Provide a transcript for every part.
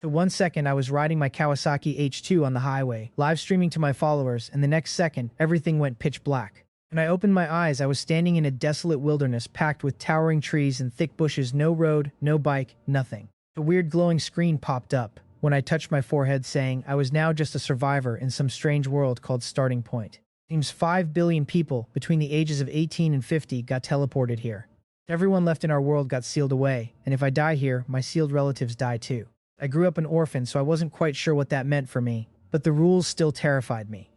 The 1 second I was riding my Kawasaki H2 on the highway, live streaming to my followers, and the next second, everything went pitch black. When I opened my eyes, I was standing in a desolate wilderness packed with towering trees and thick bushes, no road, no bike, nothing. A weird glowing screen popped up when I touched my forehead saying I was now just a survivor in some strange world called Starting Point. Seems 5 billion people between the ages of 18 and 50 got teleported here. Everyone left in our world got sealed away, and if I die here, my sealed relatives die too. I grew up an orphan, so I wasn't quite sure what that meant for me, but the rules still terrified me.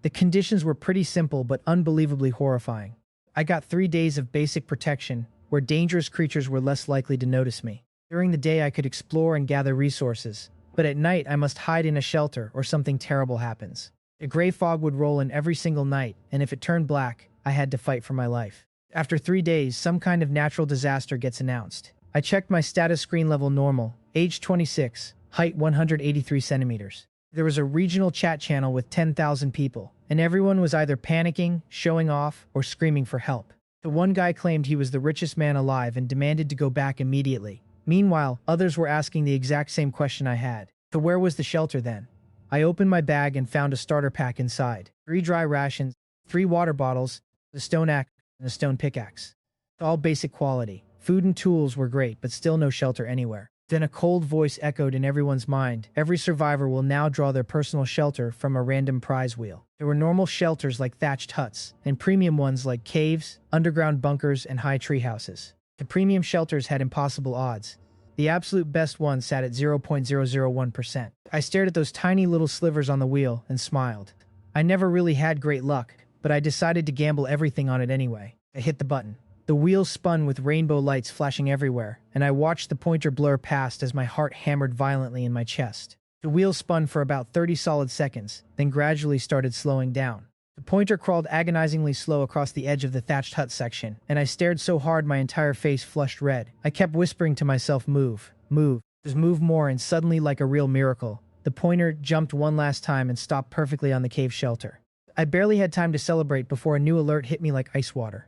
The conditions were pretty simple but unbelievably horrifying. I got 3 days of basic protection, where dangerous creatures were less likely to notice me. During the day I could explore and gather resources, but at night I must hide in a shelter or something terrible happens. A gray fog would roll in every single night, and if it turned black, I had to fight for my life. After 3 days, some kind of natural disaster gets announced. I checked my status screen level normal, age 26, height 183 centimeters. There was a regional chat channel with 10,000 people, and everyone was either panicking, showing off, or screaming for help. The one guy claimed he was the richest man alive and demanded to go back immediately. Meanwhile, others were asking the exact same question I had. So where was the shelter then? I opened my bag and found a starter pack inside. 3 dry rations, 3 water bottles, a stone axe, and a stone pickaxe. All basic quality. Food and tools were great, but still no shelter anywhere. Then a cold voice echoed in everyone's mind. Every survivor will now draw their personal shelter from a random prize wheel. There were normal shelters like thatched huts, and premium ones like caves, underground bunkers, and high tree houses. The premium shelters had impossible odds. The absolute best one sat at 0.001%. I stared at those tiny little slivers on the wheel and smiled. I never really had great luck, but I decided to gamble everything on it anyway. I hit the button. The wheel spun with rainbow lights flashing everywhere, and I watched the pointer blur past as my heart hammered violently in my chest. The wheel spun for about 30 solid seconds, then gradually started slowing down. The pointer crawled agonizingly slow across the edge of the thatched hut section, and I stared so hard my entire face flushed red. I kept whispering to myself, move, move, just move more, and suddenly, like a real miracle, the pointer jumped one last time and stopped perfectly on the cave shelter. I barely had time to celebrate before a new alert hit me like ice water.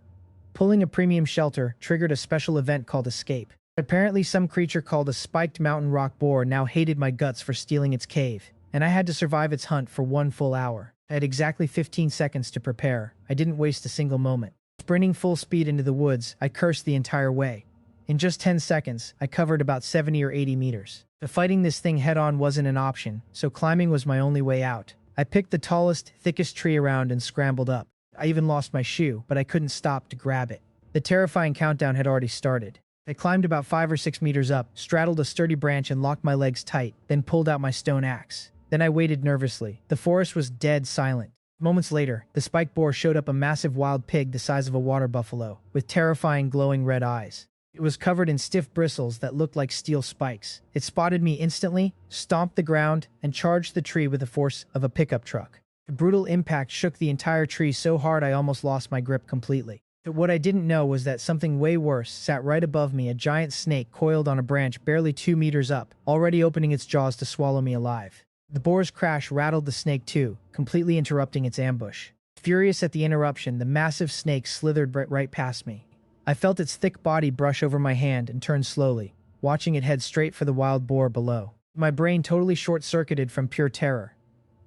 Pulling a premium shelter triggered a special event called Escape. Apparently some creature called a spiked mountain rock boar now hated my guts for stealing its cave, and I had to survive its hunt for 1 full hour. I had exactly 15 seconds to prepare. I didn't waste a single moment. Sprinting full speed into the woods, I cursed the entire way. In just 10 seconds, I covered about 70 or 80 meters. But fighting this thing head-on wasn't an option, so climbing was my only way out. I picked the tallest, thickest tree around and scrambled up. I even lost my shoe, but I couldn't stop to grab it. The terrifying countdown had already started. I climbed about 5 or 6 meters up, straddled a sturdy branch and locked my legs tight, then pulled out my stone axe. Then I waited nervously. The forest was dead silent. Moments later, the spiked boar showed up, a massive wild pig the size of a water buffalo, with terrifying glowing red eyes. It was covered in stiff bristles that looked like steel spikes. It spotted me instantly, stomped the ground, and charged the tree with the force of a pickup truck. The brutal impact shook the entire tree so hard I almost lost my grip completely. But what I didn't know was that something way worse sat right above me, a giant snake coiled on a branch barely 2 meters up, already opening its jaws to swallow me alive. The boar's crash rattled the snake too, completely interrupting its ambush. Furious at the interruption, the massive snake slithered right past me. I felt its thick body brush over my hand and turned slowly, watching it head straight for the wild boar below. My brain totally short-circuited from pure terror.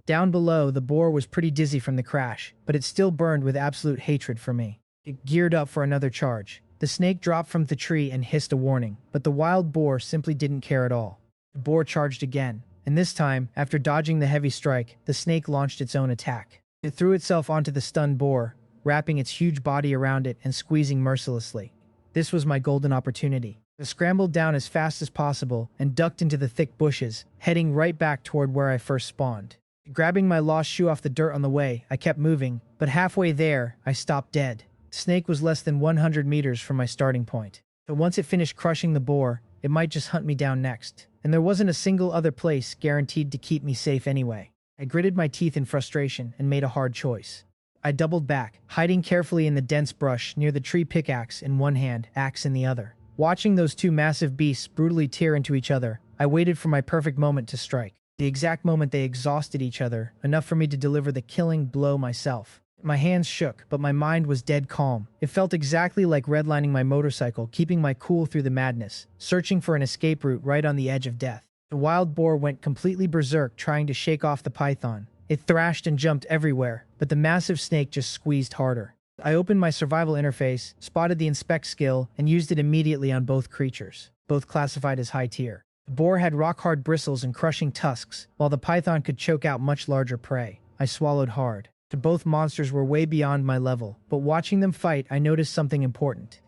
Down below, the boar was pretty dizzy from the crash, but it still burned with absolute hatred for me. It geared up for another charge. The snake dropped from the tree and hissed a warning, but the wild boar simply didn't care at all. The boar charged again, and this time, after dodging the heavy strike, the snake launched its own attack. It threw itself onto the stunned boar, wrapping its huge body around it and squeezing mercilessly. This was my golden opportunity. I scrambled down as fast as possible and ducked into the thick bushes, heading right back toward where I first spawned. Grabbing my lost shoe off the dirt on the way, I kept moving, but halfway there, I stopped dead. The snake was less than 100 meters from my starting point. But once it finished crushing the boar, it might just hunt me down next. And there wasn't a single other place guaranteed to keep me safe anyway. I gritted my teeth in frustration and made a hard choice. I doubled back, hiding carefully in the dense brush near the tree, pickaxe in one hand, axe in the other. Watching those two massive beasts brutally tear into each other, I waited for my perfect moment to strike. The exact moment they exhausted each other, enough for me to deliver the killing blow myself. My hands shook, but my mind was dead calm. It felt exactly like redlining my motorcycle, keeping my cool through the madness, searching for an escape route right on the edge of death. The wild boar went completely berserk trying to shake off the python. It thrashed and jumped everywhere, but the massive snake just squeezed harder. I opened my survival interface, spotted the inspect skill, and used it immediately on both creatures, both classified as high tier. The boar had rock-hard bristles and crushing tusks, while the python could choke out much larger prey. I swallowed hard. Both monsters were way beyond my level, but watching them fight, I noticed something important.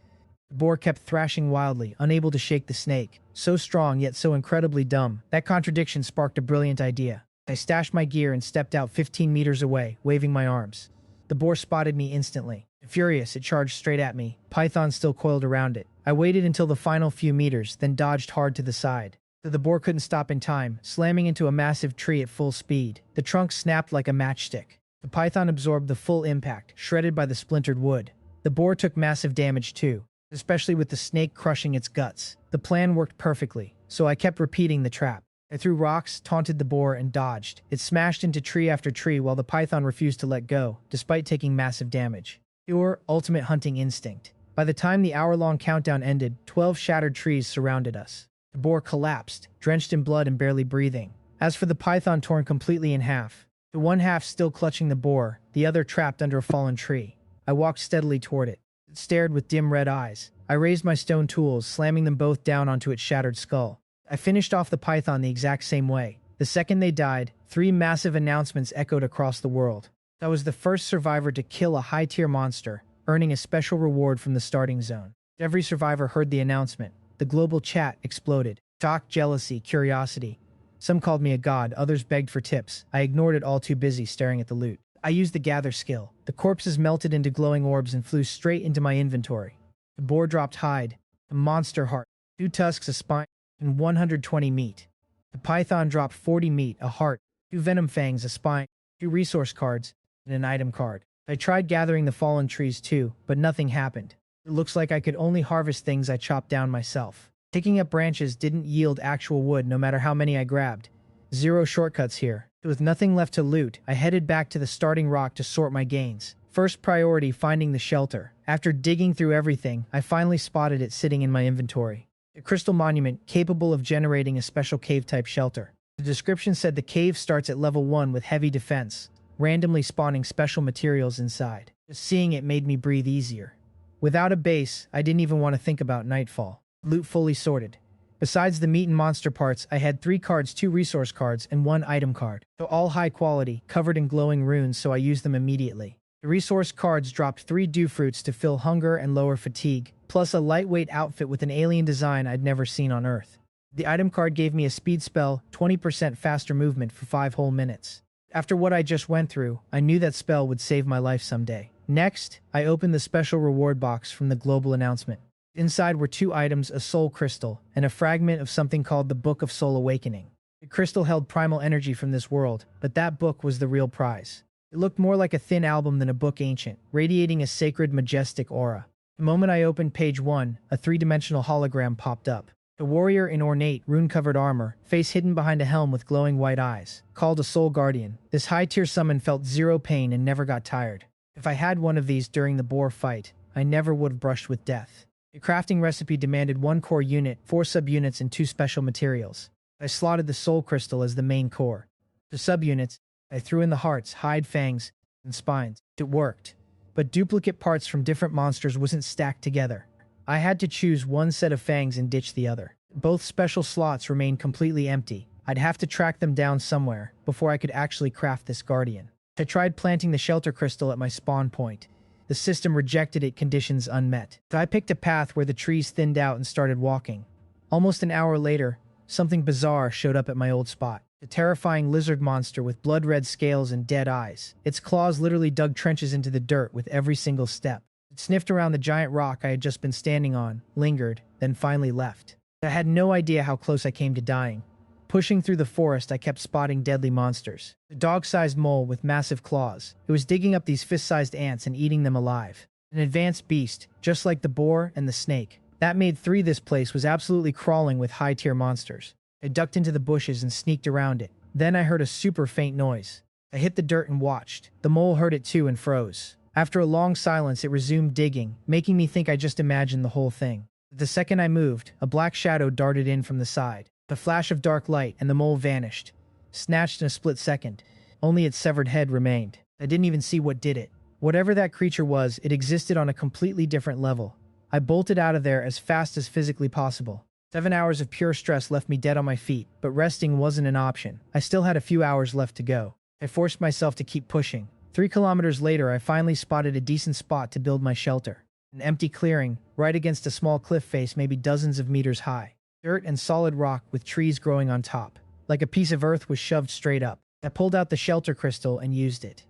The boar kept thrashing wildly, unable to shake the snake. So strong, yet so incredibly dumb. That contradiction sparked a brilliant idea. I stashed my gear and stepped out 15 meters away, waving my arms. The boar spotted me instantly. Furious, it charged straight at me, python still coiled around it. I waited until the final few meters, then dodged hard to the side. The boar couldn't stop in time, slamming into a massive tree at full speed. The trunk snapped like a matchstick. The python absorbed the full impact, shredded by the splintered wood. The boar took massive damage too, especially with the snake crushing its guts. The plan worked perfectly, so I kept repeating the trap. I threw rocks, taunted the boar, and dodged. It smashed into tree after tree while the python refused to let go, despite taking massive damage. Pure, ultimate hunting instinct. By the time the hour-long countdown ended, 12 shattered trees surrounded us. The boar collapsed, drenched in blood and barely breathing. As for the python torn completely in half, the one half still clutching the boar, the other trapped under a fallen tree. I walked steadily toward it. It stared with dim red eyes. I raised my stone tools, slamming them both down onto its shattered skull. I finished off the python the exact same way. The second they died, 3 massive announcements echoed across the world. I was the first survivor to kill a high-tier monster, earning a special reward from the starting zone. Every survivor heard the announcement. The global chat exploded. Shock, jealousy, curiosity. Some called me a god, others begged for tips. I ignored it, all too busy staring at the loot. I used the gather skill. The corpses melted into glowing orbs and flew straight into my inventory. The boar dropped hide, a monster heart, 2 tusks, a spine, and 120 meat. The python dropped 40 meat, a heart, 2 venom fangs, a spine, 2 resource cards, and an item card. I tried gathering the fallen trees too, but nothing happened. It looks like I could only harvest things I chopped down myself. Picking up branches didn't yield actual wood no matter how many I grabbed. 0 shortcuts here. With nothing left to loot, I headed back to the starting rock to sort my gains. First priority, finding the shelter. After digging through everything, I finally spotted it sitting in my inventory. A crystal monument capable of generating a special cave-type shelter. The description said the cave starts at level 1 with heavy defense, randomly spawning special materials inside. Just seeing it made me breathe easier. Without a base, I didn't even want to think about nightfall. Loot fully sorted. Besides the meat and monster parts, I had 3 cards, 2 resource cards, and 1 item card. So all high quality, covered in glowing runes, so I used them immediately. The resource cards dropped 3 dew fruits to fill hunger and lower fatigue, plus a lightweight outfit with an alien design I'd never seen on Earth. The item card gave me a speed spell, 20% faster movement for 5 whole minutes. After what I just went through, I knew that spell would save my life someday. Next, I opened the special reward box from the global announcement. Inside were 2 items, a soul crystal, and a fragment of something called the Book of Soul Awakening. The crystal held primal energy from this world, but that book was the real prize. It looked more like a thin album than a book ancient, radiating a sacred, majestic aura. The moment I opened page 1, a 3-dimensional hologram popped up. The warrior in ornate, rune-covered armor, face hidden behind a helm with glowing white eyes, called a soul guardian. This high-tier summon felt 0 pain and never got tired. If I had one of these during the boar fight, I never would have brushed with death. The crafting recipe demanded 1 core unit, 4 subunits, and 2 special materials. I slotted the soul crystal as the main core. The subunits, I threw in the hearts, hide, fangs, and spines. It worked. But duplicate parts from different monsters wasn't stacked together. I had to choose 1 set of fangs and ditch the other. Both special slots remained completely empty. I'd have to track them down somewhere before I could actually craft this guardian. I tried planting the shelter crystal at my spawn point. The system rejected it, conditions unmet. So I picked a path where the trees thinned out and started walking. Almost an hour later, something bizarre showed up at my old spot. A terrifying lizard monster with blood-red scales and dead eyes. Its claws literally dug trenches into the dirt with every single step. It sniffed around the giant rock I had just been standing on, lingered, then finally left. I had no idea how close I came to dying. Pushing through the forest, I kept spotting deadly monsters. The dog-sized mole with massive claws. It was digging up these fist-sized ants and eating them alive. An advanced beast, just like the boar and the snake. That made 3. This place was absolutely crawling with high-tier monsters. I ducked into the bushes and sneaked around it. Then I heard a super faint noise. I hit the dirt and watched. The mole heard it too and froze. After a long silence, it resumed digging, making me think I just imagined the whole thing. The second I moved, a black shadow darted in from the side. The flash of dark light and the mole vanished, snatched in a split second. Only its severed head remained. I didn't even see what did it. Whatever that creature was, it existed on a completely different level. I bolted out of there as fast as physically possible. 7 hours of pure stress left me dead on my feet, but resting wasn't an option. I still had a few hours left to go. I forced myself to keep pushing. 3 kilometers later, I finally spotted a decent spot to build my shelter. An empty clearing, right against a small cliff face maybe dozens of meters high. Dirt and solid rock with trees growing on top. Like a piece of earth was shoved straight up. I pulled out the shelter crystal and used it.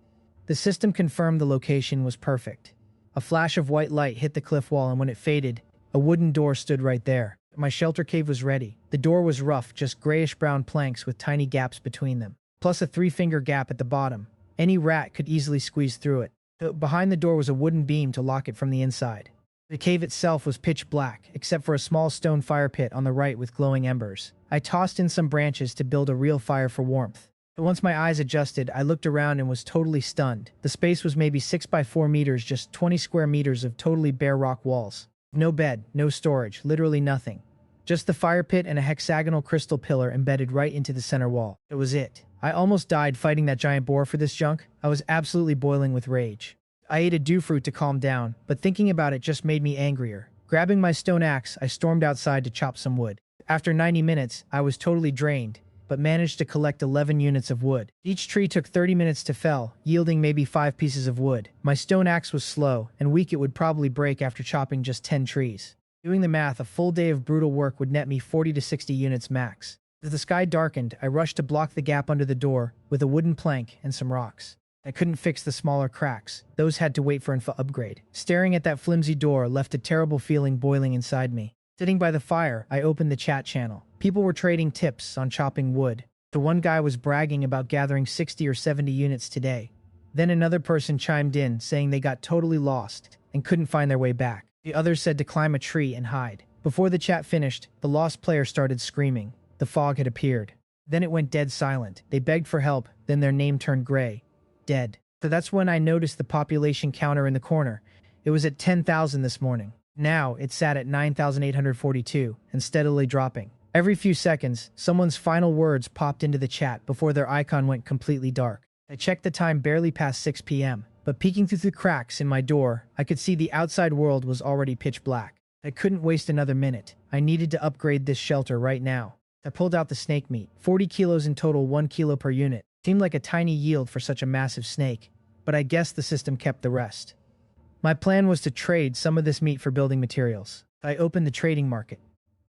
The system confirmed the location was perfect. A flash of white light hit the cliff wall, and when it faded, a wooden door stood right there. My shelter cave was ready. The door was rough, just grayish-brown planks with tiny gaps between them, plus a 3-finger gap at the bottom. Any rat could easily squeeze through it. Behind the door was a wooden beam to lock it from the inside. The cave itself was pitch black, except for a small stone fire pit on the right with glowing embers. I tossed in some branches to build a real fire for warmth. But once my eyes adjusted, I looked around and was totally stunned. The space was maybe 6 by 4 meters, just 20 square meters of totally bare rock walls. No bed, no storage, literally nothing. Just the fire pit and a hexagonal crystal pillar embedded right into the center wall. It was it. I almost died fighting that giant boar for this junk. I was absolutely boiling with rage. I ate a dew fruit to calm down, but thinking about it just made me angrier. Grabbing my stone axe, I stormed outside to chop some wood. After 90 minutes, I was totally drained, but managed to collect 11 units of wood. Each tree took 30 minutes to fell, yielding maybe 5 pieces of wood. My stone axe was slow, and weak. It would probably break after chopping just 10 trees. Doing the math, a full day of brutal work would net me 40 to 60 units max. As the sky darkened, I rushed to block the gap under the door with a wooden plank and some rocks. I couldn't fix the smaller cracks. Those had to wait for an upgrade. Staring at that flimsy door left a terrible feeling boiling inside me. Sitting by the fire, I opened the chat channel. People were trading tips on chopping wood. The one guy was bragging about gathering 60 or 70 units today. Then another person chimed in saying they got totally lost and couldn't find their way back. The others said to climb a tree and hide. Before the chat finished, the lost player started screaming. The fog had appeared. Then it went dead silent. They begged for help, then their name turned gray. Dead. So that's when I noticed the population counter in the corner. It was at 10,000 this morning. Now it sat at 9,842 and steadily dropping. Every few seconds, someone's final words popped into the chat before their icon went completely dark. I checked the time barely past 6 p.m., but peeking through the cracks in my door, I could see the outside world was already pitch black. I couldn't waste another minute. I needed to upgrade this shelter right now. I pulled out the snake meat. 40 kilos in total, 1 kilo per unit. Seemed like a tiny yield for such a massive snake, but I guess the system kept the rest. My plan was to trade some of this meat for building materials. I opened the trading market.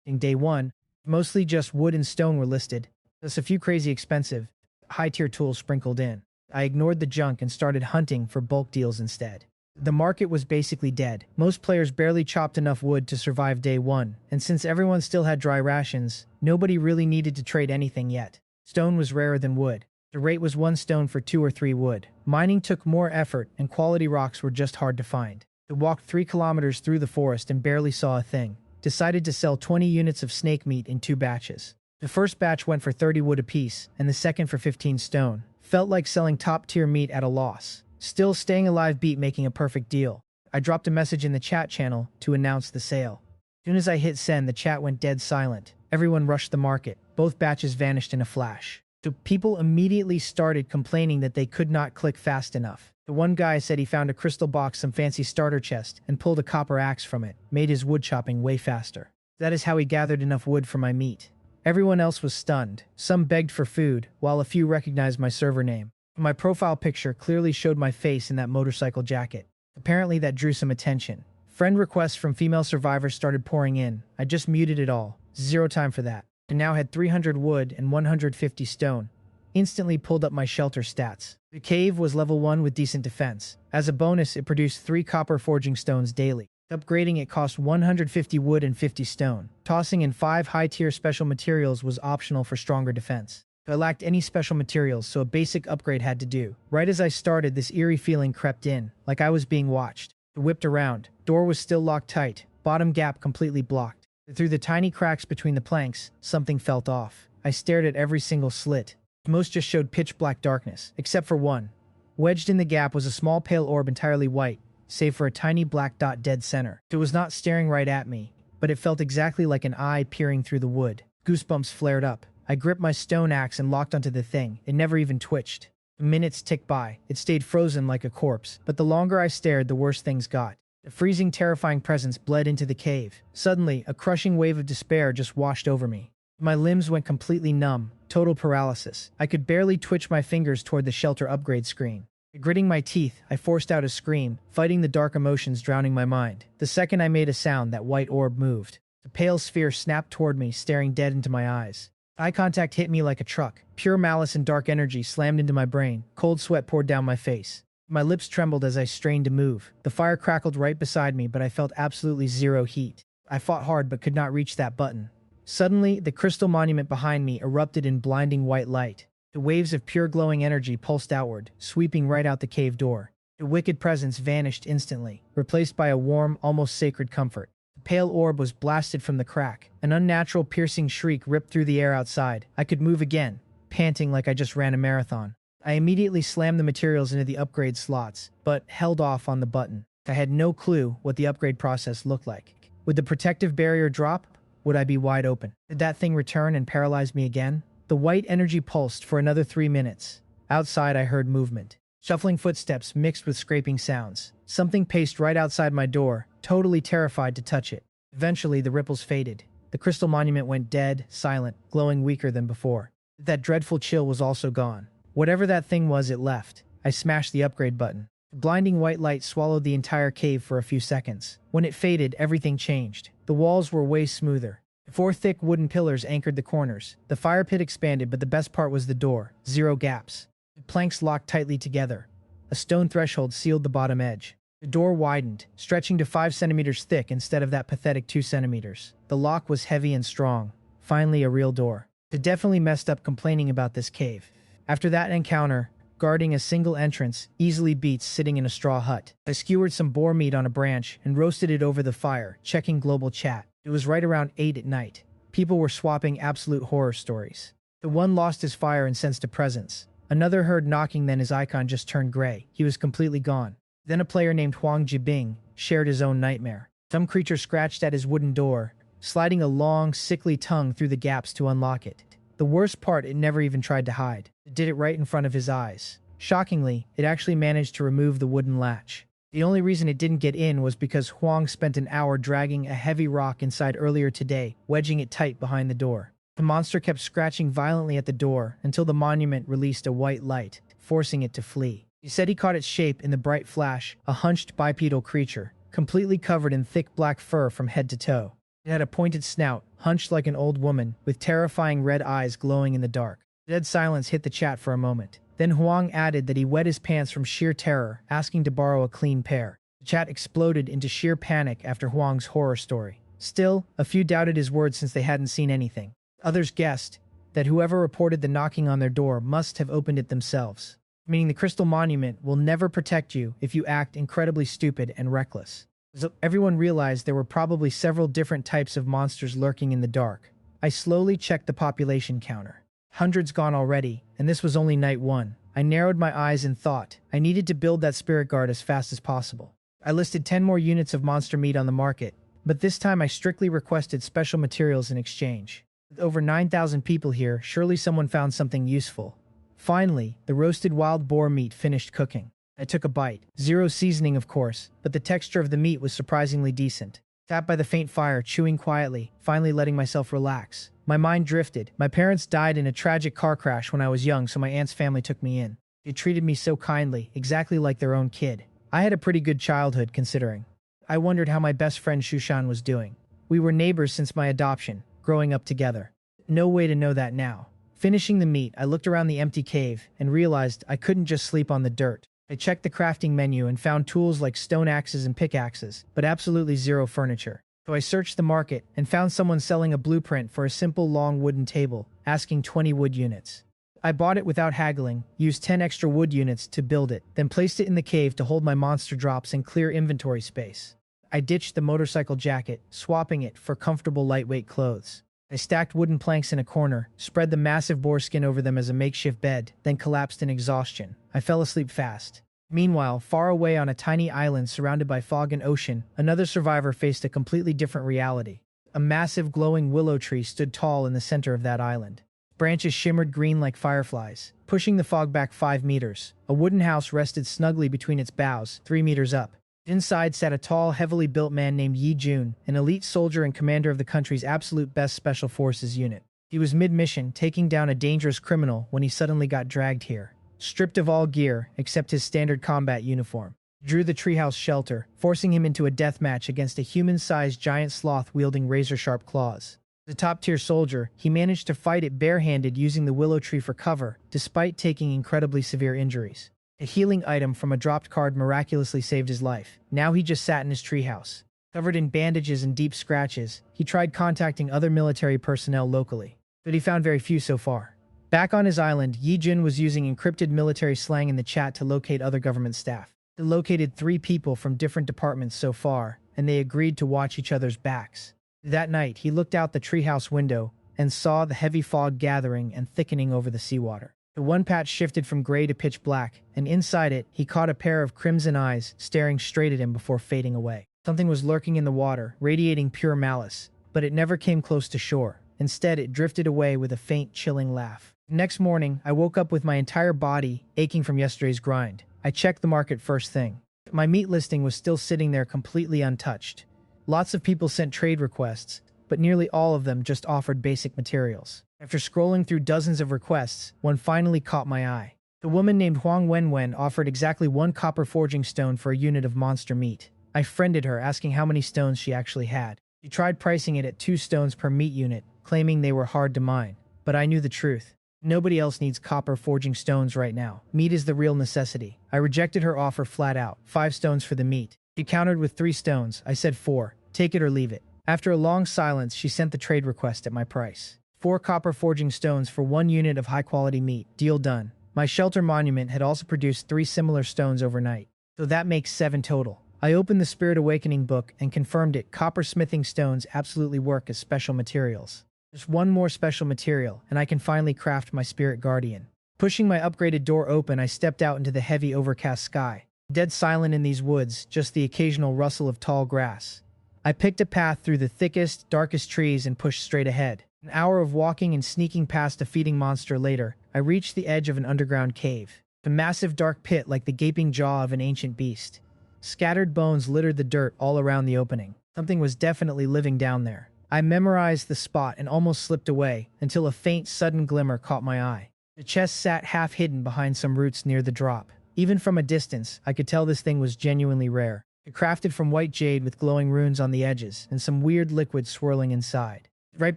In day 1, mostly just wood and stone were listed, plus a few crazy expensive, high-tier tools sprinkled in. I ignored the junk and started hunting for bulk deals instead. The market was basically dead. Most players barely chopped enough wood to survive day 1, and since everyone still had dry rations, nobody really needed to trade anything yet. Stone was rarer than wood. The rate was 1 stone for 2 or 3 wood. Mining took more effort, and quality rocks were just hard to find. I walked 3 kilometers through the forest and barely saw a thing. Decided to sell 20 units of snake meat in 2 batches. The first batch went for 30 wood apiece, and the second for 15 stone. Felt like selling top-tier meat at a loss. Still, staying alive beat making a perfect deal. I dropped a message in the chat channel to announce the sale. As soon as I hit send, the chat went dead silent. Everyone rushed the market. Both batches vanished in a flash. So people immediately started complaining that they could not click fast enough. The one guy said he found a crystal box, some fancy starter chest, and pulled a copper axe from it. Made his wood chopping way faster. That is how he gathered enough wood for my meat. Everyone else was stunned. Some begged for food, while a few recognized my server name. My profile picture clearly showed my face in that motorcycle jacket. Apparently that drew some attention. Friend requests from female survivors started pouring in. I just muted it all. Zero time for that. I now had 300 wood and 150 stone. Instantly pulled up my shelter stats. The cave was level 1 with decent defense. As a bonus, it produced 3 copper forging stones daily. Upgrading it cost 150 wood and 50 stone. Tossing in 5 high-tier special materials was optional for stronger defense. I lacked any special materials, so a basic upgrade had to do. Right as I started, this eerie feeling crept in, like I was being watched. I whipped around. Door was still locked tight. Bottom gap completely blocked. Through the tiny cracks between the planks, something felt off. I stared at every single slit. Most just showed pitch black darkness, except for one. Wedged in the gap was a small pale orb entirely white, save for a tiny black dot dead center. It was not staring right at me, but it felt exactly like an eye peering through the wood. Goosebumps flared up. I gripped my stone axe and locked onto the thing. It never even twitched. Minutes ticked by. It stayed frozen like a corpse, but the longer I stared, the worse things got. The freezing, terrifying presence bled into the cave. Suddenly, a crushing wave of despair just washed over me. My limbs went completely numb, total paralysis. I could barely twitch my fingers toward the shelter upgrade screen. Gritting my teeth, I forced out a scream, fighting the dark emotions drowning my mind. The second I made a sound, that white orb moved. The pale sphere snapped toward me, staring dead into my eyes. Eye contact hit me like a truck. Pure malice and dark energy slammed into my brain. Cold sweat poured down my face. My lips trembled as I strained to move. The fire crackled right beside me, but I felt absolutely zero heat. I fought hard but could not reach that button. Suddenly, the crystal monument behind me erupted in blinding white light. The waves of pure glowing energy pulsed outward, sweeping right out the cave door. The wicked presence vanished instantly, replaced by a warm, almost sacred comfort. The pale orb was blasted from the crack. An unnatural piercing shriek ripped through the air outside. I could move again, panting like I just ran a marathon. I immediately slammed the materials into the upgrade slots, but held off on the button. I had no clue what the upgrade process looked like. Would the protective barrier drop? Would I be wide open? Did that thing return and paralyze me again? The white energy pulsed for another 3 minutes. Outside, I heard movement. Shuffling footsteps mixed with scraping sounds. Something paced right outside my door, totally terrified to touch it. Eventually, the ripples faded. The crystal monument went dead, silent, glowing weaker than before. That dreadful chill was also gone. Whatever that thing was, it left. I smashed the upgrade button. The blinding white light swallowed the entire cave for a few seconds. When it faded, everything changed. The walls were way smoother. 4 thick wooden pillars anchored the corners. The fire pit expanded, but the best part was the door. 0 gaps. The planks locked tightly together. A stone threshold sealed the bottom edge. The door widened, stretching to 5 centimeters thick instead of that pathetic 2 centimeters. The lock was heavy and strong. Finally, a real door. I definitely messed up complaining about this cave. After that encounter, guarding a single entrance easily beats sitting in a straw hut. I skewered some boar meat on a branch and roasted it over the fire, checking global chat. It was right around 8 at night. People were swapping absolute horror stories. The one lost his fire and sensed a presence. Another heard knocking, then his icon just turned gray. He was completely gone. Then a player named Huang Jibing shared his own nightmare. Some creature scratched at his wooden door, sliding a long, sickly tongue through the gaps to unlock it. The worst part, it never even tried to hide. It did it right in front of his eyes. Shockingly, it actually managed to remove the wooden latch. The only reason it didn't get in was because Huang spent an hour dragging a heavy rock inside earlier today, wedging it tight behind the door. The monster kept scratching violently at the door until the monument released a white light, forcing it to flee. He said he caught its shape in the bright flash, a hunched bipedal creature, completely covered in thick black fur from head to toe. It had a pointed snout, hunched like an old woman, with terrifying red eyes glowing in the dark. Dead silence hit the chat for a moment. Then Huang added that he wet his pants from sheer terror, asking to borrow a clean pair. The chat exploded into sheer panic after Huang's horror story. Still, a few doubted his words since they hadn't seen anything. Others guessed that whoever reported the knocking on their door must have opened it themselves, meaning the crystal monument will never protect you if you act incredibly stupid and reckless. So everyone realized there were probably several different types of monsters lurking in the dark. I slowly checked the population counter. Hundreds gone already, and this was only night 1. I narrowed my eyes and thought I needed to build that spirit guard as fast as possible. I listed 10 more units of monster meat on the market, but this time I strictly requested special materials in exchange. With over 9,000 people here, surely someone found something useful. Finally, the roasted wild boar meat finished cooking. I took a bite. 0 seasoning, of course, but the texture of the meat was surprisingly decent. Tapped by the faint fire, chewing quietly, finally letting myself relax. My mind drifted. My parents died in a tragic car crash when I was young, so my aunt's family took me in. They treated me so kindly, exactly like their own kid. I had a pretty good childhood, considering. I wondered how my best friend Shushan was doing. We were neighbors since my adoption, growing up together. No way to know that now. Finishing the meat, I looked around the empty cave and realized I couldn't just sleep on the dirt. I checked the crafting menu and found tools like stone axes and pickaxes, but absolutely 0 furniture. So I searched the market and found someone selling a blueprint for a simple long wooden table, asking 20 wood units. I bought it without haggling, used 10 extra wood units to build it, then placed it in the cave to hold my monster drops and clear inventory space. I ditched the motorcycle jacket, swapping it for comfortable lightweight clothes. I stacked wooden planks in a corner, spread the massive boar skin over them as a makeshift bed, then collapsed in exhaustion. I fell asleep fast. Meanwhile, far away on a tiny island surrounded by fog and ocean, another survivor faced a completely different reality. A massive glowing willow tree stood tall in the center of that island. Branches shimmered green like fireflies, pushing the fog back 5 meters. A wooden house rested snugly between its boughs, 3 meters up. Inside sat a tall, heavily built man named Yi Jun, an elite soldier and commander of the country's absolute best special forces unit. He was mid-mission, taking down a dangerous criminal when he suddenly got dragged here. Stripped of all gear, except his standard combat uniform. Drew the treehouse shelter, forcing him into a death match against a human-sized giant sloth wielding razor-sharp claws. As a top-tier soldier, he managed to fight it barehanded using the willow tree for cover, despite taking incredibly severe injuries. A healing item from a dropped card miraculously saved his life. Now he just sat in his treehouse. Covered in bandages and deep scratches, he tried contacting other military personnel locally, but he found very few so far. Back on his island, Yi Jun was using encrypted military slang in the chat to locate other government staff. He located 3 people from different departments so far, and they agreed to watch each other's backs. That night, he looked out the treehouse window and saw the heavy fog gathering and thickening over the seawater. The one patch shifted from gray to pitch black, and inside it, he caught a pair of crimson eyes staring straight at him before fading away. Something was lurking in the water, radiating pure malice, but it never came close to shore. Instead, it drifted away with a faint, chilling laugh. Next morning, I woke up with my entire body aching from yesterday's grind. I checked the market first thing. My meat listing was still sitting there completely untouched. Lots of people sent trade requests, but nearly all of them just offered basic materials. After scrolling through dozens of requests, one finally caught my eye. The woman named Huang Wenwen offered exactly 1 copper forging stone for a unit of monster meat. I friended her, asking how many stones she actually had. She tried pricing it at 2 stones per meat unit, claiming they were hard to mine. But I knew the truth. Nobody else needs copper forging stones right now. Meat is the real necessity. I rejected her offer flat out. 5 stones for the meat. She countered with 3 stones. I said 4. Take it or leave it. After a long silence, she sent the trade request at my price. 4 copper forging stones for 1 unit of high-quality meat. Deal done. My shelter monument had also produced 3 similar stones overnight, so that makes 7 total. I opened the Spirit Awakening book and confirmed it. Copper smithing stones absolutely work as special materials. Just 1 more special material, and I can finally craft my Spirit Guardian. Pushing my upgraded door open, I stepped out into the heavy overcast sky. Dead silent in these woods, just the occasional rustle of tall grass. I picked a path through the thickest, darkest trees and pushed straight ahead. An hour of walking and sneaking past a feeding monster later, I reached the edge of an underground cave. A massive dark pit like the gaping jaw of an ancient beast. Scattered bones littered the dirt all around the opening. Something was definitely living down there. I memorized the spot and almost slipped away until a faint, sudden glimmer caught my eye. The chest sat half hidden behind some roots near the drop. Even from a distance, I could tell this thing was genuinely rare. It crafted from white jade with glowing runes on the edges and some weird liquid swirling inside. Right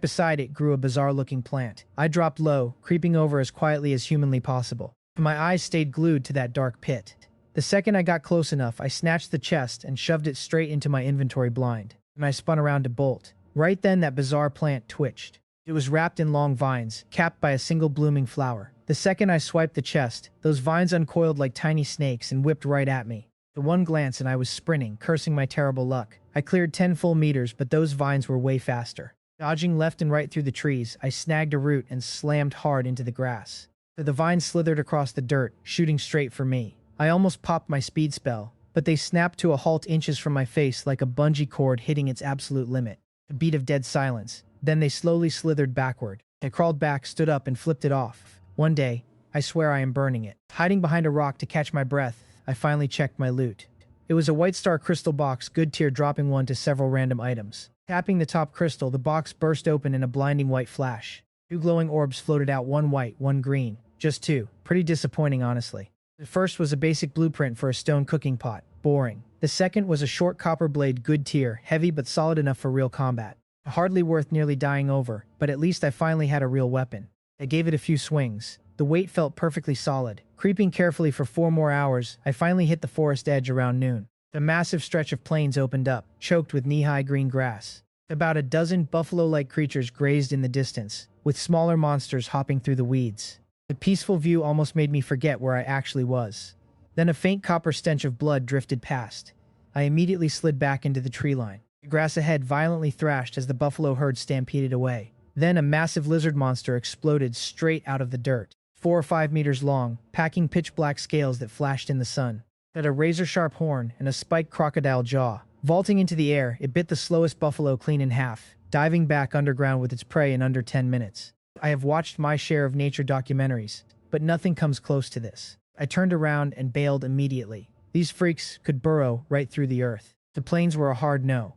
beside it grew a bizarre-looking plant. I dropped low, creeping over as quietly as humanly possible. My eyes stayed glued to that dark pit. The second I got close enough, I snatched the chest and shoved it straight into my inventory blind. And I spun around to bolt. Right then, that bizarre plant twitched. It was wrapped in long vines, capped by a single blooming flower. The second I swiped the chest, those vines uncoiled like tiny snakes and whipped right at me. The one glance and I was sprinting, cursing my terrible luck. I cleared 10 full meters, but those vines were way faster. Dodging left and right through the trees, I snagged a root and slammed hard into the grass. The vines slithered across the dirt, shooting straight for me. I almost popped my speed spell, but they snapped to a halt inches from my face like a bungee cord hitting its absolute limit. A beat of dead silence. Then they slowly slithered backward. I crawled back, stood up, and flipped it off. One day, I swear I am burning it. Hiding behind a rock to catch my breath, I finally checked my loot. It was a white star crystal box, good tier, dropping 1 to several random items. Tapping the top crystal, the box burst open in a blinding white flash. 2 glowing orbs floated out, 1 white, 1 green. Just 2. Pretty disappointing, honestly. The first was a basic blueprint for a stone cooking pot. Boring. The second was a short copper blade, good tier, heavy but solid enough for real combat. Hardly worth nearly dying over, but at least I finally had a real weapon. I gave it a few swings. The weight felt perfectly solid. Creeping carefully for 4 more hours, I finally hit the forest edge around noon. The massive stretch of plains opened up, choked with knee-high green grass. About a dozen buffalo-like creatures grazed in the distance, with smaller monsters hopping through the weeds. The peaceful view almost made me forget where I actually was. Then a faint copper stench of blood drifted past. I immediately slid back into the tree line. The grass ahead violently thrashed as the buffalo herd stampeded away. Then a massive lizard monster exploded straight out of the dirt. 4 or 5 meters long, packing pitch-black scales that flashed in the sun. It had a razor-sharp horn and a spiked crocodile jaw. Vaulting into the air, it bit the slowest buffalo clean in half. diving back underground with its prey in under 10 minutes. I have watched my share of nature documentaries, but nothing comes close to this. I turned around and bailed immediately. These freaks could burrow right through the earth. The plains were a hard no.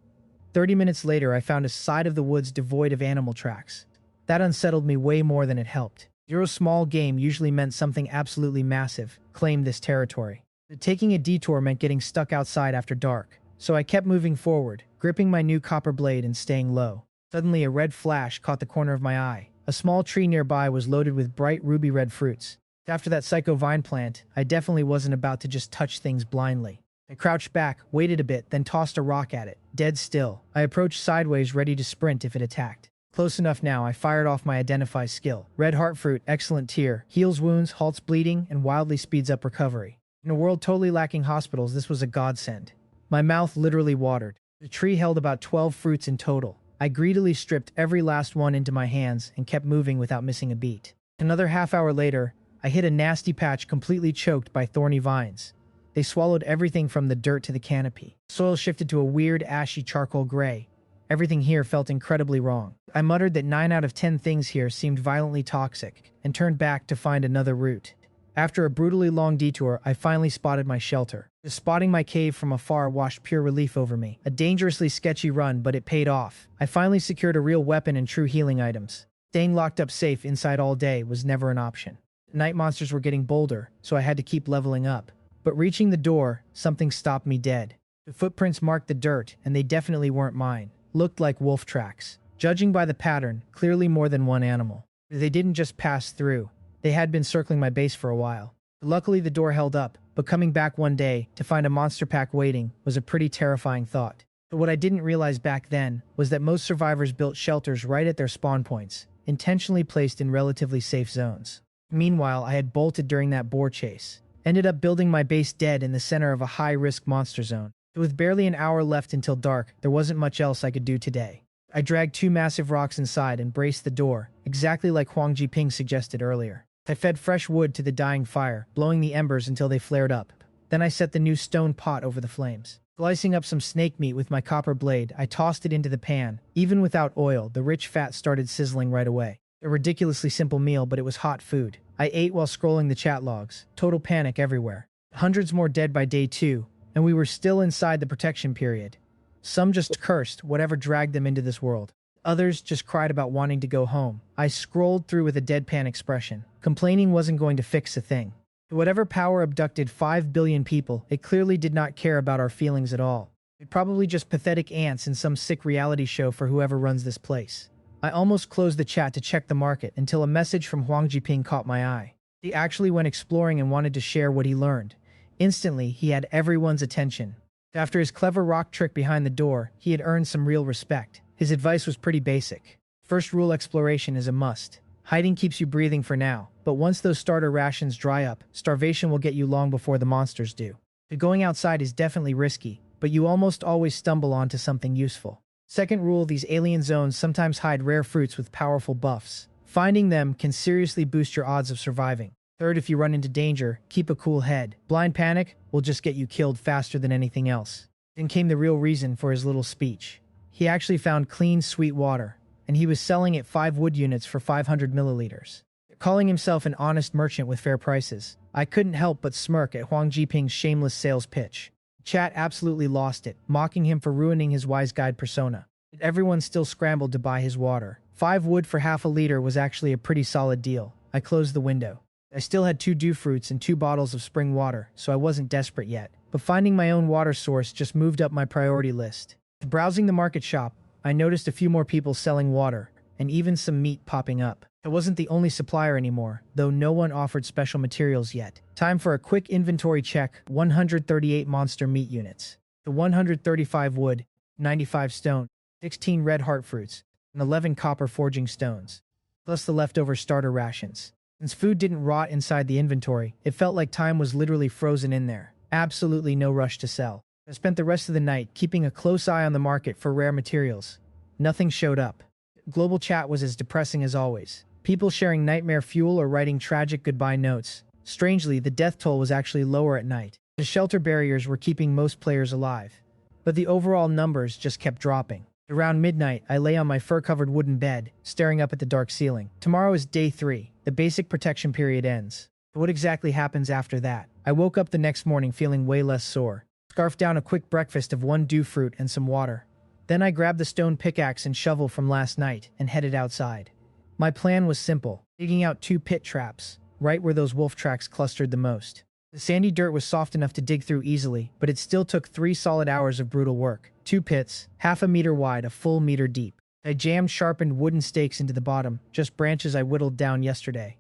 30 minutes later, I found a side of the woods devoid of animal tracks. That unsettled me way more than it helped. Zero small game usually meant something absolutely massive claimed this territory. But taking a detour meant getting stuck outside after dark, so I kept moving forward, gripping my new copper blade and staying low. Suddenly, a red flash caught the corner of my eye. A small tree nearby was loaded with bright ruby red fruits. After that psycho vine plant, I definitely wasn't about to just touch things blindly. I crouched back, waited a bit, then tossed a rock at it, dead still. I approached sideways, ready to sprint if it attacked. Close enough now, I fired off my identify skill. Red heart fruit, excellent tier, heals wounds, halts bleeding, and wildly speeds up recovery. In a world totally lacking hospitals, this was a godsend. My mouth literally watered. The tree held about 12 fruits in total. I greedily stripped every last one into my hands and kept moving without missing a beat. Another half hour later, I hit a nasty patch completely choked by thorny vines. They swallowed everything from the dirt to the canopy. Soil shifted to a weird, ashy charcoal gray. Everything here felt incredibly wrong. I muttered that 9 out of 10 things here seemed violently toxic, and turned back to find another route. After a brutally long detour, I finally spotted my shelter. Just spotting my cave from afar washed pure relief over me. A dangerously sketchy run, but it paid off. I finally secured a real weapon and true healing items. Staying locked up safe inside all day was never an option. The night monsters were getting bolder, so I had to keep leveling up. But reaching the door, something stopped me dead. The footprints marked the dirt, and they definitely weren't mine. Looked like wolf tracks. Judging by the pattern, clearly more than one animal. They didn't just pass through. They had been circling my base for a while. Luckily, the door held up, but coming back one day to find a monster pack waiting was a pretty terrifying thought. But what I didn't realize back then was that most survivors built shelters right at their spawn points, intentionally placed in relatively safe zones. Meanwhile, I had bolted during that boar chase. Ended up building my base dead in the center of a high-risk monster zone. With barely an hour left until dark, there wasn't much else I could do today. I dragged 2 massive rocks inside and braced the door, exactly like Huang Jiping suggested earlier. I fed fresh wood to the dying fire, blowing the embers until they flared up. Then I set the new stone pot over the flames. Slicing up some snake meat with my copper blade, I tossed it into the pan. Even without oil, the rich fat started sizzling right away. A ridiculously simple meal, but it was hot food. I ate while scrolling the chat logs. Total panic everywhere. Hundreds more dead by day 2, and we were still inside the protection period. Some just cursed whatever dragged them into this world. Others just cried about wanting to go home. I scrolled through with a deadpan expression. Complaining wasn't going to fix a thing. Whatever power abducted 5 billion people, it clearly did not care about our feelings at all. It's probably just pathetic ants in some sick reality show for whoever runs this place. I almost closed the chat to check the market until a message from Huang Jiping caught my eye. He actually went exploring and wanted to share what he learned. Instantly, he had everyone's attention. After his clever rock trick behind the door, he had earned some real respect. His advice was pretty basic. First rule: exploration is a must. Hiding keeps you breathing for now, but once those starter rations dry up, starvation will get you long before the monsters do. Going outside is definitely risky, but you almost always stumble onto something useful. Second rule: these alien zones sometimes hide rare fruits with powerful buffs. Finding them can seriously boost your odds of surviving. Third, if you run into danger, keep a cool head. Blind panic will just get you killed faster than anything else. Then came the real reason for his little speech. He actually found clean, sweet water, and he was selling it 5 wood units for 500 milliliters. Calling himself an honest merchant with fair prices. I couldn't help but smirk at Huang Jiping's shameless sales pitch. Chat absolutely lost it, mocking him for ruining his wise guide persona. Everyone still scrambled to buy his water. 5 wood for half a liter was actually a pretty solid deal. I closed the window. I still had 2 dew fruits and 2 bottles of spring water, so I wasn't desperate yet. But finding my own water source just moved up my priority list. Browsing the market shop, I noticed a few more people selling water, and even some meat popping up. I wasn't the only supplier anymore, though no one offered special materials yet. Time for a quick inventory check. 138 monster meat units. The 135 wood, 95 stone, 16 red heart fruits, and 11 copper forging stones. Plus the leftover starter rations. Since food didn't rot inside the inventory, it felt like time was literally frozen in there. Absolutely no rush to sell. I spent the rest of the night keeping a close eye on the market for rare materials. Nothing showed up. Global chat was as depressing as always. People sharing nightmare fuel or writing tragic goodbye notes. Strangely, the death toll was actually lower at night. The shelter barriers were keeping most players alive. But the overall numbers just kept dropping. Around midnight, I lay on my fur-covered wooden bed, staring up at the dark ceiling. Tomorrow is day 3. The basic protection period ends. But what exactly happens after that? I woke up the next morning feeling way less sore. Scarfed down a quick breakfast of 1 dew fruit and some water. Then I grabbed the stone pickaxe and shovel from last night and headed outside. My plan was simple, digging out 2 pit traps, right where those wolf tracks clustered the most. The sandy dirt was soft enough to dig through easily, but it still took 3 solid hours of brutal work. 2 pits, half a meter wide, a full meter deep. I jammed sharpened wooden stakes into the bottom, just branches I whittled down yesterday.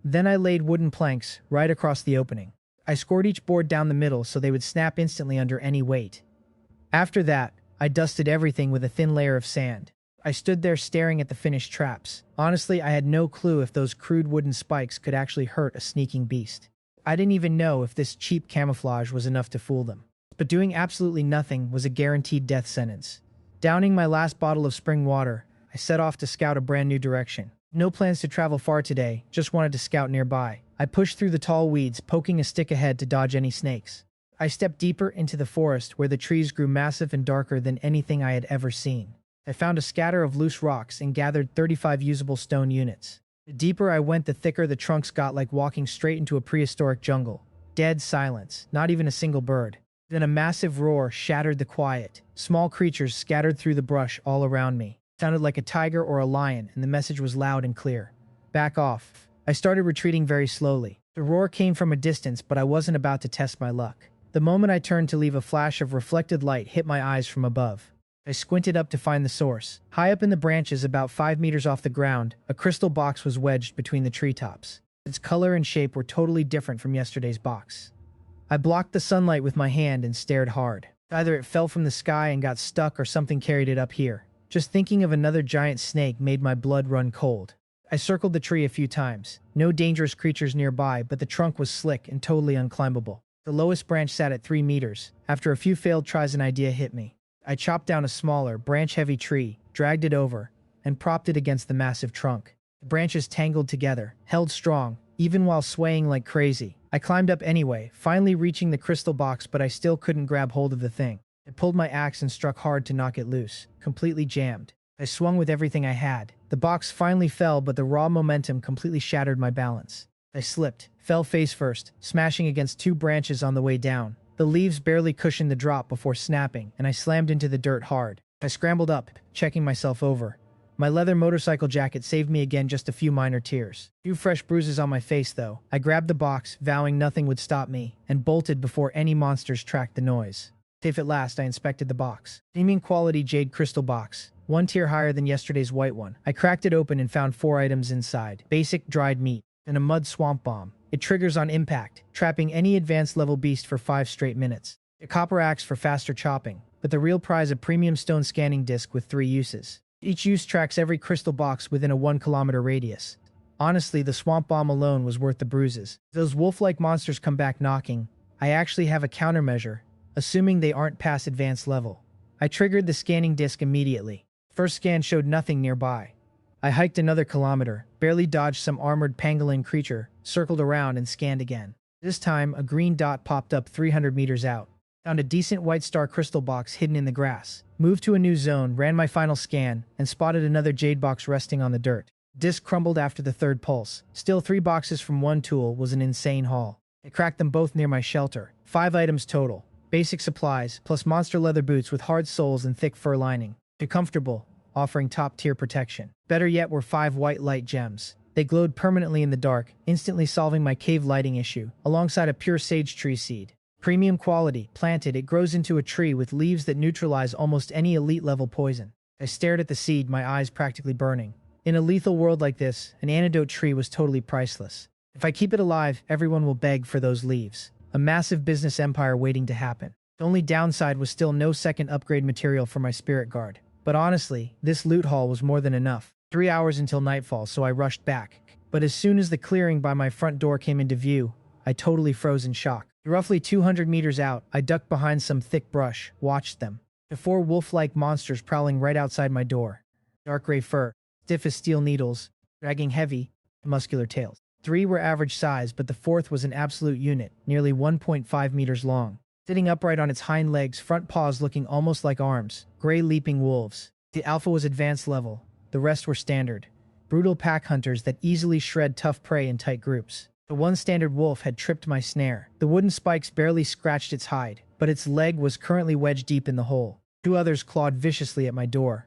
Then I laid wooden planks right across the opening. I scored each board down the middle so they would snap instantly under any weight. After that, I dusted everything with a thin layer of sand. I stood there staring at the finished traps. Honestly, I had no clue if those crude wooden spikes could actually hurt a sneaking beast. I didn't even know if this cheap camouflage was enough to fool them. But doing absolutely nothing was a guaranteed death sentence. Downing my last bottle of spring water, I set off to scout a brand new direction. No plans to travel far today, just wanted to scout nearby. I pushed through the tall weeds, poking a stick ahead to dodge any snakes. I stepped deeper into the forest where the trees grew massive and darker than anything I had ever seen. I found a scatter of loose rocks and gathered 35 usable stone units. The deeper I went, the thicker the trunks got, like walking straight into a prehistoric jungle. Dead silence, not even a single bird. Then a massive roar shattered the quiet. Small creatures scattered through the brush all around me. It sounded like a tiger or a lion, and the message was loud and clear. Back off. I started retreating very slowly. The roar came from a distance, but I wasn't about to test my luck. The moment I turned to leave, a flash of reflected light hit my eyes from above. I squinted up to find the source. High up in the branches, about 5 meters off the ground, a crystal box was wedged between the treetops. Its color and shape were totally different from yesterday's box. I blocked the sunlight with my hand and stared hard. Either it fell from the sky and got stuck or something carried it up here. Just thinking of another giant snake made my blood run cold. I circled the tree a few times. No dangerous creatures nearby, but the trunk was slick and totally unclimbable. The lowest branch sat at 3 meters. After a few failed tries, an idea hit me. I chopped down a smaller, branch-heavy tree, dragged it over, and propped it against the massive trunk. The branches tangled together, held strong, even while swaying like crazy. I climbed up anyway, finally reaching the crystal box, but I still couldn't grab hold of the thing. I pulled my axe and struck hard to knock it loose, completely jammed. I swung with everything I had. The box finally fell, but the raw momentum completely shattered my balance. I slipped, fell face first, smashing against 2 branches on the way down. The leaves barely cushioned the drop before snapping, and I slammed into the dirt hard. I scrambled up, checking myself over. My leather motorcycle jacket saved me again, just a few minor tears. Few fresh bruises on my face though. I grabbed the box, vowing nothing would stop me, and bolted before any monsters tracked the noise. Safe at last, I inspected the box. Premium quality jade crystal box, 1 tier higher than yesterday's white one. I cracked it open and found 4 items inside. Basic dried meat, and a mud swamp bomb. It triggers on impact, trapping any advanced level beast for 5 straight minutes. A copper axe for faster chopping, but the real prize, a premium stone scanning disc with 3 uses. Each use tracks every crystal box within a 1 kilometer radius. Honestly, the swamp bomb alone was worth the bruises. If those wolf-like monsters come back knocking, I actually have a countermeasure, assuming they aren't past advanced level. I triggered the scanning disc immediately. First scan showed nothing nearby. I hiked another kilometer, barely dodged some armored pangolin creature, circled around and scanned again. This time, a green dot popped up 300 meters out. Found a decent white star crystal box hidden in the grass. Moved to a new zone, ran my final scan, and spotted another jade box resting on the dirt. Disc crumbled after the 3rd pulse. Still 3 boxes from 1 tool was an insane haul. I cracked them both near my shelter. 5 items total. Basic supplies, plus monster leather boots with hard soles and thick fur lining. They're comfortable, offering top-tier protection. Better yet were 5 white light gems. They glowed permanently in the dark, instantly solving my cave lighting issue, alongside a pure sage tree seed. Premium quality, planted, it grows into a tree with leaves that neutralize almost any elite-level poison. I stared at the seed, my eyes practically burning. In a lethal world like this, an antidote tree was totally priceless. If I keep it alive, everyone will beg for those leaves. A massive business empire waiting to happen. The only downside was still no second upgrade material for my spirit guard. But honestly, this loot haul was more than enough. 3 hours until nightfall, so I rushed back. But as soon as the clearing by my front door came into view, I totally froze in shock. Roughly 200 meters out, I ducked behind some thick brush, watched them. The 4 wolf-like monsters prowling right outside my door. Dark gray fur, stiff as steel needles, dragging heavy, muscular tails. 3 were average size, but the 4th was an absolute unit, nearly 1.5 meters long. Sitting upright on its hind legs, front paws looking almost like arms. Gray leaping wolves. The alpha was advanced level, the rest were standard. Brutal pack hunters that easily shred tough prey in tight groups. The one standard wolf had tripped my snare. The wooden spikes barely scratched its hide, but its leg was currently wedged deep in the hole. Two others clawed viciously at my door.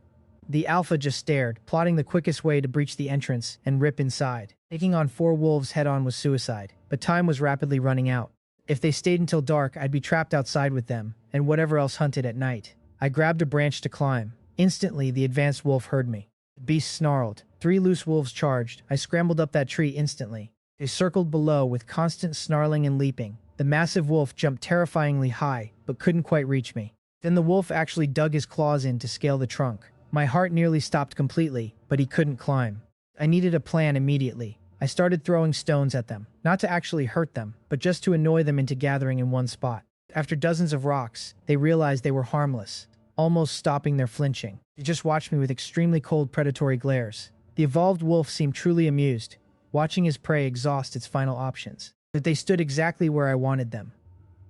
The alpha just stared, plotting the quickest way to breach the entrance and rip inside. Taking on 4 wolves head-on was suicide, but time was rapidly running out. If they stayed until dark, I'd be trapped outside with them, and whatever else hunted at night. I grabbed a branch to climb. Instantly, the advanced wolf heard me. The beast snarled. 3 loose wolves charged. I scrambled up that tree instantly. They circled below with constant snarling and leaping. The massive wolf jumped terrifyingly high, but couldn't quite reach me. Then the wolf actually dug his claws in to scale the trunk. My heart nearly stopped completely, but he couldn't climb. I needed a plan immediately. I started throwing stones at them, not to actually hurt them, but just to annoy them into gathering in one spot. After dozens of rocks, they realized they were harmless, almost stopping their flinching. They just watched me with extremely cold predatory glares. The evolved wolf seemed truly amused, watching his prey exhaust its final options. But they stood exactly where I wanted them.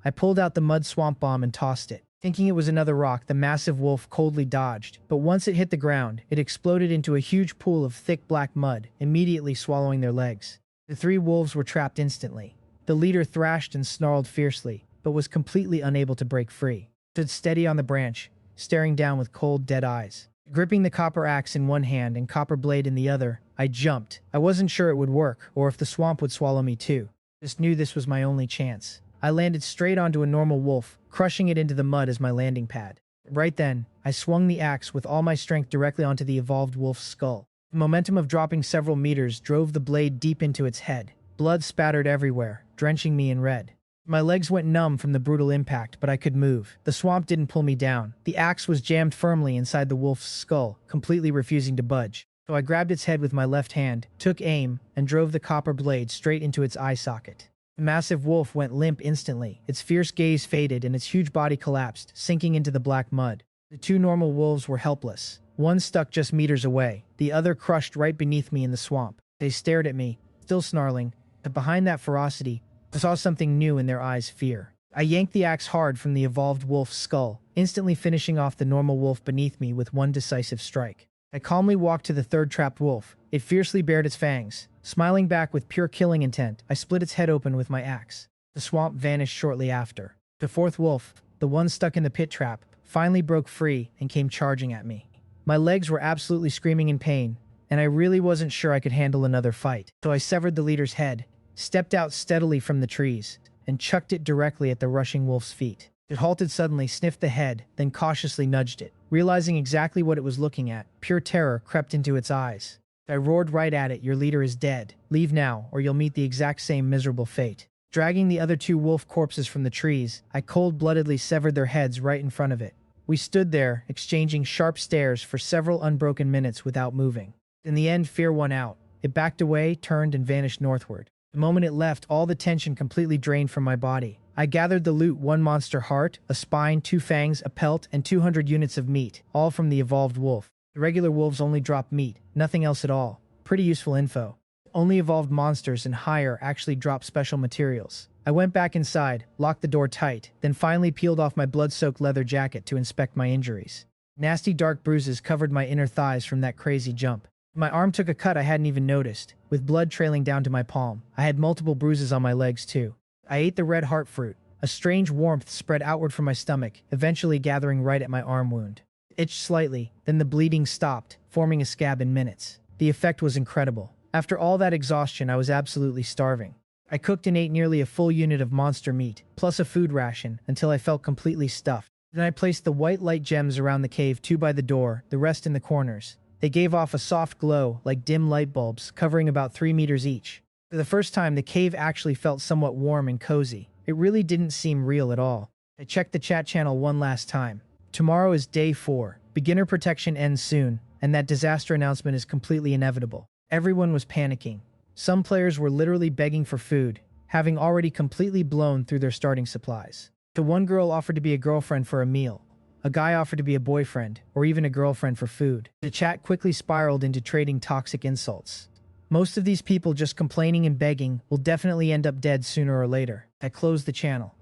I pulled out the mud swamp bomb and tossed it. Thinking it was another rock, the massive wolf coldly dodged, but once it hit the ground, it exploded into a huge pool of thick black mud, immediately swallowing their legs. The 3 wolves were trapped instantly. The leader thrashed and snarled fiercely, but was completely unable to break free. Stood steady on the branch, staring down with cold, dead eyes. Gripping the copper axe in one hand and copper blade in the other, I jumped. I wasn't sure it would work, or if the swamp would swallow me too. Just knew this was my only chance. I landed straight onto a normal wolf, crushing it into the mud as my landing pad. Right then, I swung the axe with all my strength directly onto the evolved wolf's skull. The momentum of dropping several meters drove the blade deep into its head. Blood spattered everywhere, drenching me in red. My legs went numb from the brutal impact, but I could move. The swamp didn't pull me down. The axe was jammed firmly inside the wolf's skull, completely refusing to budge. So I grabbed its head with my left hand, took aim, and drove the copper blade straight into its eye socket. The massive wolf went limp instantly. Its fierce gaze faded and its huge body collapsed, sinking into the black mud. The 2 normal wolves were helpless. One stuck just meters away, the other crushed right beneath me in the swamp. They stared at me, still snarling, but behind that ferocity, I saw something new in their eyes: fear. I yanked the axe hard from the evolved wolf's skull, instantly finishing off the normal wolf beneath me with one decisive strike. I calmly walked to the 3rd trapped wolf. It fiercely bared its fangs. Smiling back with pure killing intent, I split its head open with my axe. The swamp vanished shortly after. The 4th wolf, the one stuck in the pit trap, finally broke free and came charging at me. My legs were absolutely screaming in pain, and I really wasn't sure I could handle another fight. So I severed the leader's head, stepped out steadily from the trees, and chucked it directly at the rushing wolf's feet. It halted suddenly, sniffed the head, then cautiously nudged it. Realizing exactly what it was looking at, pure terror crept into its eyes. I roared right at it, "Your leader is dead. Leave now, or you'll meet the exact same miserable fate." Dragging the other 2 wolf corpses from the trees, I cold-bloodedly severed their heads right in front of it. We stood there, exchanging sharp stares for several unbroken minutes without moving. In the end, fear won out. It backed away, turned, and vanished northward. The moment it left, all the tension completely drained from my body. I gathered the loot: 1 monster heart, a spine, 2 fangs, a pelt, and 200 units of meat, all from the evolved wolf. The regular wolves only dropped meat, nothing else at all. Pretty useful info. Only evolved monsters and higher actually drop special materials. I went back inside, locked the door tight, then finally peeled off my blood-soaked leather jacket to inspect my injuries. Nasty dark bruises covered my inner thighs from that crazy jump. My arm took a cut I hadn't even noticed, with blood trailing down to my palm. I had multiple bruises on my legs too. I ate the red heart fruit. A strange warmth spread outward from my stomach, eventually gathering right at my arm wound. It itched slightly, then the bleeding stopped, forming a scab in minutes. The effect was incredible. After all that exhaustion, I was absolutely starving. I cooked and ate nearly a full unit of monster meat, plus a food ration, until I felt completely stuffed. Then I placed the white light gems around the cave, 2 by the door, the rest in the corners. They gave off a soft glow, like dim light bulbs, covering about 3 meters each. For the first time, the cave actually felt somewhat warm and cozy. It really didn't seem real at all. I checked the chat channel one last time. Tomorrow is day 4. Beginner protection ends soon, and that disaster announcement is completely inevitable. Everyone was panicking. Some players were literally begging for food, having already completely blown through their starting supplies. The one girl offered to be a girlfriend for a meal. A guy offered to be a boyfriend, or even a girlfriend for food. The chat quickly spiraled into trading toxic insults. Most of these people just complaining and begging will definitely end up dead sooner or later. I closed the channel.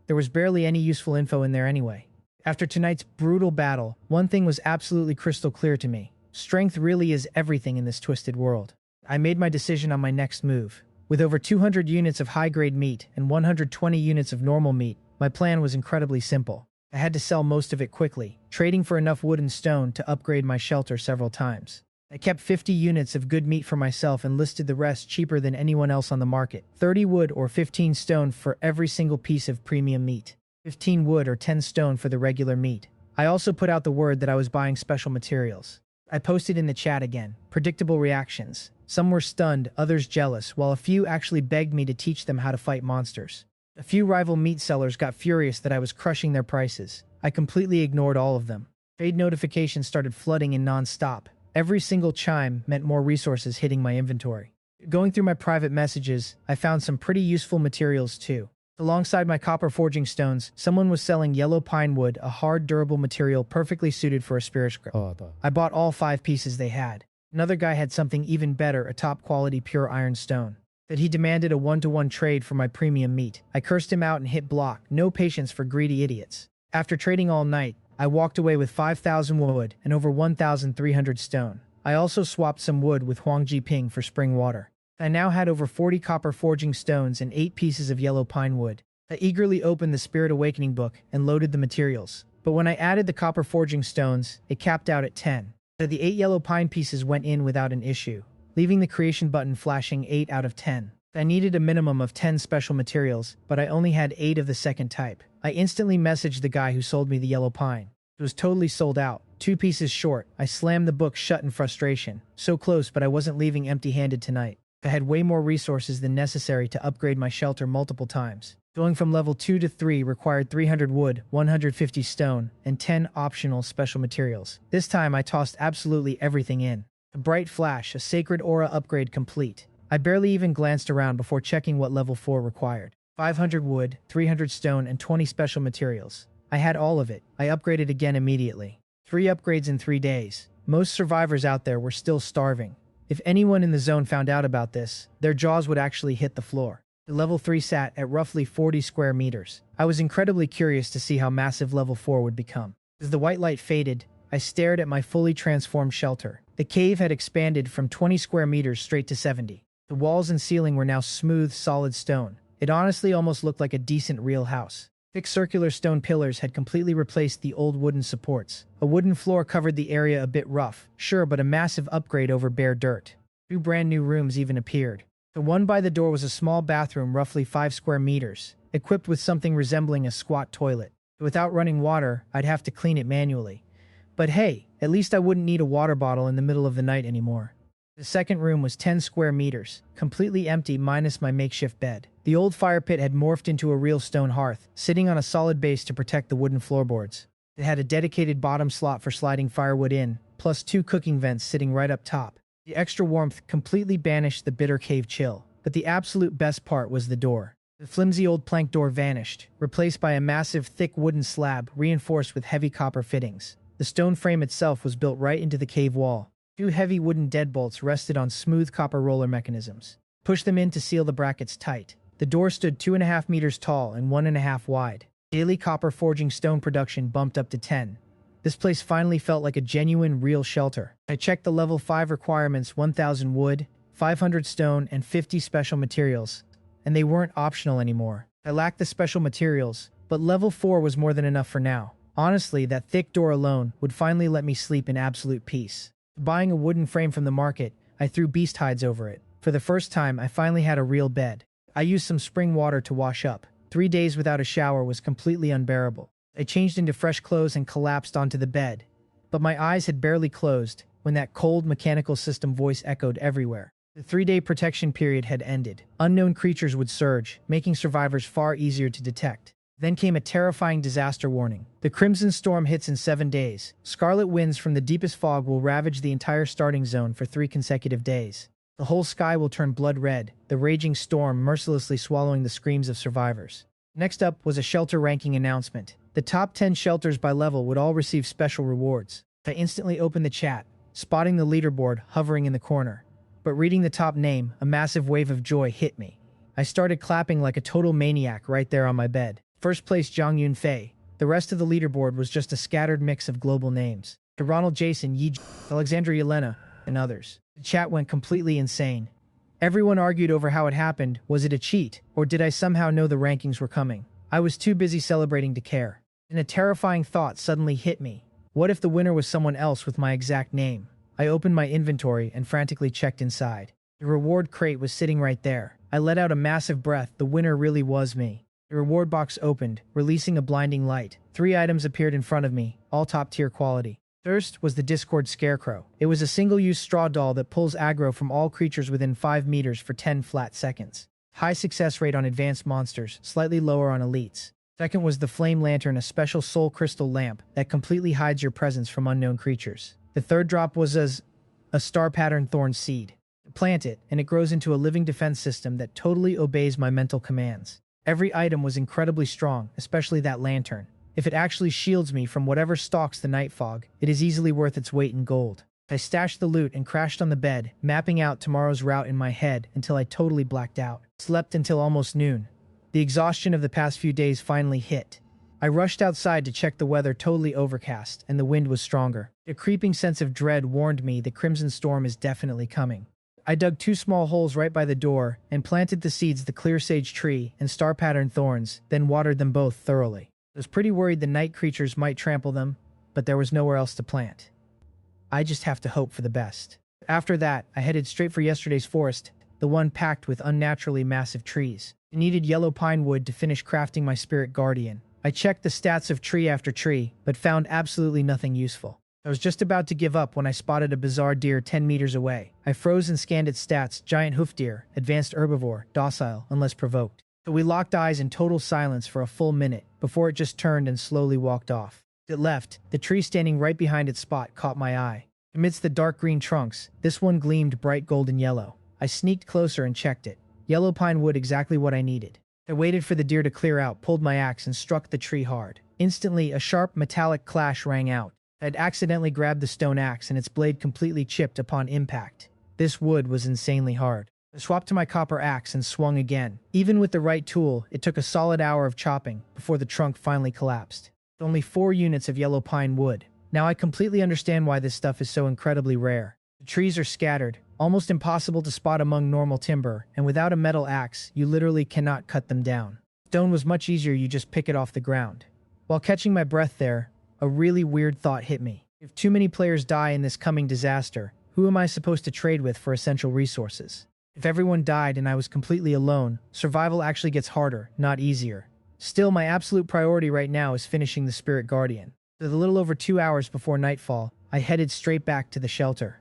There was barely any useful info in there anyway. After tonight's brutal battle, one thing was absolutely crystal clear to me. Strength really is everything in this twisted world. I made my decision on my next move. With over 200 units of high-grade meat and 120 units of normal meat, my plan was incredibly simple. I had to sell most of it quickly, trading for enough wood and stone to upgrade my shelter several times. I kept 50 units of good meat for myself and listed the rest cheaper than anyone else on the market. 30 wood or 15 stone for every single piece of premium meat. 15 wood or 10 stone for the regular meat. I also put out the word that I was buying special materials. I posted in the chat again. Predictable reactions. Some were stunned, others jealous, while a few actually begged me to teach them how to fight monsters. A few rival meat sellers got furious that I was crushing their prices. I completely ignored all of them. Trade notifications started flooding in non-stop. Every single chime meant more resources hitting my inventory. Going through my private messages, I found some pretty useful materials too. Alongside my copper forging stones, someone was selling yellow pine wood, a hard, durable material perfectly suited for a spirit script. I bought all 5 pieces they had. Another guy had something even better, a top-quality pure iron stone. That he demanded a 1-to-1 trade for my premium meat. I cursed him out and hit block. No patience for greedy idiots. After trading all night, I walked away with 5,000 wood and over 1,300 stone. I also swapped some wood with Huang Jiping for spring water. I now had over 40 copper forging stones and 8 pieces of yellow pine wood. I eagerly opened the Spirit Awakening book and loaded the materials. But when I added the copper forging stones, it capped out at 10. The 8 yellow pine pieces went in without an issue, leaving the creation button flashing 8 out of 10. I needed a minimum of 10 special materials, but I only had 8 of the second type. I instantly messaged the guy who sold me the yellow pine. It was totally sold out, 2 pieces short. I slammed the book shut in frustration. So close, but I wasn't leaving empty-handed tonight. I had way more resources than necessary to upgrade my shelter multiple times. Going from level 2 to 3 required 300 wood, 150 stone, and 10 optional special materials. This time I tossed absolutely everything in. A bright flash, a sacred aura upgrade complete. I barely even glanced around before checking what level 4 required. 500 wood, 300 stone, and 20 special materials. I had all of it. I upgraded again immediately. 3 upgrades in 3 days. Most survivors out there were still starving. If anyone in the zone found out about this, their jaws would actually hit the floor. The level 3 sat at roughly 40 square meters. I was incredibly curious to see how massive level 4 would become. As the white light faded, I stared at my fully transformed shelter. The cave had expanded from 20 square meters straight to 70. The walls and ceiling were now smooth, solid stone. It honestly almost looked like a decent real house. Thick circular stone pillars had completely replaced the old wooden supports. A wooden floor covered the area a bit rough, sure, but a massive upgrade over bare dirt. 2 brand new rooms even appeared. The one by the door was a small bathroom roughly 5 square meters, equipped with something resembling a squat toilet. Without running water, I'd have to clean it manually. But hey, at least I wouldn't need a water bottle in the middle of the night anymore. The second room was 10 square meters, completely empty minus my makeshift bed. The old fire pit had morphed into a real stone hearth, sitting on a solid base to protect the wooden floorboards. It had a dedicated bottom slot for sliding firewood in, plus 2 cooking vents sitting right up top. The extra warmth completely banished the bitter cave chill. But the absolute best part was the door. The flimsy old plank door vanished, replaced by a massive, thick wooden slab reinforced with heavy copper fittings. The stone frame itself was built right into the cave wall. 2 heavy wooden deadbolts rested on smooth copper roller mechanisms. Push them in to seal the brackets tight. The door stood 2.5 meters tall and 1.5 wide. Daily copper forging stone production bumped up to 10. This place finally felt like a genuine, real shelter. I checked the level 5 requirements: 1,000 wood, 500 stone, and 50 special materials. And they weren't optional anymore. I lacked the special materials, but level 4 was more than enough for now. Honestly, that thick door alone would finally let me sleep in absolute peace. Buying a wooden frame from the market, I threw beast hides over it. For the first time, I finally had a real bed. I used some spring water to wash up. 3 days without a shower was completely unbearable. I changed into fresh clothes and collapsed onto the bed. But my eyes had barely closed when that cold mechanical system voice echoed everywhere. The 3-day protection period had ended. Unknown creatures would surge, making survivors far easier to detect. Then came a terrifying disaster warning. The Crimson Storm hits in 7 days. Scarlet winds from the deepest fog will ravage the entire starting zone for 3 consecutive days. The whole sky will turn blood red, the raging storm mercilessly swallowing the screams of survivors. Next up was a shelter ranking announcement. The top 10 shelters by level would all receive special rewards. I instantly opened the chat, spotting the leaderboard hovering in the corner. But reading the top name, a massive wave of joy hit me. I started clapping like a total maniac right there on my bed. First place Jang Yun Fei, The rest of the leaderboard was just a scattered mix of global names. To Ronald Jason, Alexandra Yelena, and others. The chat went completely insane. Everyone argued over how it happened. Was it a cheat, or did I somehow know the rankings were coming? I was too busy celebrating to care. And a terrifying thought suddenly hit me. What if the winner was someone else with my exact name? I opened my inventory and frantically checked inside. The reward crate was sitting right there. I let out a massive breath. The winner really was me. The reward box opened, releasing a blinding light. 3 items appeared in front of me, all top-tier quality. First was the Discord Scarecrow. It was a single-use straw doll that pulls aggro from all creatures within 5 meters for 10 flat seconds. High success rate on advanced monsters, slightly lower on elites. Second was the Flame Lantern, a special soul crystal lamp that completely hides your presence from unknown creatures. The third drop was a star pattern thorn seed. Plant it, and it grows into a living defense system that totally obeys my mental commands. Every item was incredibly strong, especially that lantern. If it actually shields me from whatever stalks the night fog, it is easily worth its weight in gold. I stashed the loot and crashed on the bed, mapping out tomorrow's route in my head until I totally blacked out. Slept until almost noon. The exhaustion of the past few days finally hit. I rushed outside to check the weather, totally overcast, and the wind was stronger. A creeping sense of dread warned me the Crimson Storm is definitely coming. I dug 2 small holes right by the door and planted the seeds, the clear sage tree and star pattern thorns, then watered them both thoroughly. I was pretty worried the night creatures might trample them, but there was nowhere else to plant. I just have to hope for the best. After that, I headed straight for yesterday's forest, the one packed with unnaturally massive trees. I needed yellow pine wood to finish crafting my spirit guardian. I checked the stats of tree after tree, but found absolutely nothing useful. I was just about to give up when I spotted a bizarre deer 10 meters away. I froze and scanned its stats: giant hoof deer, advanced herbivore, docile, unless provoked. So we locked eyes in total silence for a full minute, before it just turned and slowly walked off. It left. The tree standing right behind its spot caught my eye. Amidst the dark green trunks, this one gleamed bright golden yellow. I sneaked closer and checked it. Yellow pine wood, exactly what I needed. I waited for the deer to clear out, pulled my axe, and struck the tree hard. Instantly, a sharp metallic clash rang out. I had accidentally grabbed the stone axe, and its blade completely chipped upon impact. This wood was insanely hard. I swapped to my copper axe and swung again. Even with the right tool, it took a solid hour of chopping before the trunk finally collapsed. Only 4 units of yellow pine wood. Now I completely understand why this stuff is so incredibly rare. The trees are scattered, almost impossible to spot among normal timber, and without a metal axe, you literally cannot cut them down. Stone was much easier, you just pick it off the ground. While catching my breath there, a really weird thought hit me. If too many players die in this coming disaster, who am I supposed to trade with for essential resources? If everyone died and I was completely alone, survival actually gets harder, not easier. Still, my absolute priority right now is finishing the Spirit Guardian. With a little over 2 hours before nightfall, I headed straight back to the shelter.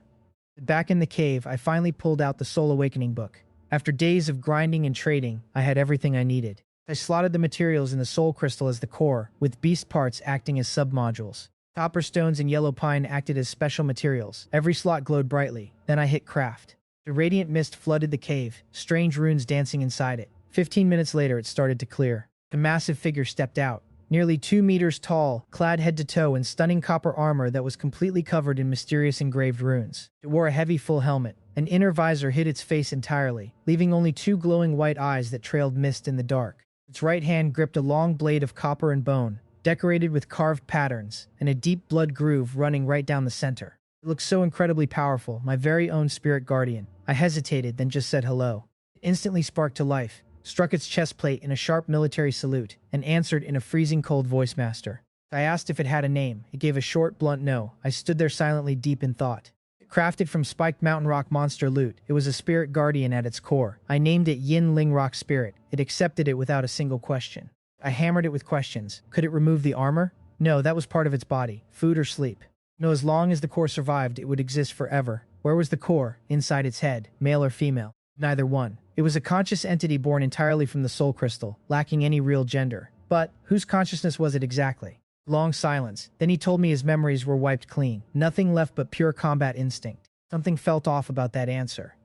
Back in the cave, I finally pulled out the Soul Awakening book. After days of grinding and trading, I had everything I needed. I slotted the materials in the soul crystal as the core, with beast parts acting as submodules. Copper stones and yellow pine acted as special materials. Every slot glowed brightly. Then I hit craft. The radiant mist flooded the cave, strange runes dancing inside it. 15 minutes later, it started to clear. A massive figure stepped out. Nearly 2 meters tall, clad head to toe in stunning copper armor that was completely covered in mysterious engraved runes. It wore a heavy full helmet. An inner visor hid its face entirely, leaving only 2 glowing white eyes that trailed mist in the dark. Its right hand gripped a long blade of copper and bone, decorated with carved patterns, and a deep blood groove running right down the center. It looked so incredibly powerful, my very own spirit guardian. I hesitated, then just said hello. It instantly sparked to life, struck its chest plate in a sharp military salute, and answered in a freezing cold voice master. I asked if it had a name. It gave a short, blunt no. I stood there silently, deep in thought. Crafted from spiked mountain rock monster loot, it was a spirit guardian at its core. I named it Yin Ling Rock Spirit. It accepted it without a single question. I hammered it with questions. Could it remove the armor? No, that was part of its body. Food or sleep? No, as long as the core survived, it would exist forever. Where was the core? Inside its head. Male or female? Neither one. It was a conscious entity born entirely from the soul crystal, lacking any real gender. But whose consciousness was it exactly? Long silence. Then he told me his memories were wiped clean. Nothing left but pure combat instinct. Something felt off about that answer.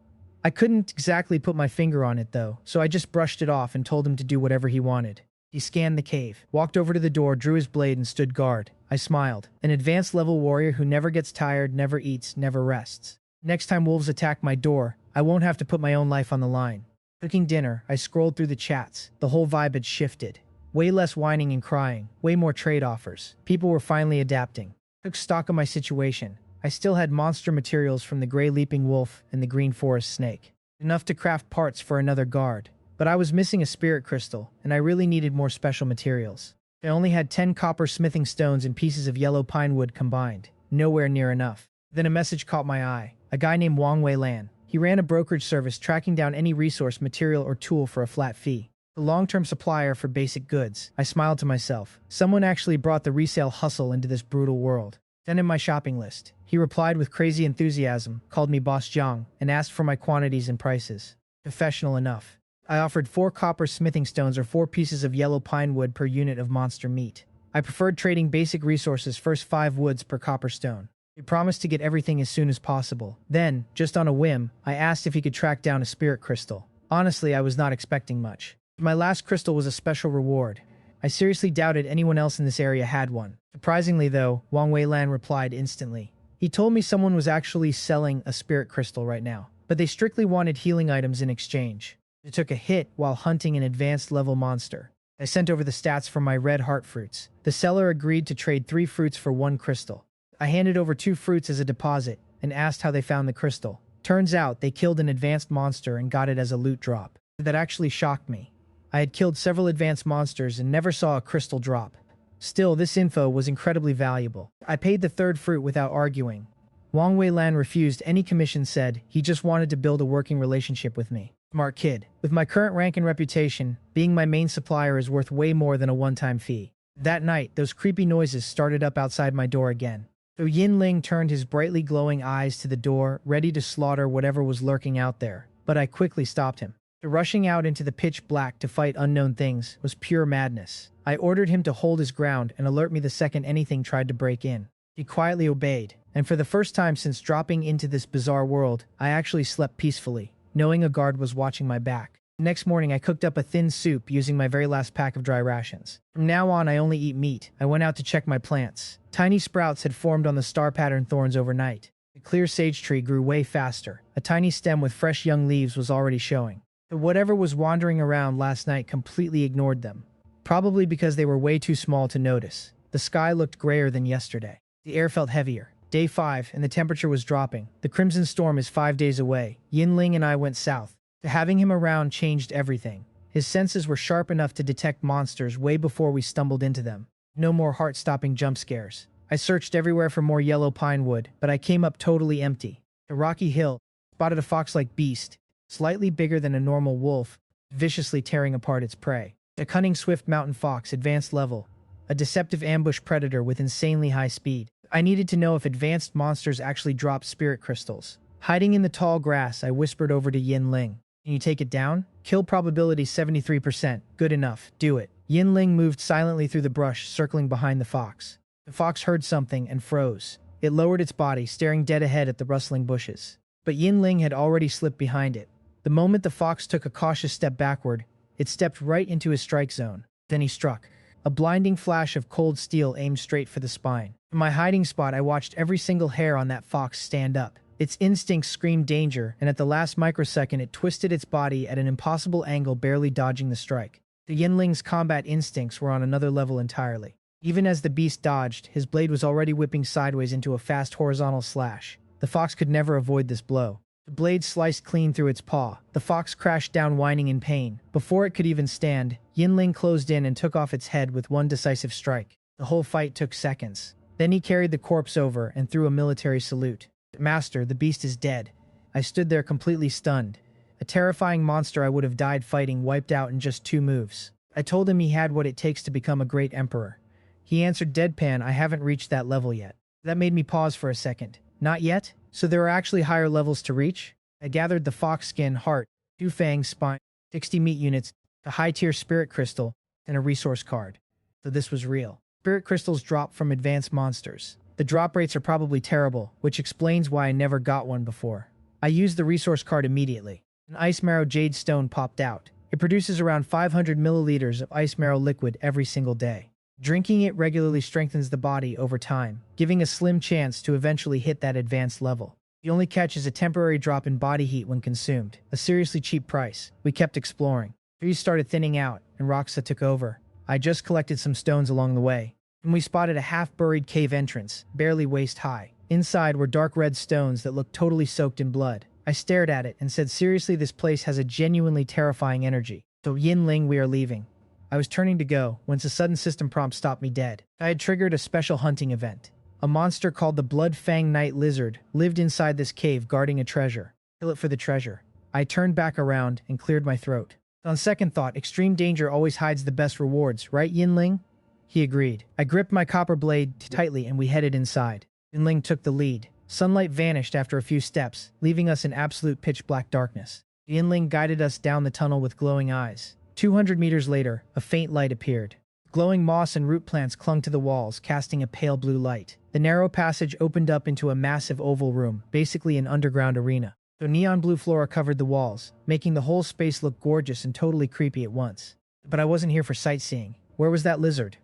I couldn't exactly put my finger on it though, so I just brushed it off and told him to do whatever he wanted. He scanned the cave, walked over to the door, drew his blade, and stood guard. I smiled. An advanced level warrior who never gets tired, never eats, never rests. Next time wolves attack my door, I won't have to put my own life on the line. Cooking dinner, I scrolled through the chats. The whole vibe had shifted. Way less whining and crying, way more trade offers. People were finally adapting. Took stock of my situation. I still had monster materials from the gray leaping wolf and the green forest snake. Enough to craft parts for another guard. But I was missing a spirit crystal, and I really needed more special materials. I only had 10 copper smithing stones and pieces of yellow pine wood combined. Nowhere near enough. Then a message caught my eye. A guy named Wang Weilan. He ran a brokerage service tracking down any resource, material, or tool for a flat fee. A long-term supplier for basic goods. I smiled to myself. Someone actually brought the resale hustle into this brutal world. Then in my shopping list. He replied with crazy enthusiasm, called me Boss Zhang, and asked for my quantities and prices. Professional enough. I offered 4 copper smithing stones or 4 pieces of yellow pine wood per unit of monster meat. I preferred trading basic resources, first 5 woods per copper stone. He promised to get everything as soon as possible. Then, just on a whim, I asked if he could track down a spirit crystal. Honestly, I was not expecting much. My last crystal was a special reward. I seriously doubted anyone else in this area had one. Surprisingly though, Wang Weilan replied instantly. He told me someone was actually selling a spirit crystal right now, but they strictly wanted healing items in exchange. It took a hit while hunting an advanced level monster. I sent over the stats for my red heart fruits. The seller agreed to trade 3 fruits for 1 crystal. I handed over 2 fruits as a deposit and asked how they found the crystal. Turns out they killed an advanced monster and got it as a loot drop. That actually shocked me. I had killed several advanced monsters and never saw a crystal drop. Still, this info was incredibly valuable. I paid the 3rd fruit without arguing. Wang Weilan refused any commission, said he just wanted to build a working relationship with me. Smart kid. With my current rank and reputation, being my main supplier is worth way more than a one-time fee. That night, those creepy noises started up outside my door again. So Yin Ling turned his brightly glowing eyes to the door, ready to slaughter whatever was lurking out there. But I quickly stopped him. The rushing out into the pitch black to fight unknown things was pure madness. I ordered him to hold his ground and alert me the second anything tried to break in. He quietly obeyed, and for the first time since dropping into this bizarre world, I actually slept peacefully, knowing a guard was watching my back. Next morning, I cooked up a thin soup using my very last pack of dry rations. From now on, I only eat meat. I went out to check my plants. Tiny sprouts had formed on the star-pattern thorns overnight. The clear sage tree grew way faster. A tiny stem with fresh young leaves was already showing. But whatever was wandering around last night completely ignored them. Probably because they were way too small to notice. The sky looked grayer than yesterday. The air felt heavier. Day 5, and the temperature was dropping. The Crimson Storm is 5 days away. Yin Ling and I went south. Having him around changed everything. His senses were sharp enough to detect monsters way before we stumbled into them. No more heart-stopping jump scares. I searched everywhere for more yellow pine wood, but I came up totally empty. The rocky hill spotted a fox-like beast, slightly bigger than a normal wolf, viciously tearing apart its prey. A cunning swift mountain fox, advanced level. A deceptive ambush predator with insanely high speed. I needed to know if advanced monsters actually drop spirit crystals. Hiding in the tall grass, I whispered over to Yin Ling. Can you take it down? Kill probability 73%. Good enough. Do it. Yin Ling moved silently through the brush, circling behind the fox. The fox heard something and froze. It lowered its body, staring dead ahead at the rustling bushes. But Yin Ling had already slipped behind it. The moment the fox took a cautious step backward, it stepped right into his strike zone. Then he struck. A blinding flash of cold steel aimed straight for the spine. From my hiding spot, I watched every single hair on that fox stand up. Its instincts screamed danger, and at the last microsecond it twisted its body at an impossible angle, barely dodging the strike. The Yinling's combat instincts were on another level entirely. Even as the beast dodged, his blade was already whipping sideways into a fast horizontal slash. The fox could never avoid this blow. The blade sliced clean through its paw. The fox crashed down, whining in pain. Before it could even stand, Yinling closed in and took off its head with one decisive strike. The whole fight took seconds. Then he carried the corpse over and threw a military salute. Master, the beast is dead. I stood there completely stunned. A terrifying monster I would have died fighting wiped out in just 2 moves. I told him he had what it takes to become a great emperor. He answered deadpan, I haven't reached that level yet. That made me pause for a second. Not yet? So there are actually higher levels to reach? I gathered the fox skin, heart, 2 fangs, spine, 60 meat units, a high-tier spirit crystal, and a resource card. So this was real. Spirit crystals drop from advanced monsters. The drop rates are probably terrible, which explains why I never got one before. I used the resource card immediately. An ice marrow jade stone popped out. It produces around 500 milliliters of ice marrow liquid every single day. Drinking it regularly strengthens the body over time, giving a slim chance to eventually hit that advanced level. The only catch is a temporary drop in body heat when consumed. A seriously cheap price. We kept exploring. Trees started thinning out, and Roxa took over. I just collected some stones along the way, and we spotted a half-buried cave entrance, barely waist-high. Inside were dark red stones that looked totally soaked in blood. I stared at it and said, seriously, this place has a genuinely terrifying energy. So Yinling, we are leaving. I was turning to go, when a sudden system prompt stopped me dead. I had triggered a special hunting event. A monster called the Blood-Fang Night Lizard lived inside this cave guarding a treasure. Kill it for the treasure. I turned back around and cleared my throat. On second thought, extreme danger always hides the best rewards, right, Yinling? He agreed. I gripped my copper blade tightly and we headed inside. Yinling took the lead. Sunlight vanished after a few steps, leaving us in absolute pitch-black darkness. Yinling guided us down the tunnel with glowing eyes. 200 meters later, a faint light appeared. Glowing moss and root plants clung to the walls, casting a pale blue light. The narrow passage opened up into a massive oval room, basically an underground arena. The neon blue flora covered the walls, making the whole space look gorgeous and totally creepy at once. But I wasn't here for sightseeing. Where was that lizard?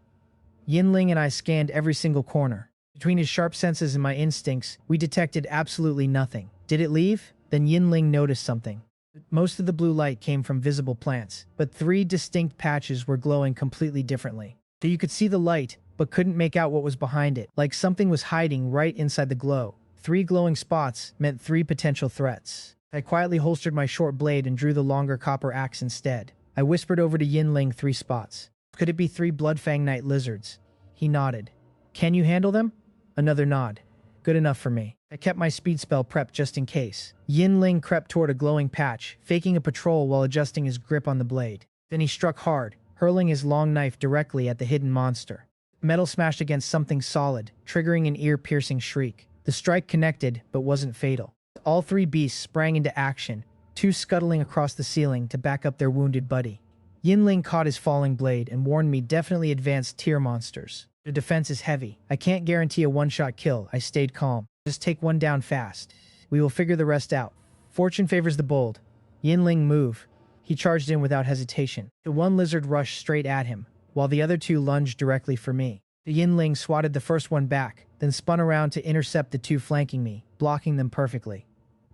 Yinling and I scanned every single corner. Between his sharp senses and my instincts, we detected absolutely nothing. Did it leave? Then Yinling noticed something. Most of the blue light came from visible plants, but 3 distinct patches were glowing completely differently. So you could see the light, but couldn't make out what was behind it, like something was hiding right inside the glow. 3 glowing spots meant 3 potential threats. I quietly holstered my short blade and drew the longer copper axe instead. I whispered over to Yinling 3 spots. Could it be 3 Blood-Fang Night Lizards? He nodded. Can you handle them? Another nod. Good enough for me. I kept my speed spell prepped just in case. Yinling crept toward a glowing patch, faking a patrol while adjusting his grip on the blade. Then he struck hard, hurling his long knife directly at the hidden monster. Metal smashed against something solid, triggering an ear-piercing shriek. The strike connected, but wasn't fatal. All 3 beasts sprang into action, 2 scuttling across the ceiling to back up their wounded buddy. Yinling caught his falling blade and warned me definitely advanced tier monsters. The defense is heavy. I can't guarantee a one-shot kill. I stayed calm. Just take one down fast. We will figure the rest out. Fortune favors the bold. Yinling move. He charged in without hesitation. The one lizard rushed straight at him, while the other 2 lunged directly for me. The Yinling swatted the first one back, then spun around to intercept the 2 flanking me, blocking them perfectly.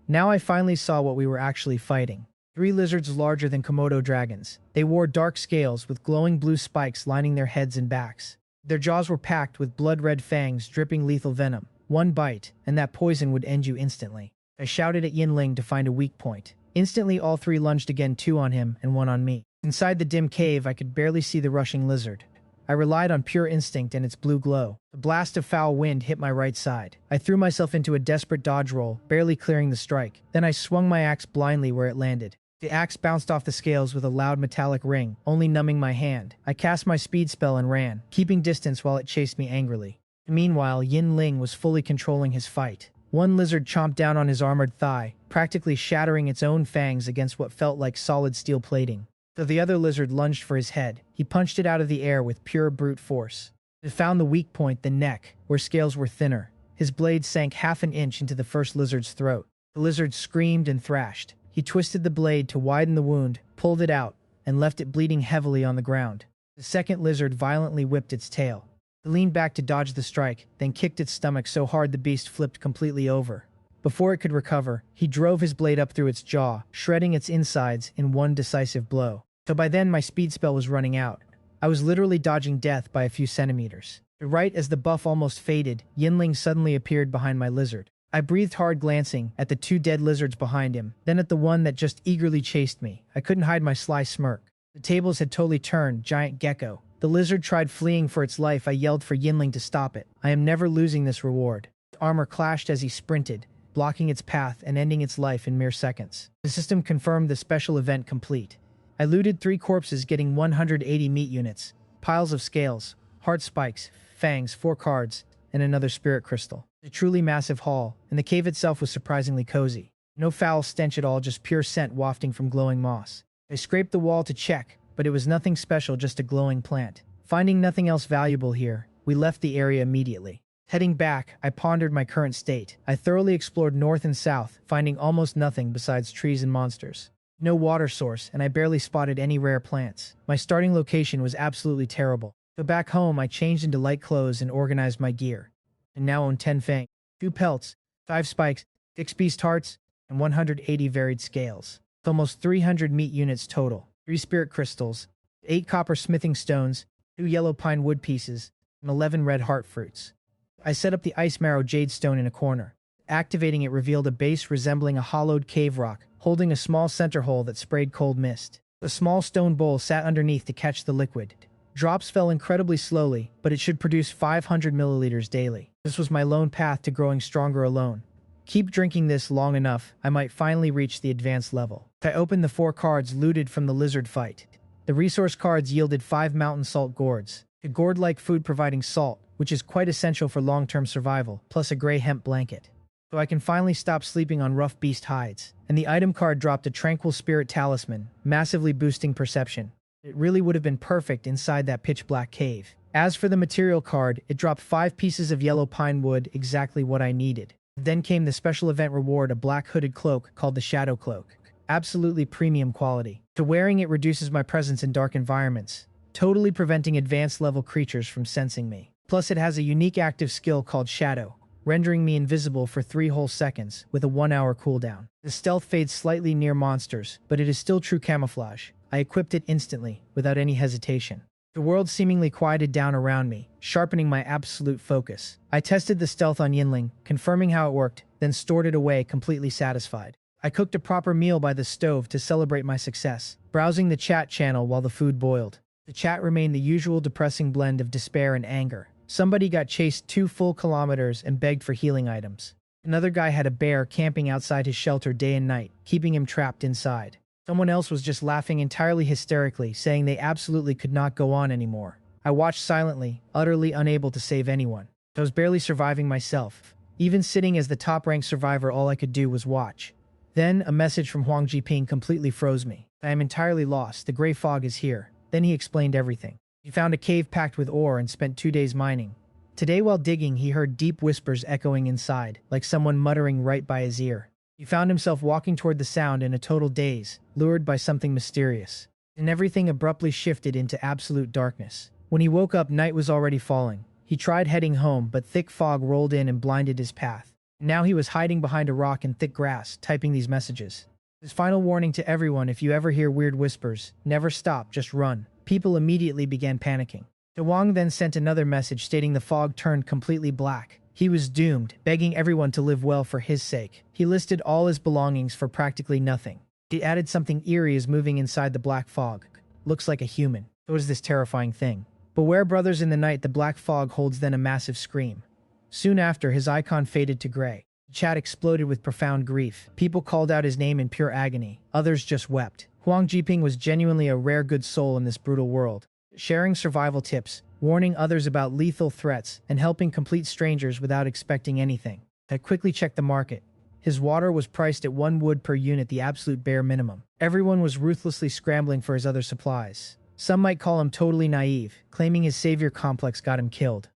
Now I finally saw what we were actually fighting. 3 lizards larger than Komodo dragons. They wore dark scales with glowing blue spikes lining their heads and backs. Their jaws were packed with blood-red fangs dripping lethal venom. One bite, and that poison would end you instantly. I shouted at Yinling to find a weak point. Instantly all 3 lunged again, 2 on him and 1 on me. Inside the dim cave I could barely see the rushing lizard. I relied on pure instinct and its blue glow. The blast of foul wind hit my right side. I threw myself into a desperate dodge roll, barely clearing the strike. Then I swung my axe blindly where it landed. The axe bounced off the scales with a loud metallic ring, only numbing my hand. I cast my speed spell and ran, keeping distance while it chased me angrily. Meanwhile, Yinling was fully controlling his fight. One lizard chomped down on his armored thigh, practically shattering its own fangs against what felt like solid steel plating. So the other lizard lunged for his head. He punched it out of the air with pure brute force. It found the weak point, the neck, where scales were thinner. His blade sank half an inch into the first lizard's throat. The lizard screamed and thrashed. He twisted the blade to widen the wound, pulled it out, and left it bleeding heavily on the ground. The second lizard violently whipped its tail. It leaned back to dodge the strike, then kicked its stomach so hard the beast flipped completely over. Before it could recover, he drove his blade up through its jaw, shredding its insides in one decisive blow. So by then my speed spell was running out. I was literally dodging death by a few centimeters. Right as the buff almost faded, Yinling suddenly appeared behind my lizard. I breathed hard, glancing at the 2 dead lizards behind him, then at the one that just eagerly chased me. I couldn't hide my sly smirk. The tables had totally turned, giant gecko. The lizard tried fleeing for its life. I yelled for Yinling to stop it. I am never losing this reward. His armor clashed as he sprinted, blocking its path and ending its life in mere seconds. The system confirmed the special event complete. I looted 3 corpses, getting 180 meat units, piles of scales, heart spikes, fangs, 4 cards, and another spirit crystal. A truly massive haul, and the cave itself was surprisingly cozy. No foul stench at all, just pure scent wafting from glowing moss. I scraped the wall to check, but it was nothing special, just a glowing plant. Finding nothing else valuable here, we left the area immediately. Heading back, I pondered my current state. I thoroughly explored north and south, finding almost nothing besides trees and monsters. No water source, and I barely spotted any rare plants. My starting location was absolutely terrible. So back home, I changed into light clothes and organized my gear. And now own 10 fangs, 2 pelts, 5 spikes, 6 beast hearts, and 180 varied scales. With almost 300 meat units total, 3 spirit crystals, 8 copper smithing stones, 2 yellow pine wood pieces, and 11 red heart fruits. I set up the ice marrow jade stone in a corner. Activating it revealed a base resembling a hollowed cave rock, holding a small center hole that sprayed cold mist. A small stone bowl sat underneath to catch the liquid. Drops fell incredibly slowly, but it should produce 500 milliliters daily. This was my lone path to growing stronger alone. Keep drinking this long enough, I might finally reach the advanced level. I opened the 4 cards looted from the lizard fight. The resource cards yielded 5 mountain salt gourds. A gourd-like food providing salt, which is quite essential for long-term survival, plus a gray hemp blanket. So I can finally stop sleeping on rough beast hides. And the item card dropped a tranquil spirit talisman, massively boosting perception. It really would have been perfect inside that pitch-black cave. As for the material card, it dropped 5 pieces of yellow pine wood, exactly what I needed. Then came the special event reward, a black hooded cloak called the Shadow Cloak. Absolutely premium quality. Wearing it reduces my presence in dark environments, totally preventing advanced level creatures from sensing me. Plus it has a unique active skill called Shadow, rendering me invisible for 3 whole seconds with a 1-hour cooldown. The stealth fades slightly near monsters, but it is still true camouflage. I equipped it instantly, without any hesitation. The world seemingly quieted down around me, sharpening my absolute focus. I tested the stealth on Yinling, confirming how it worked, then stored it away completely satisfied. I cooked a proper meal by the stove to celebrate my success, browsing the chat channel while the food boiled. The chat remained the usual depressing blend of despair and anger. Somebody got chased 2 full kilometers and begged for healing items. Another guy had a bear camping outside his shelter day and night, keeping him trapped inside. Someone else was just laughing entirely hysterically, saying they absolutely could not go on anymore. I watched silently, utterly unable to save anyone. I was barely surviving myself. Even sitting as the top-ranked survivor, all I could do was watch. Then, a message from Huang Jiping completely froze me. I am entirely lost. The gray fog is here. Then he explained everything. He found a cave packed with ore and spent 2 days mining. Today while digging, he heard deep whispers echoing inside, like someone muttering right by his ear. He found himself walking toward the sound in a total daze, lured by something mysterious. And everything abruptly shifted into absolute darkness. When he woke up, night was already falling. He tried heading home, but thick fog rolled in and blinded his path. Now he was hiding behind a rock in thick grass, typing these messages. His final warning to everyone: if you ever hear weird whispers, never stop, just run. People immediately began panicking. Wang then sent another message stating the fog turned completely black. He was doomed, begging everyone to live well for his sake. He listed all his belongings for practically nothing. He added something eerie is moving inside the black fog. Looks like a human. What is this terrifying thing? Beware, brothers, in the night the black fog holds. Then a massive scream. Soon after, his icon faded to gray. The chat exploded with profound grief. People called out his name in pure agony. Others just wept. Huang Jiping was genuinely a rare good soul in this brutal world, sharing survival tips, warning others about lethal threats, and helping complete strangers without expecting anything. I quickly checked the market. His water was priced at 1 wood per unit, the absolute bare minimum. Everyone was ruthlessly scrambling for his other supplies. Some might call him totally naive, claiming his savior complex got him killed.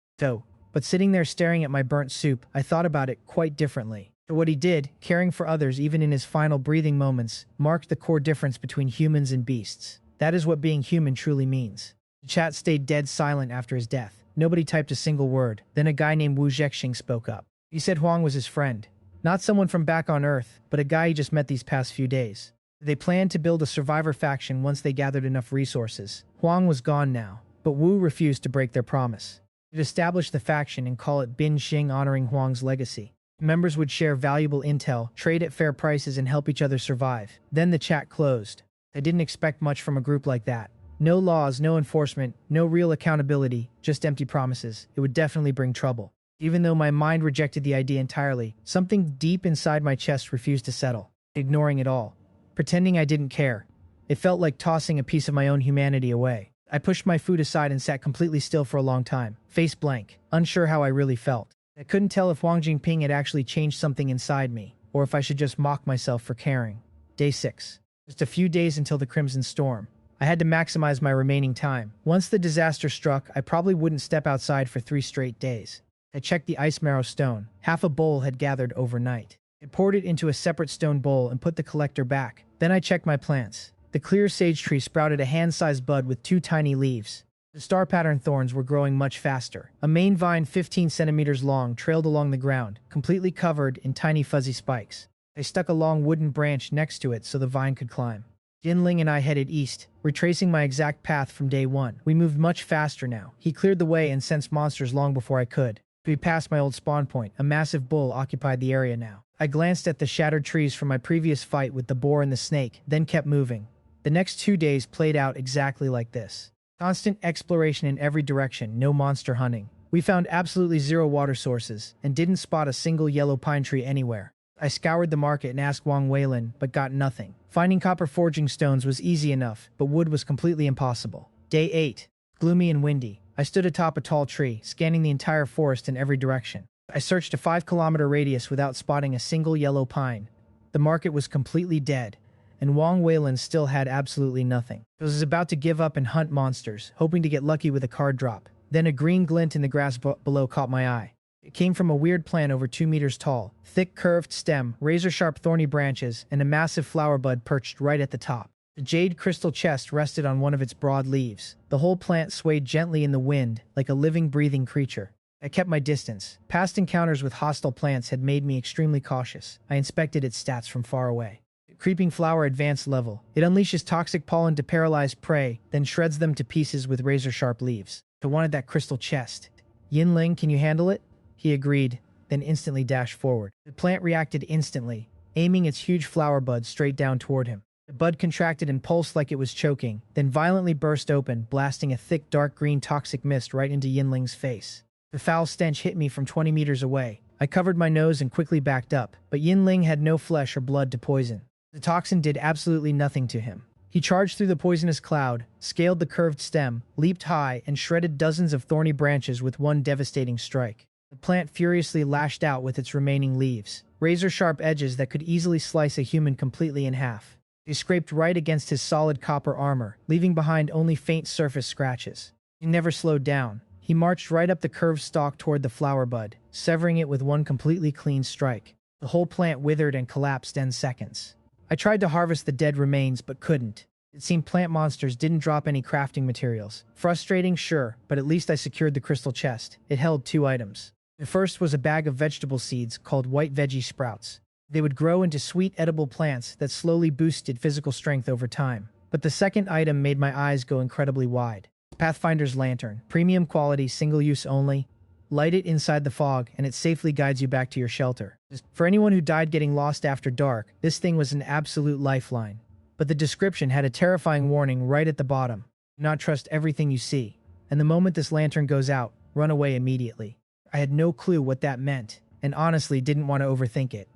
But sitting there staring at my burnt soup, I thought about it quite differently. So what he did, caring for others even in his final breathing moments, marked the core difference between humans and beasts. That is what being human truly means. The chat stayed dead silent after his death. Nobody typed a single word. Then a guy named Wu Zhexing spoke up. He said Huang was his friend. Not someone from back on Earth, but a guy he just met these past few days. They planned to build a survivor faction once they gathered enough resources. Huang was gone now, but Wu refused to break their promise. They'd establish the faction and call it Bin Xing, honoring Huang's legacy. Members would share valuable intel, trade at fair prices, and help each other survive. Then the chat closed. I didn't expect much from a group like that. No laws, no enforcement, no real accountability, just empty promises. It would definitely bring trouble. Even though my mind rejected the idea entirely, something deep inside my chest refused to settle, ignoring it all, pretending I didn't care. It felt like tossing a piece of my own humanity away. I pushed my food aside and sat completely still for a long time, face blank, unsure how I really felt. I couldn't tell if Huang Jingping had actually changed something inside me, or if I should just mock myself for caring. Day 6. Just a few days until the Crimson Storm. I had to maximize my remaining time. Once the disaster struck, I probably wouldn't step outside for 3 straight days. I checked the ice marrow stone. Half a bowl had gathered overnight. I poured it into a separate stone bowl and put the collector back. Then I checked my plants. The clear sage tree sprouted a hand-sized bud with 2 tiny leaves. The star pattern thorns were growing much faster. A main vine 15 centimeters long trailed along the ground, completely covered in tiny fuzzy spikes. I stuck a long wooden branch next to it so the vine could climb. Jinling and I headed east, retracing my exact path from day one. We moved much faster now. He cleared the way and sensed monsters long before I could. We passed my old spawn point. A massive bull occupied the area now. I glanced at the shattered trees from my previous fight with the boar and the snake, then kept moving. The next 2 days played out exactly like this. Constant exploration in every direction, no monster hunting. We found absolutely zero water sources, and didn't spot a single yellow pine tree anywhere. I scoured the market and asked Wang Weilin, but got nothing. Finding copper forging stones was easy enough, but wood was completely impossible. Day 8. Gloomy and windy. I stood atop a tall tree, scanning the entire forest in every direction. I searched a 5-kilometer radius without spotting a single yellow pine. The market was completely dead, and Wang Weilin still had absolutely nothing. I was about to give up and hunt monsters, hoping to get lucky with a card drop. Then a green glint in the grass below caught my eye. It came from a weird plant over 2 meters tall. Thick curved stem, razor-sharp thorny branches, and a massive flower bud perched right at the top. The jade crystal chest rested on one of its broad leaves. The whole plant swayed gently in the wind, like a living, breathing creature. I kept my distance. Past encounters with hostile plants had made me extremely cautious. I inspected its stats from far away. Creeping flower advanced level. It unleashes toxic pollen to paralyze prey, then shreds them to pieces with razor-sharp leaves. I wanted that crystal chest. Yinling, can you handle it? He agreed, then instantly dashed forward. The plant reacted instantly, aiming its huge flower bud straight down toward him. The bud contracted and pulsed like it was choking, then violently burst open, blasting a thick dark green toxic mist right into Yinling's face. The foul stench hit me from 20 meters away. I covered my nose and quickly backed up, but Yinling had no flesh or blood to poison. The toxin did absolutely nothing to him. He charged through the poisonous cloud, scaled the curved stem, leaped high, and shredded dozens of thorny branches with one devastating strike. The plant furiously lashed out with its remaining leaves, razor-sharp edges that could easily slice a human completely in half. They scraped right against his solid copper armor, leaving behind only faint surface scratches. He never slowed down. He marched right up the curved stalk toward the flower bud, severing it with one completely clean strike. The whole plant withered and collapsed in seconds. I tried to harvest the dead remains, but couldn't. It seemed plant monsters didn't drop any crafting materials. Frustrating, sure, but at least I secured the crystal chest. It held 2 items. The first was a bag of vegetable seeds called white veggie sprouts. They would grow into sweet edible plants that slowly boosted physical strength over time. But the second item made my eyes go incredibly wide. Pathfinder's lantern, premium quality, single use only. Light it inside the fog and it safely guides you back to your shelter. For anyone who died getting lost after dark, this thing was an absolute lifeline. But the description had a terrifying warning right at the bottom. Do not trust everything you see. And the moment this lantern goes out, run away immediately. I had no clue what that meant, and honestly didn't want to overthink it.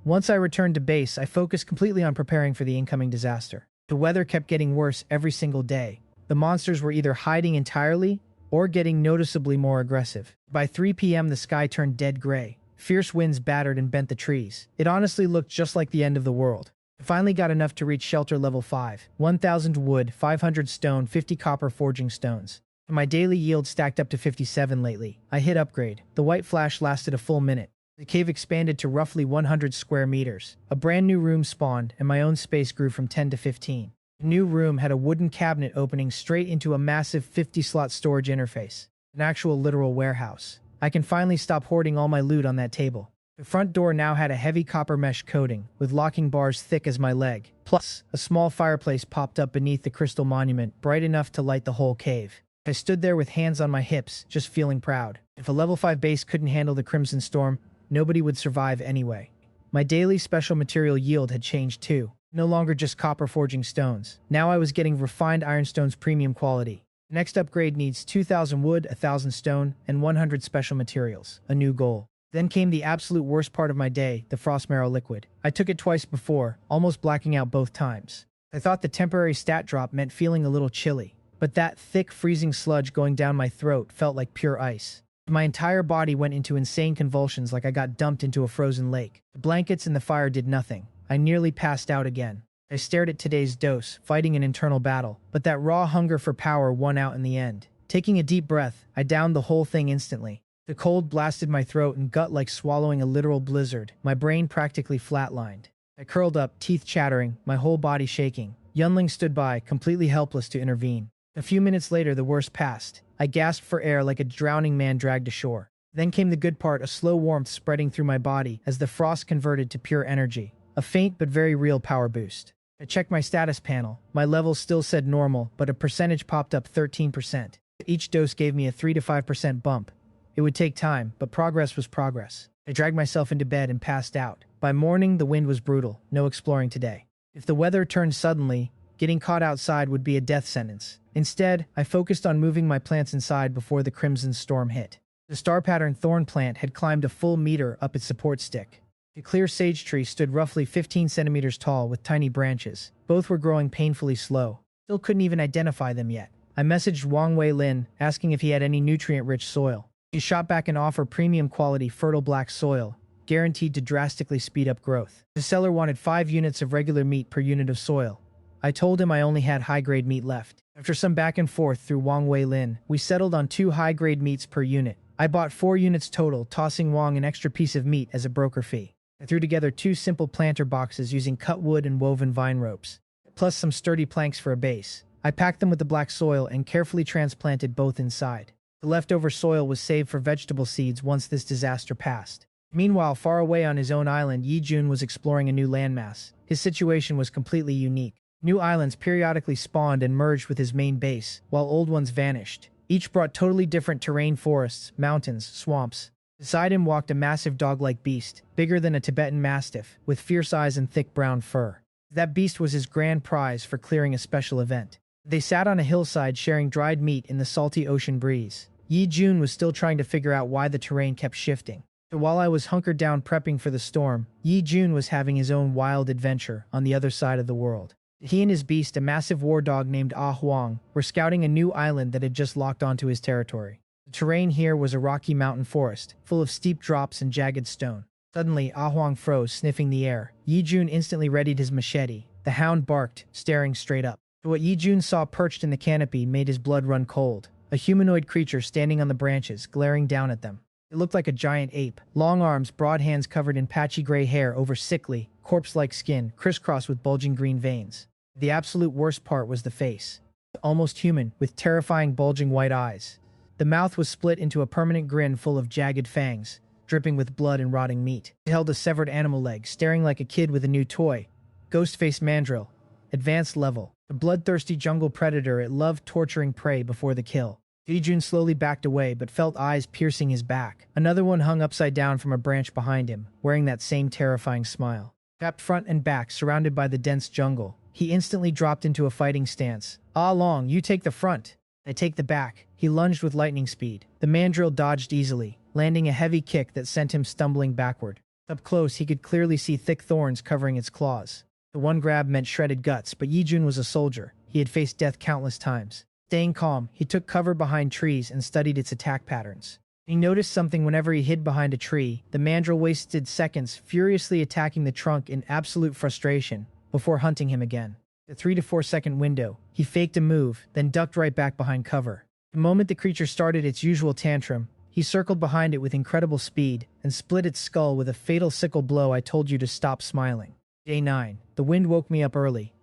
Once I returned to base, I focused completely on preparing for the incoming disaster. The weather kept getting worse every single day. The monsters were either hiding entirely or getting noticeably more aggressive. By 3 p.m. the sky turned dead gray. Fierce winds battered and bent the trees. It honestly looked just like the end of the world. I finally got enough to reach shelter level 5. 1,000 wood, 500 stone, 50 copper forging stones. My daily yield stacked up to 57 lately. I hit upgrade. The white flash lasted a full minute. The cave expanded to roughly 100 square meters. A brand new room spawned, and my own space grew from 10 to 15. The new room had a wooden cabinet opening straight into a massive 50-slot storage interface. An actual literal warehouse. I can finally stop hoarding all my loot on that table. The front door now had a heavy copper mesh coating, with locking bars thick as my leg. Plus, a small fireplace popped up beneath the crystal monument, bright enough to light the whole cave. I stood there with hands on my hips, just feeling proud. If a level 5 base couldn't handle the Crimson Storm, nobody would survive anyway. My daily special material yield had changed too. No longer just copper forging stones. Now I was getting refined ironstone's premium quality. The next upgrade needs 2,000 wood, 1,000 stone, and 100 special materials. A new goal. Then came the absolute worst part of my day, the frost marrow liquid. I took it twice before, almost blacking out both times. I thought the temporary stat drop meant feeling a little chilly. But that thick, freezing sludge going down my throat felt like pure ice. My entire body went into insane convulsions like I got dumped into a frozen lake. The blankets and the fire did nothing. I nearly passed out again. I stared at today's dose, fighting an internal battle, but that raw hunger for power won out in the end. Taking a deep breath, I downed the whole thing instantly. The cold blasted my throat and gut like swallowing a literal blizzard. My brain practically flatlined. I curled up, teeth chattering, my whole body shaking. Yunling stood by, completely helpless to intervene. A few minutes later, the worst passed. I gasped for air like a drowning man dragged ashore. Then came the good part, a slow warmth spreading through my body as the frost converted to pure energy. A faint but very real power boost. I checked my status panel. My levels still said normal, but a percentage popped up 13%. Each dose gave me a 3 to 5% bump. It would take time, but progress was progress. I dragged myself into bed and passed out. By morning, the wind was brutal. No exploring today. If the weather turned suddenly, getting caught outside would be a death sentence. Instead, I focused on moving my plants inside before the crimson storm hit. The star-pattern thorn plant had climbed a full meter up its support stick. The clear sage tree stood roughly 15 centimeters tall with tiny branches. Both were growing painfully slow. Still couldn't even identify them yet. I messaged Wang Wei-lin, asking if he had any nutrient-rich soil. He shot back an offer premium-quality fertile black soil, guaranteed to drastically speed up growth. The seller wanted 5 units of regular meat per unit of soil. I told him I only had high-grade meat left. After some back and forth through Wang Wei-lin, we settled on 2 high-grade meats per unit. I bought 4 units total, tossing Wang an extra piece of meat as a broker fee. I threw together 2 simple planter boxes using cut wood and woven vine ropes, plus some sturdy planks for a base. I packed them with the black soil and carefully transplanted both inside. The leftover soil was saved for vegetable seeds once this disaster passed. Meanwhile, far away on his own island, Yi Jun was exploring a new landmass. His situation was completely unique. New islands periodically spawned and merged with his main base, while old ones vanished. Each brought totally different terrain: forests, mountains, swamps. Beside him walked a massive dog-like beast, bigger than a Tibetan mastiff, with fierce eyes and thick brown fur. That beast was his grand prize for clearing a special event. They sat on a hillside sharing dried meat in the salty ocean breeze. Yi Jun was still trying to figure out why the terrain kept shifting. So while I was hunkered down prepping for the storm, Yi Jun was having his own wild adventure on the other side of the world. He and his beast, a massive war dog named Ah Huang, were scouting a new island that had just locked onto his territory. The terrain here was a rocky mountain forest, full of steep drops and jagged stone. Suddenly, Ah Huang froze, sniffing the air. Yi Jun instantly readied his machete. The hound barked, staring straight up. But what Yi Jun saw perched in the canopy made his blood run cold. A humanoid creature standing on the branches, glaring down at them. It looked like a giant ape. Long arms, broad hands covered in patchy gray hair over sickly, corpse-like skin, crisscrossed with bulging green veins. The absolute worst part was the face. Almost human, with terrifying bulging white eyes. The mouth was split into a permanent grin full of jagged fangs, dripping with blood and rotting meat. It held a severed animal leg, staring like a kid with a new toy. Ghost-faced mandrill. Advanced level. The bloodthirsty jungle predator, it loved torturing prey before the kill. Yi Jun slowly backed away, but felt eyes piercing his back. Another one hung upside down from a branch behind him, wearing that same terrifying smile. Trapped front and back, surrounded by the dense jungle, he instantly dropped into a fighting stance. Ah Long, you take the front. I take the back. He lunged with lightning speed. The mandrill dodged easily, landing a heavy kick that sent him stumbling backward. Up close, he could clearly see thick thorns covering its claws. The one grab meant shredded guts, but Yi Jun was a soldier. He had faced death countless times. Staying calm, he took cover behind trees and studied its attack patterns. He noticed something whenever he hid behind a tree. The mandrill wasted seconds, furiously attacking the trunk in absolute frustration, before hunting him again. The 3 to 4 second window, he faked a move, then ducked right back behind cover. The moment the creature started its usual tantrum, he circled behind it with incredible speed and split its skull with a fatal sickle blow. I told you to stop smiling. Day 9. The wind woke me up early.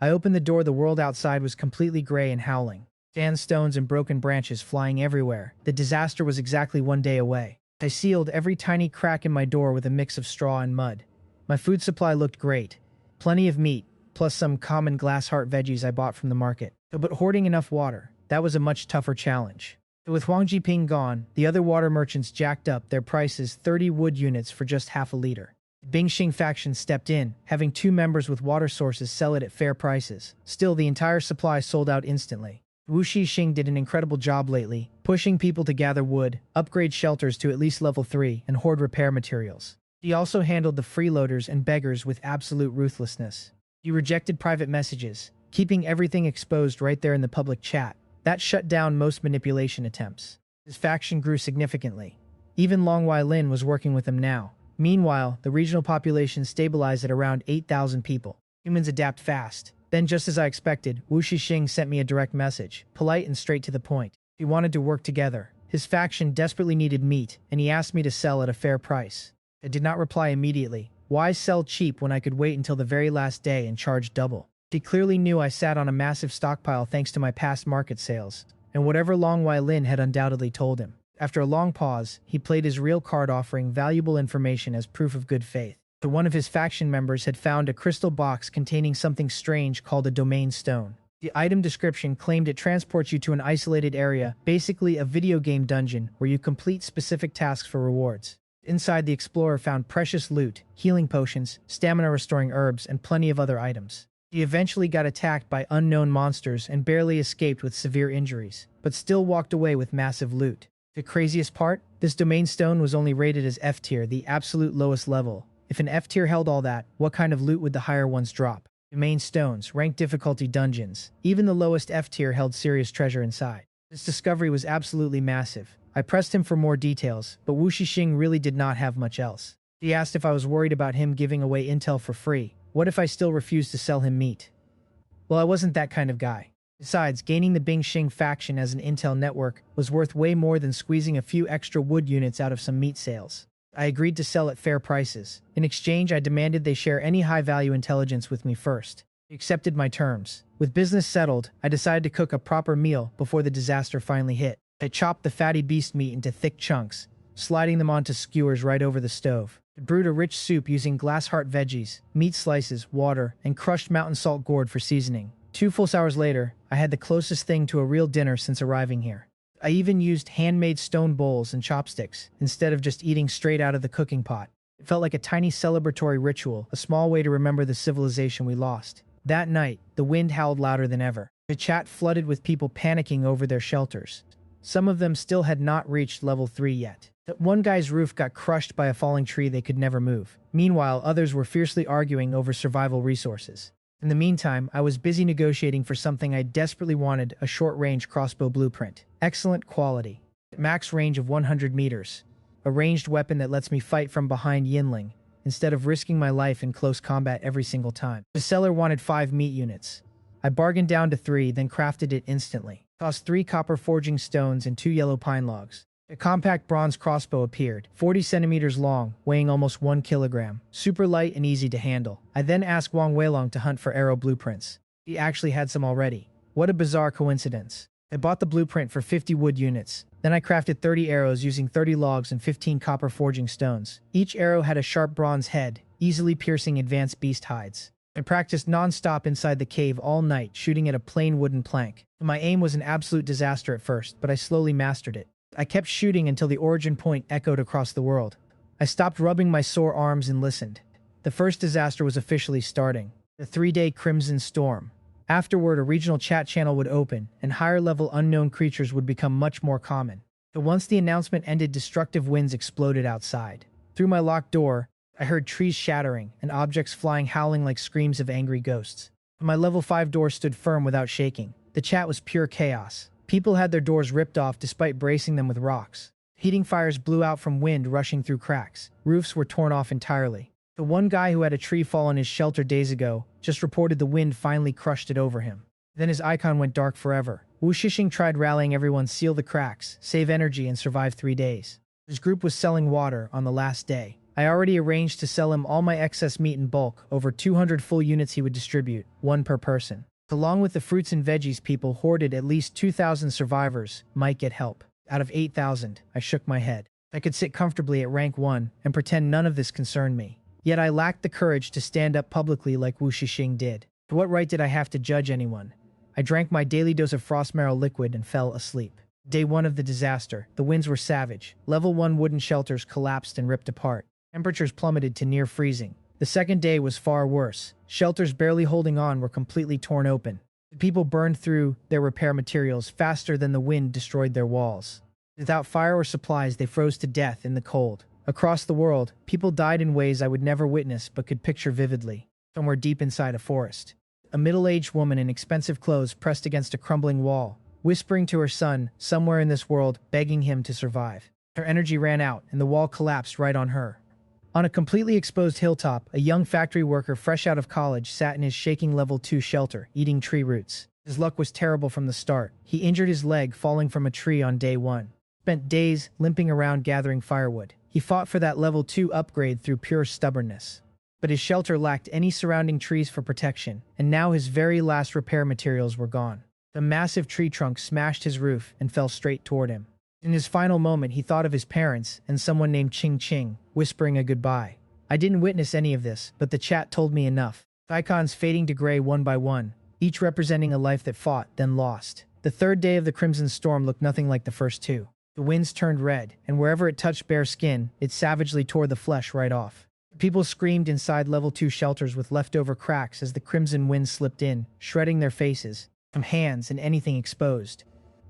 I opened the door. The world outside was completely gray and howling. Sandstones and broken branches flying everywhere. The disaster was exactly 1 day away. I sealed every tiny crack in my door with a mix of straw and mud. My food supply looked great. Plenty of meat, plus some common glass heart veggies I bought from the market. But hoarding enough water, that was a much tougher challenge. With Huang Jiping gone, the other water merchants jacked up their prices 30 wood units for just half a liter. The Bingxing faction stepped in, having 2 members with water sources sell it at fair prices. Still, the entire supply sold out instantly. Wu Shixing did an incredible job lately, pushing people to gather wood, upgrade shelters to at least level 3, and hoard repair materials. He also handled the freeloaders and beggars with absolute ruthlessness. He rejected private messages, keeping everything exposed right there in the public chat. That shut down most manipulation attempts. His faction grew significantly. Even Long Wei-lin was working with him now. Meanwhile, the regional population stabilized at around 8,000 people. Humans adapt fast. Then, just as I expected, Wu Shixing sent me a direct message, polite and straight to the point. He wanted to work together. His faction desperately needed meat, and he asked me to sell at a fair price. I did not reply immediately. Why sell cheap when I could wait until the very last day and charge double? He clearly knew I sat on a massive stockpile thanks to my past market sales, and whatever Long Wei-lin had undoubtedly told him. After a long pause, he played his real card, offering valuable information as proof of good faith. that one of his faction members had found a crystal box containing something strange called a domain stone. The item description claimed it transports you to an isolated area, basically a video game dungeon, where you complete specific tasks for rewards. Inside, the explorer found precious loot, healing potions, stamina-restoring herbs, and plenty of other items. He eventually got attacked by unknown monsters and barely escaped with severe injuries, but still walked away with massive loot. The craziest part? This domain stone was only rated as F tier, the absolute lowest level. If an F tier held all that, what kind of loot would the higher ones drop? Domain stones, ranked difficulty dungeons. Even the lowest F tier held serious treasure inside. This discovery was absolutely massive. I pressed him for more details, but Wu Shixing really did not have much else. He asked if I was worried about him giving away intel for free. What if I still refused to sell him meat? Well, I wasn't that kind of guy. Besides, gaining the Bingxing faction as an intel network was worth way more than squeezing a few extra wood units out of some meat sales. I agreed to sell at fair prices. In exchange, I demanded they share any high-value intelligence with me first. He accepted my terms. With business settled, I decided to cook a proper meal before the disaster finally hit. I chopped the fatty beast meat into thick chunks, sliding them onto skewers right over the stove. I brewed a rich soup using glass heart veggies, meat slices, water, and crushed mountain salt gourd for seasoning. 2 full hours later, I had the closest thing to a real dinner since arriving here. I even used handmade stone bowls and chopsticks, instead of just eating straight out of the cooking pot. It felt like a tiny celebratory ritual, a small way to remember the civilization we lost. That night, the wind howled louder than ever. The chat flooded with people panicking over their shelters. Some of them still had not reached level 3 yet. That one guy's roof got crushed by a falling tree they could never move. Meanwhile, others were fiercely arguing over survival resources. In the meantime, I was busy negotiating for something I desperately wanted, a short-range crossbow blueprint. Excellent quality. Max range of 100 meters. A ranged weapon that lets me fight from behind Yinling, instead of risking my life in close combat every single time. The seller wanted 5 meat units. I bargained down to 3, then crafted it instantly. Cost 3 copper forging stones and 2 yellow pine logs. A compact bronze crossbow appeared, 40 centimeters long, weighing almost 1 kilogram. Super light and easy to handle. I then asked Wang Weilong to hunt for arrow blueprints. He actually had some already. What a bizarre coincidence. I bought the blueprint for 50 wood units. Then I crafted 30 arrows using 30 logs and 15 copper forging stones. Each arrow had a sharp bronze head, easily piercing advanced beast hides. I practiced non-stop inside the cave all night, shooting at a plain wooden plank. My aim was an absolute disaster at first, but I slowly mastered it. I kept shooting until the origin point echoed across the world. I stopped rubbing my sore arms and listened. The first disaster was officially starting. The 3-day Crimson Storm. Afterward, a regional chat channel would open, and higher-level unknown creatures would become much more common. But once the announcement ended, destructive winds exploded outside. Through my locked door, I heard trees shattering, and objects flying howling like screams of angry ghosts. But my level 5 door stood firm without shaking. The chat was pure chaos. People had their doors ripped off despite bracing them with rocks. Heating fires blew out from wind rushing through cracks. Roofs were torn off entirely. The one guy who had a tree fall on his shelter days ago just reported the wind finally crushed it over him. Then his icon went dark forever. Wu Shixing tried rallying everyone, seal the cracks, save energy, and survive 3 days. His group was selling water on the last day. I already arranged to sell him all my excess meat in bulk, over 200 full units he would distribute, 1 per person. Along with the fruits and veggies, people hoarded at least 2,000 survivors might get help. Out of 8,000, I shook my head. I could sit comfortably at rank 1 and pretend none of this concerned me. Yet I lacked the courage to stand up publicly like Wu Shixing did. To what right did I have to judge anyone? I drank my daily dose of frost marrow liquid and fell asleep. Day 1 of the disaster. The winds were savage. Level 1 wooden shelters collapsed and ripped apart. Temperatures plummeted to near freezing. The second day was far worse. Shelters barely holding on were completely torn open. The people burned through their repair materials faster than the wind destroyed their walls. Without fire or supplies, they froze to death in the cold. Across the world, people died in ways I would never witness but could picture vividly. Somewhere deep inside a forest. A middle-aged woman in expensive clothes pressed against a crumbling wall, whispering to her son, somewhere in this world, begging him to survive. Her energy ran out, and the wall collapsed right on her. On a completely exposed hilltop, a young factory worker fresh out of college sat in his shaking level 2 shelter, eating tree roots. His luck was terrible from the start. He injured his leg falling from a tree on day 1. Spent days limping around gathering firewood. He fought for that level 2 upgrade through pure stubbornness. But his shelter lacked any surrounding trees for protection, and now his very last repair materials were gone. The massive tree trunk smashed his roof and fell straight toward him. In his final moment, he thought of his parents and someone named Ching Ching, whispering a goodbye. I didn't witness any of this, but the chat told me enough. Icons fading to gray one by one, each representing a life that fought, then lost. The third day of the Crimson Storm looked nothing like the first two. The winds turned red, and wherever it touched bare skin, it savagely tore the flesh right off. People screamed inside level 2 shelters with leftover cracks as the crimson wind slipped in, shredding their faces, from hands and anything exposed.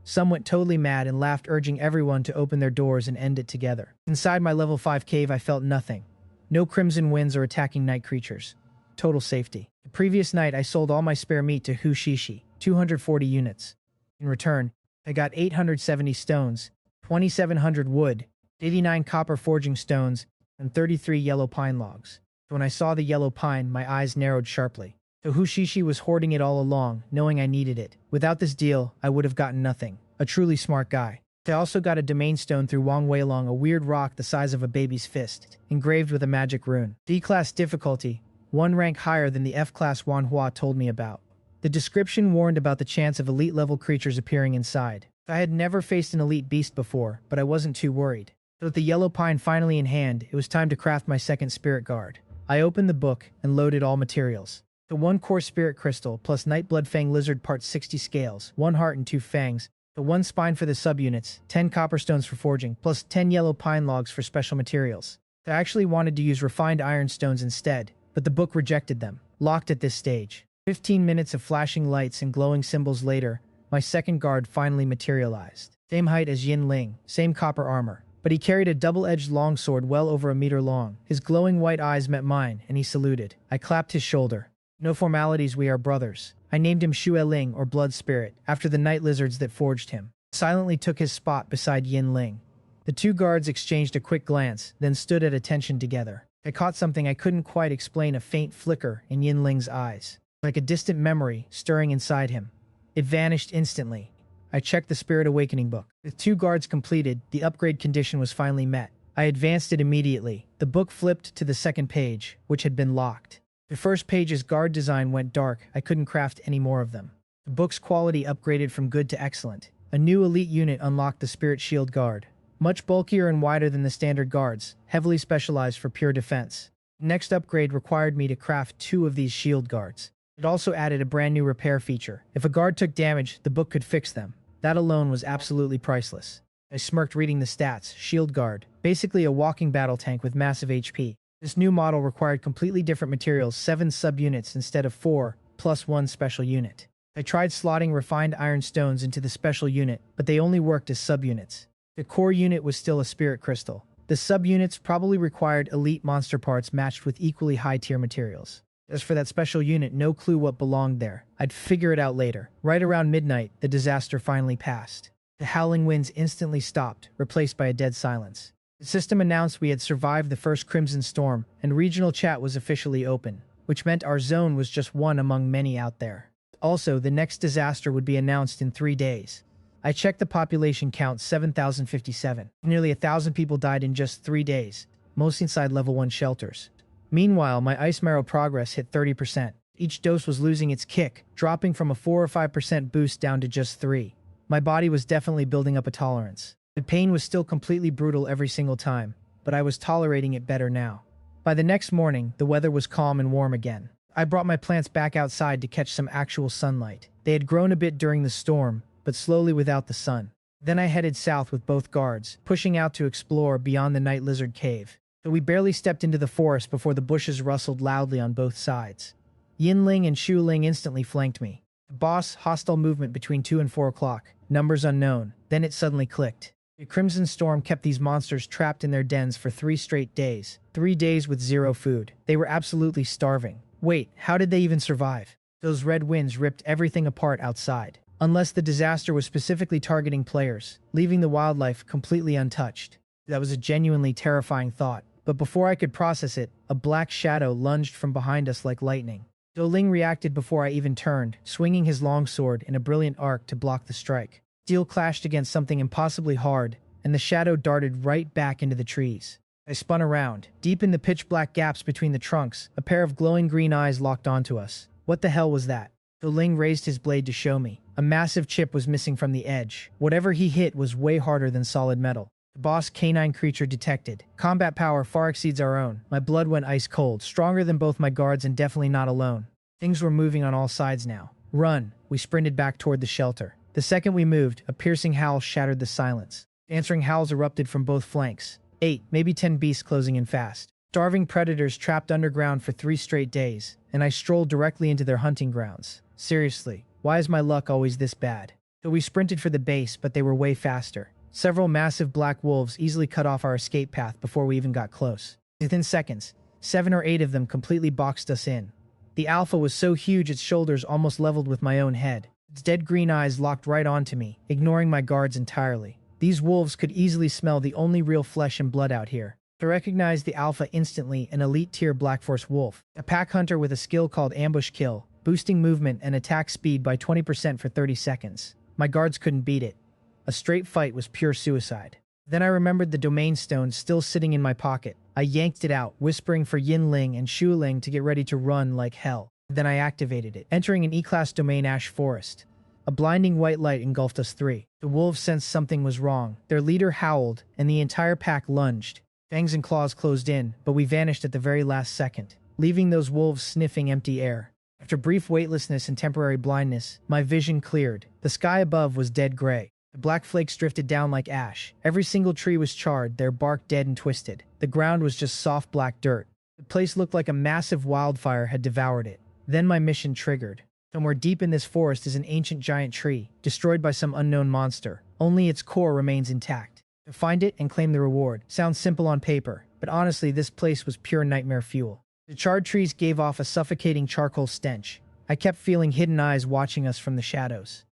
Some went totally mad and laughed, urging everyone to open their doors and end it together. Inside my level 5 cave, I felt nothing. No crimson winds or attacking night creatures. Total safety. The previous night, I sold all my spare meat to Hushishi, 240 units. In return, I got 870 stones, 2,700 wood, 89 copper forging stones, and 33 yellow pine logs. When I saw the yellow pine, my eyes narrowed sharply. So Hushishi was hoarding it all along, knowing I needed it. Without this deal, I would have gotten nothing. A truly smart guy. I also got a domain stone through Wang Weilong, a weird rock the size of a baby's fist, engraved with a magic rune. D-class difficulty, one rank higher than the F-class Wanhua told me about. The description warned about the chance of elite-level creatures appearing inside. I had never faced an elite beast before, but I wasn't too worried. So with the yellow pine finally in hand, it was time to craft my second spirit guard. I opened the book and loaded all materials. The 1 core spirit crystal, plus Nightblood Fang Lizard Part 60 scales, 1 heart and 2 fangs, the 1 spine for the subunits, 10 copper stones for forging, plus 10 yellow pine logs for special materials. I actually wanted to use refined iron stones instead, but the book rejected them, locked at this stage. 15 minutes of flashing lights and glowing symbols later, my second guard finally materialized. Same height as Yin Ling, same copper armor, but he carried a double-edged longsword well over a meter long. His glowing white eyes met mine, and he saluted. I clapped his shoulder. No formalities, we are brothers. I named him Xue Ling, or Blood Spirit, after the night lizards that forged him. Silently took his spot beside Yin Ling. The two guards exchanged a quick glance, then stood at attention together. I caught something I couldn't quite explain, a faint flicker in Yin Ling's eyes, like a distant memory stirring inside him. It vanished instantly. I checked the Spirit Awakening book. With 2 guards completed, the upgrade condition was finally met. I advanced it immediately. The book flipped to the second page, which had been locked. The first page's guard design went dark. I couldn't craft any more of them. The book's quality upgraded from good to excellent. A new elite unit unlocked the Spirit Shield Guard. Much bulkier and wider than the standard guards, heavily specialized for pure defense. The next upgrade required me to craft 2 of these shield guards. It also added a brand new repair feature. If a guard took damage, the book could fix them. That alone was absolutely priceless. I smirked reading the stats. Shield Guard. Basically a walking battle tank with massive HP. This new model required completely different materials, 7 subunits instead of 4, plus 1 special unit. I tried slotting refined iron stones into the special unit, but they only worked as subunits. The core unit was still a spirit crystal. The subunits probably required elite monster parts matched with equally high-tier materials. As for that special unit, no clue what belonged there. I'd figure it out later. Right around midnight, the disaster finally passed. The howling winds instantly stopped, replaced by a dead silence. The system announced we had survived the first Crimson Storm, and regional chat was officially open, which meant our zone was just one among many out there. Also, the next disaster would be announced in 3 days. I checked the population count, 7,057. Nearly 1,000 people died in just 3 days, most inside level 1 shelters. Meanwhile, my Ice Marrow progress hit 30%. Each dose was losing its kick, dropping from a 4 or 5% boost down to just 3. My body was definitely building up a tolerance. The pain was still completely brutal every single time, but I was tolerating it better now. By the next morning, the weather was calm and warm again. I brought my plants back outside to catch some actual sunlight. They had grown a bit during the storm, but slowly without the sun. Then I headed south with both guards, pushing out to explore beyond the Night Lizard Cave. But we barely stepped into the forest before the bushes rustled loudly on both sides. Yin Ling and Xu Ling instantly flanked me. The boss, hostile movement between 2 and 4 o'clock. Numbers unknown. Then it suddenly clicked. The Crimson Storm kept these monsters trapped in their dens for 3 straight days. 3 days with 0 food. They were absolutely starving. Wait, how did they even survive? Those red winds ripped everything apart outside. Unless the disaster was specifically targeting players, leaving the wildlife completely untouched. That was a genuinely terrifying thought. But before I could process it, a black shadow lunged from behind us like lightning. Zhou Ling reacted before I even turned, swinging his longsword in a brilliant arc to block the strike. Steel clashed against something impossibly hard, and the shadow darted right back into the trees. I spun around. Deep in the pitch-black gaps between the trunks, a pair of glowing green eyes locked onto us. What the hell was that? Zhou Ling raised his blade to show me. A massive chip was missing from the edge. Whatever he hit was way harder than solid metal. The boss canine creature detected. Combat power far exceeds our own. My blood went ice cold, stronger than both my guards and definitely not alone. Things were moving on all sides now. Run! We sprinted back toward the shelter. The second we moved, a piercing howl shattered the silence. Answering howls erupted from both flanks. 8, maybe 10 beasts closing in fast. Starving predators trapped underground for 3 straight days, and I strolled directly into their hunting grounds. Seriously, why is my luck always this bad? So we sprinted for the base, but they were way faster. Several massive black wolves easily cut off our escape path before we even got close. Within seconds, 7 or 8 of them completely boxed us in. The alpha was so huge its shoulders almost leveled with my own head. Its dead green eyes locked right onto me, ignoring my guards entirely. These wolves could easily smell the only real flesh and blood out here. I recognized the alpha instantly, an elite-tier Black Force wolf, a pack hunter with a skill called Ambush Kill, boosting movement and attack speed by 20% for 30 seconds. My guards couldn't beat it. A straight fight was pure suicide. Then I remembered the domain stone still sitting in my pocket. I yanked it out, whispering for Yinling and Shuling to get ready to run like hell. Then I activated it, entering an E-class domain ash forest. A blinding white light engulfed us 3. The wolves sensed something was wrong. Their leader howled, and the entire pack lunged. Fangs and claws closed in, but we vanished at the very last second, leaving those wolves sniffing empty air. After brief weightlessness and temporary blindness, my vision cleared. The sky above was dead gray. The black flakes drifted down like ash. Every single tree was charred, their bark dead and twisted. The ground was just soft black dirt. The place looked like a massive wildfire had devoured it. Then my mission triggered. Somewhere deep in this forest is an ancient giant tree, destroyed by some unknown monster. Only its core remains intact. To find it and claim the reward sounds simple on paper, but honestly this place was pure nightmare fuel. The charred trees gave off a suffocating charcoal stench. I kept feeling hidden eyes watching us from the shadows.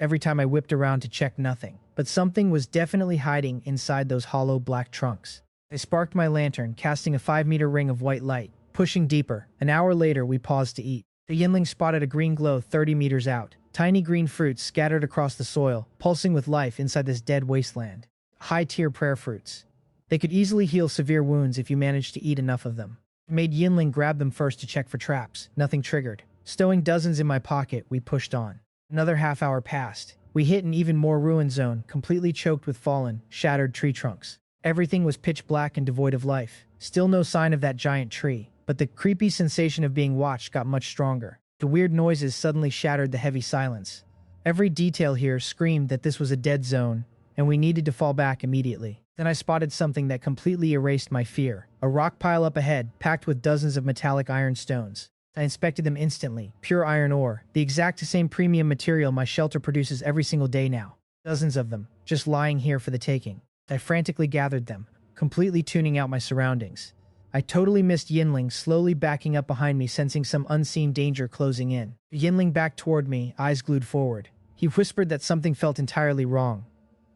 Every time I whipped around to check, nothing. But something was definitely hiding inside those hollow black trunks. I sparked my lantern, casting a 5-meter ring of white light. Pushing deeper. An hour later, we paused to eat. The Yinling spotted a green glow 30 meters out. Tiny green fruits scattered across the soil, pulsing with life inside this dead wasteland. High-tier prayer fruits. They could easily heal severe wounds if you managed to eat enough of them. I made Yinling grab them first to check for traps. Nothing triggered. Stowing dozens in my pocket, we pushed on. Another half hour passed. We hit an even more ruined zone, completely choked with fallen, shattered tree trunks. Everything was pitch black and devoid of life. Still no sign of that giant tree, but the creepy sensation of being watched got much stronger. The weird noises suddenly shattered the heavy silence. Every detail here screamed that this was a dead zone, and we needed to fall back immediately. Then I spotted something that completely erased my fear. A rock pile up ahead, packed with dozens of metallic iron stones. I inspected them instantly. Pure iron ore. The exact same premium material my shelter produces every single day now. Dozens of them, just lying here for the taking. I frantically gathered them, completely tuning out my surroundings. I totally missed Yinling slowly backing up behind me, sensing some unseen danger closing in. Yinling backed toward me, eyes glued forward. He whispered that something felt entirely wrong.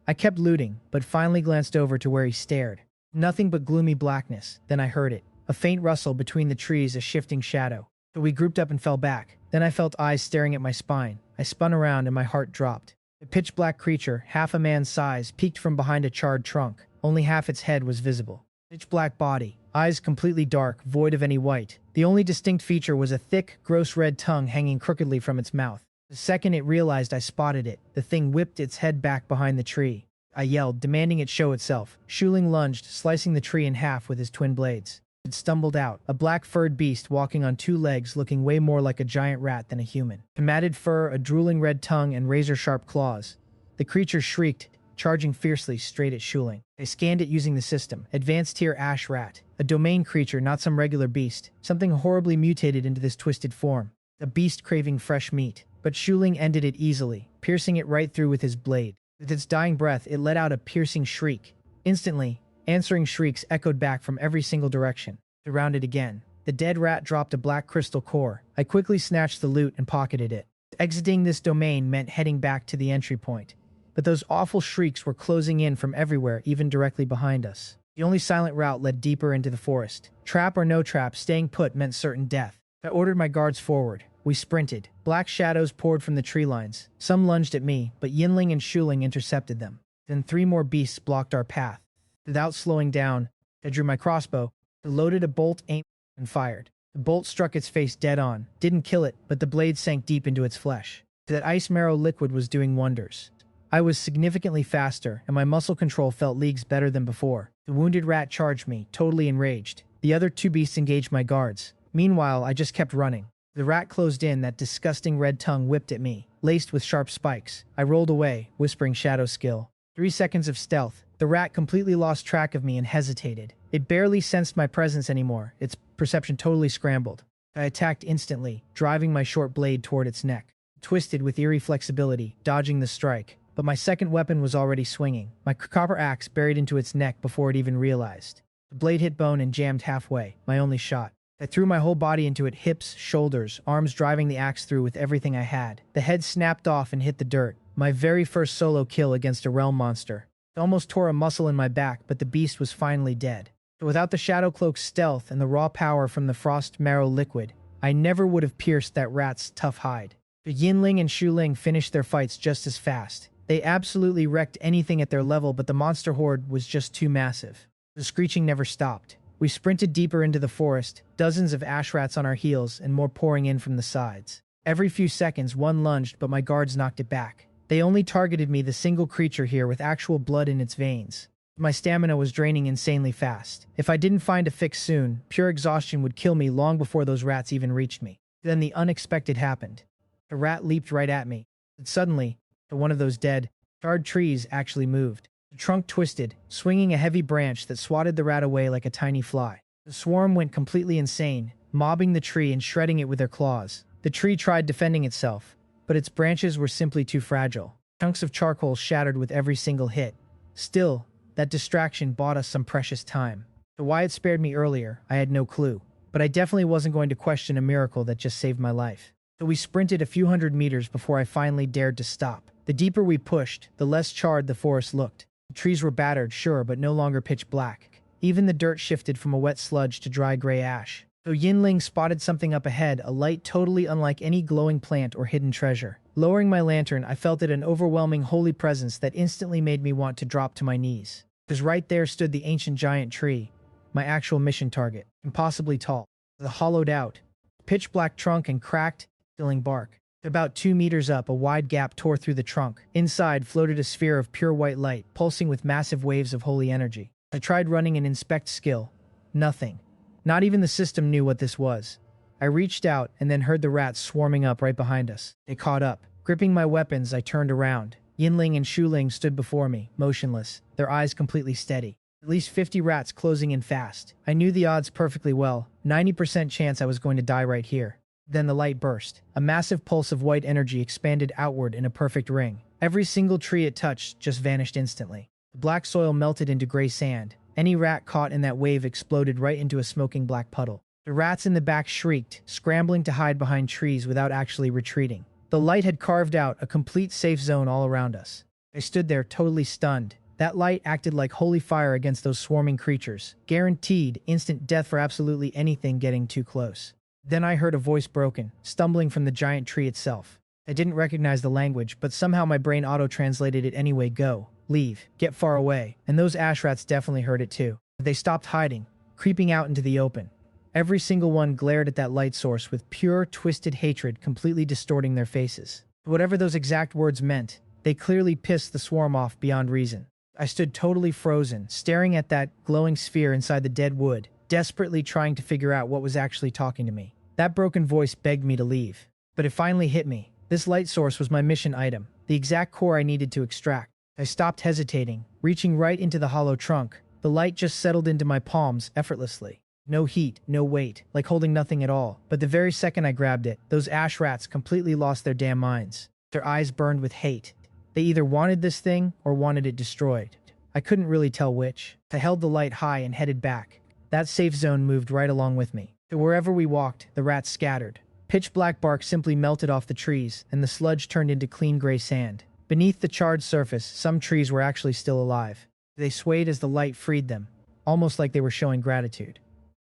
I kept looting, but finally glanced over to where he stared. Nothing but gloomy blackness. Then I heard it. A faint rustle between the trees, a shifting shadow. So we grouped up and fell back. Then I felt eyes staring at my spine. I spun around and my heart dropped. The pitch-black creature, half a man's size, peeked from behind a charred trunk. Only half its head was visible. Pitch-black body. Eyes completely dark, void of any white. The only distinct feature was a thick, gross red tongue hanging crookedly from its mouth. The second it realized I spotted it, the thing whipped its head back behind the tree. I yelled, demanding it show itself. Shuling lunged, slicing the tree in half with his twin blades. It stumbled out, a black-furred beast walking on 2 legs, looking way more like a giant rat than a human. A matted fur, a drooling red tongue, and razor-sharp claws. The creature shrieked, charging fiercely straight at Shuling. They scanned it using the system. Advanced tier ash rat. A domain creature, not some regular beast. Something horribly mutated into this twisted form. A beast craving fresh meat. But Shuling ended it easily, piercing it right through with his blade. With its dying breath, it let out a piercing shriek. Instantly, answering shrieks echoed back from every single direction. Surrounded again. The dead rat dropped a black crystal core. I quickly snatched the loot and pocketed it. Exiting this domain meant heading back to the entry point. But those awful shrieks were closing in from everywhere, even directly behind us. The only silent route led deeper into the forest. Trap or no trap, staying put meant certain death. I ordered my guards forward. We sprinted. Black shadows poured from the tree lines. Some lunged at me, but Yinling and Shuling intercepted them. Then 3 more beasts blocked our path. Without slowing down, I drew my crossbow, loaded a bolt, aimed, and fired. The bolt struck its face dead on. Didn't kill it, but the blade sank deep into its flesh. That ice marrow liquid was doing wonders. I was significantly faster, and my muscle control felt leagues better than before. The wounded rat charged me, totally enraged. The other two beasts engaged my guards. Meanwhile, I just kept running. The rat closed in, that disgusting red tongue whipped at me, laced with sharp spikes. I rolled away, whispering shadow skill. 3 seconds of stealth. The rat completely lost track of me and hesitated. It barely sensed my presence anymore, its perception totally scrambled. I attacked instantly, driving my short blade toward its neck. Twisted with eerie flexibility, dodging the strike. But my second weapon was already swinging. My copper axe buried into its neck before it even realized. The blade hit bone and jammed halfway, my only shot. I threw my whole body into it, hips, shoulders, arms, driving the axe through with everything I had. The head snapped off and hit the dirt. My very first solo kill against a realm monster. It almost tore a muscle in my back, but the beast was finally dead. So without the Shadow Cloak's stealth and the raw power from the Frost Marrow liquid, I never would have pierced that rat's tough hide. The Yinling and Shuling finished their fights just as fast. They absolutely wrecked anything at their level, but the monster horde was just too massive. The screeching never stopped. We sprinted deeper into the forest, dozens of ash rats on our heels and more pouring in from the sides. Every few seconds, one lunged, but my guards knocked it back. They only targeted me, the single creature here with actual blood in its veins. My stamina was draining insanely fast. If I didn't find a fix soon, pure exhaustion would kill me long before those rats even reached me. Then the unexpected happened. The rat leaped right at me. But suddenly, one of those dead, charred trees actually moved. The trunk twisted, swinging a heavy branch that swatted the rat away like a tiny fly. The swarm went completely insane, mobbing the tree and shredding it with their claws. The tree tried defending itself, but its branches were simply too fragile. Chunks of charcoal shattered with every single hit. Still, that distraction bought us some precious time. So why it spared me earlier, I had no clue. But I definitely wasn't going to question a miracle that just saved my life. So we sprinted a few hundred meters before I finally dared to stop. The deeper we pushed, the less charred the forest looked. The trees were battered, sure, but no longer pitch black. Even the dirt shifted from a wet sludge to dry gray ash. So Yinling spotted something up ahead, a light totally unlike any glowing plant or hidden treasure. Lowering my lantern, I felt it an overwhelming holy presence that instantly made me want to drop to my knees. Because right there stood the ancient giant tree, my actual mission target, impossibly tall. The hollowed out, pitch black trunk and cracked, filling bark. About 2 meters up, a wide gap tore through the trunk. Inside floated a sphere of pure white light, pulsing with massive waves of holy energy. I tried running an inspect skill. Nothing. Not even the system knew what this was. I reached out and then heard the rats swarming up right behind us. They caught up. Gripping my weapons, I turned around. Yinling and Shuling stood before me, motionless, their eyes completely steady. At least 50 rats closing in fast. I knew the odds perfectly well. 90% chance I was going to die right here. Then the light burst. A massive pulse of white energy expanded outward in a perfect ring. Every single tree it touched just vanished instantly. The black soil melted into gray sand. Any rat caught in that wave exploded right into a smoking black puddle. The rats in the back shrieked, scrambling to hide behind trees without actually retreating. The light had carved out a complete safe zone all around us. I stood there totally stunned. That light acted like holy fire against those swarming creatures. Guaranteed instant death for absolutely anything getting too close. Then I heard a voice broken, stumbling from the giant tree itself. I didn't recognize the language, but somehow my brain auto-translated it anyway. Go, leave, get far away. And those ash rats definitely heard it too. They stopped hiding, creeping out into the open. Every single one glared at that light source with pure, twisted hatred completely distorting their faces. Whatever those exact words meant, they clearly pissed the swarm off beyond reason. I stood totally frozen, staring at that glowing sphere inside the dead wood, desperately trying to figure out what was actually talking to me. That broken voice begged me to leave. But it finally hit me. This light source was my mission item, the exact core I needed to extract. I stopped hesitating, reaching right into the hollow trunk. The light just settled into my palms effortlessly. No heat, no weight, like holding nothing at all. But the very second I grabbed it, those ash rats completely lost their damn minds. Their eyes burned with hate. They either wanted this thing or wanted it destroyed. I couldn't really tell which. I held the light high and headed back. That safe zone moved right along with me. To wherever we walked, the rats scattered. Pitch black bark simply melted off the trees, and the sludge turned into clean gray sand. Beneath the charred surface, some trees were actually still alive. They swayed as the light freed them, almost like they were showing gratitude.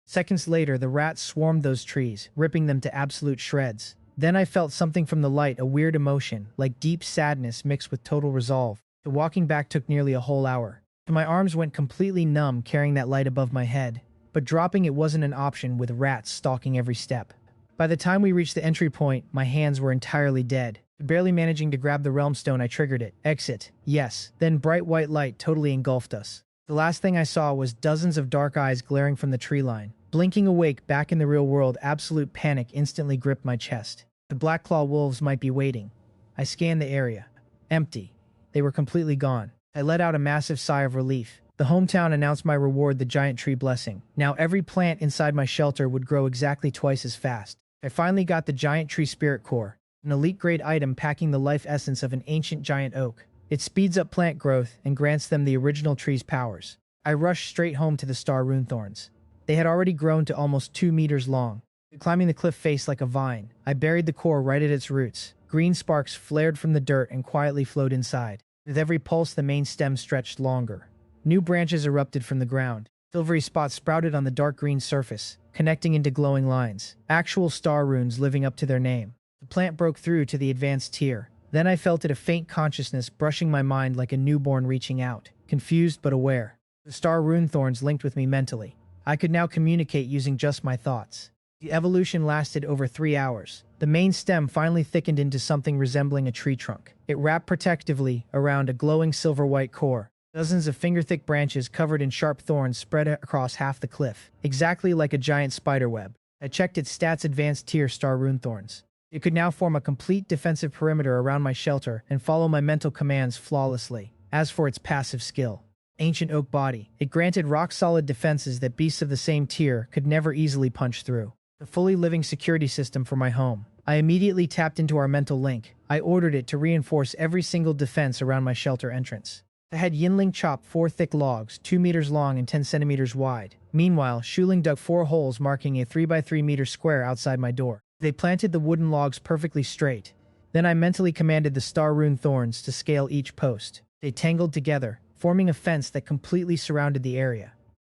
Seconds later, the rats swarmed those trees, ripping them to absolute shreds. Then I felt something from the light, a weird emotion, like deep sadness mixed with total resolve. The walking back took nearly a whole hour. My arms went completely numb carrying that light above my head. But dropping it wasn't an option with rats stalking every step. By the time we reached the entry point, my hands were entirely dead. Barely managing to grab the realm stone, I triggered it. Exit. Yes. Then bright white light totally engulfed us. The last thing I saw was dozens of dark eyes glaring from the tree line. Blinking awake back in the real world, absolute panic instantly gripped my chest. The black claw wolves might be waiting. I scanned the area. Empty. They were completely gone. I let out a massive sigh of relief. The hometown announced my reward, the giant tree blessing. Now every plant inside my shelter would grow exactly twice as fast. I finally got the giant tree spirit core, an elite grade item packing the life essence of an ancient giant oak. It speeds up plant growth and grants them the original tree's powers. I rushed straight home to the star rune thorns. They had already grown to almost 2 meters long. Climbing the cliff face like a vine, I buried the core right at its roots. Green sparks flared from the dirt and quietly flowed inside. With every pulse, the main stem stretched longer. New branches erupted from the ground. Silvery spots sprouted on the dark green surface, connecting into glowing lines. Actual star runes living up to their name. The plant broke through to the advanced tier. Then I felt it, a faint consciousness brushing my mind like a newborn reaching out, confused but aware. The star rune thorns linked with me mentally. I could now communicate using just my thoughts. The evolution lasted over 3 hours. The main stem finally thickened into something resembling a tree trunk. It wrapped protectively around a glowing silver-white core. Dozens of finger-thick branches covered in sharp thorns spread across half the cliff, exactly like a giant spider web. I checked its stats: advanced tier star rune thorns. It could now form a complete defensive perimeter around my shelter and follow my mental commands flawlessly. As for its passive skill, ancient oak body, it granted rock-solid defenses that beasts of the same tier could never easily punch through. The fully living security system for my home. I immediately tapped into our mental link. I ordered it to reinforce every single defense around my shelter entrance. I had Yinling chop 4 thick logs, 2 meters long and 10 centimeters wide. Meanwhile, Shuling dug 4 holes marking a 3x3 meter square outside my door. They planted the wooden logs perfectly straight. Then I mentally commanded the star rune thorns to scale each post. They tangled together, forming a fence that completely surrounded the area.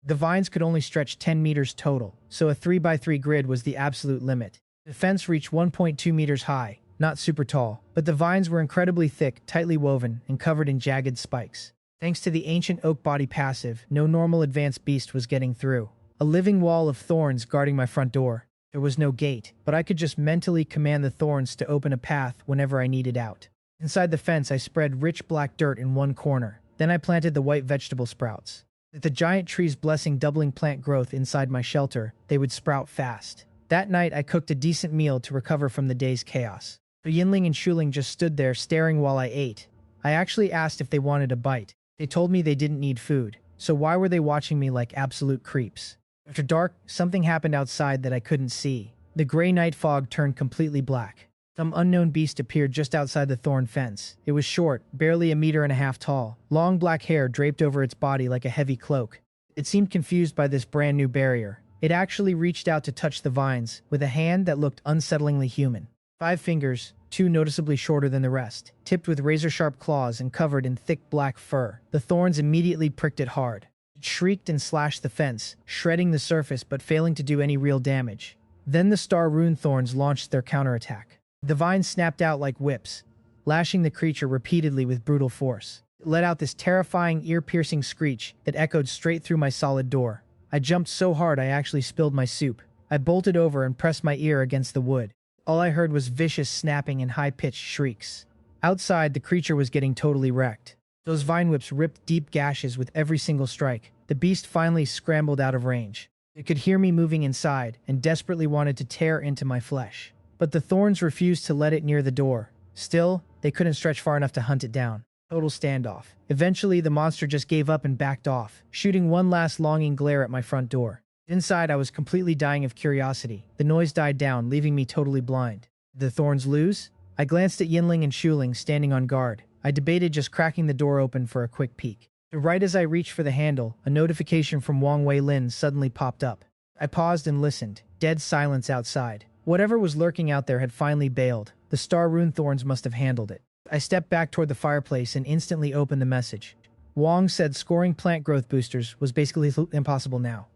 The vines could only stretch 10 meters total, so a 3x3 grid was the absolute limit. The fence reached 1.2 meters high, not super tall, but the vines were incredibly thick, tightly woven, and covered in jagged spikes. Thanks to the ancient oak body passive, no normal advanced beast was getting through. A living wall of thorns guarding my front door. There was no gate, but I could just mentally command the thorns to open a path whenever I needed out. Inside the fence, I spread rich black dirt in one corner. Then I planted the white vegetable sprouts. With the giant tree's blessing doubling plant growth inside my shelter, they would sprout fast. That night, I cooked a decent meal to recover from the day's chaos. The Yinling and Shuling just stood there staring while I ate. I actually asked if they wanted a bite. They told me they didn't need food, so why were they watching me like absolute creeps? After dark, something happened outside that I couldn't see. The gray night fog turned completely black. Some unknown beast appeared just outside the thorn fence. It was short, barely 1.5 meters tall. Long black hair draped over its body like a heavy cloak. It seemed confused by this brand new barrier. It actually reached out to touch the vines, with a hand that looked unsettlingly human. 5 fingers, 2 noticeably shorter than the rest, tipped with razor-sharp claws and covered in thick black fur. The thorns immediately pricked it hard. It shrieked and slashed the fence, shredding the surface but failing to do any real damage. Then the star rune thorns launched their counterattack. The vines snapped out like whips, lashing the creature repeatedly with brutal force. It let out this terrifying, ear-piercing screech that echoed straight through my solid door. I jumped so hard I actually spilled my soup. I bolted over and pressed my ear against the wood. All I heard was vicious snapping and high-pitched shrieks. Outside, the creature was getting totally wrecked. Those vine whips ripped deep gashes with every single strike. The beast finally scrambled out of range. It could hear me moving inside and desperately wanted to tear into my flesh. But the thorns refused to let it near the door. Still, they couldn't stretch far enough to hunt it down. Total standoff. Eventually, the monster just gave up and backed off, shooting one last longing glare at my front door. Inside, I was completely dying of curiosity. The noise died down, leaving me totally blind. Did the thorns lose? I glanced at Yinling and Shuling standing on guard. I debated just cracking the door open for a quick peek. Right as I reached for the handle, a notification from Wang Wei-lin suddenly popped up. I paused and listened. Dead silence outside. Whatever was lurking out there had finally bailed. The star rune thorns must have handled it. I stepped back toward the fireplace and instantly opened the message. Wang said scoring plant growth boosters was basically impossible now.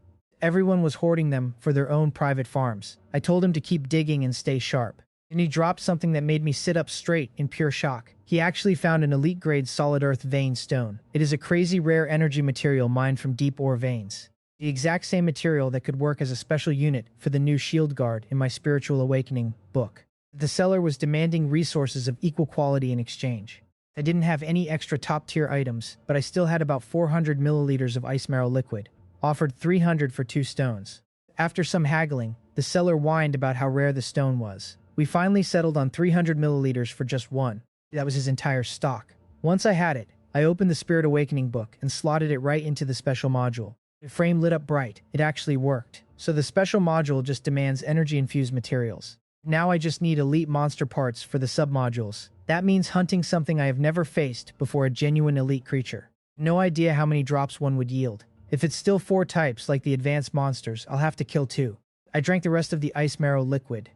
Everyone was hoarding them for their own private farms. I told him to keep digging and stay sharp. And he dropped something that made me sit up straight in pure shock. He actually found an elite-grade solid earth vein stone. It is a crazy rare energy material mined from deep ore veins. The exact same material that could work as a special unit for the new shield guard in my Spiritual Awakening book. The seller was demanding resources of equal quality in exchange. I didn't have any extra top-tier items, but I still had about 400 milliliters of ice marrow liquid, offered 300 for 2 stones. After some haggling, the seller whined about how rare the stone was. We finally settled on 300 milliliters for just 1. That was his entire stock. Once I had it, I opened the Spirit Awakening book and slotted it right into the special module. The frame lit up bright. It actually worked. So the special module just demands energy-infused materials. Now I just need elite monster parts for the submodules. That means hunting something I have never faced before, a genuine elite creature. No idea how many drops one would yield. If it's still 4 types like the advanced monsters, I'll have to kill 2. I drank the rest of the ice marrow liquid.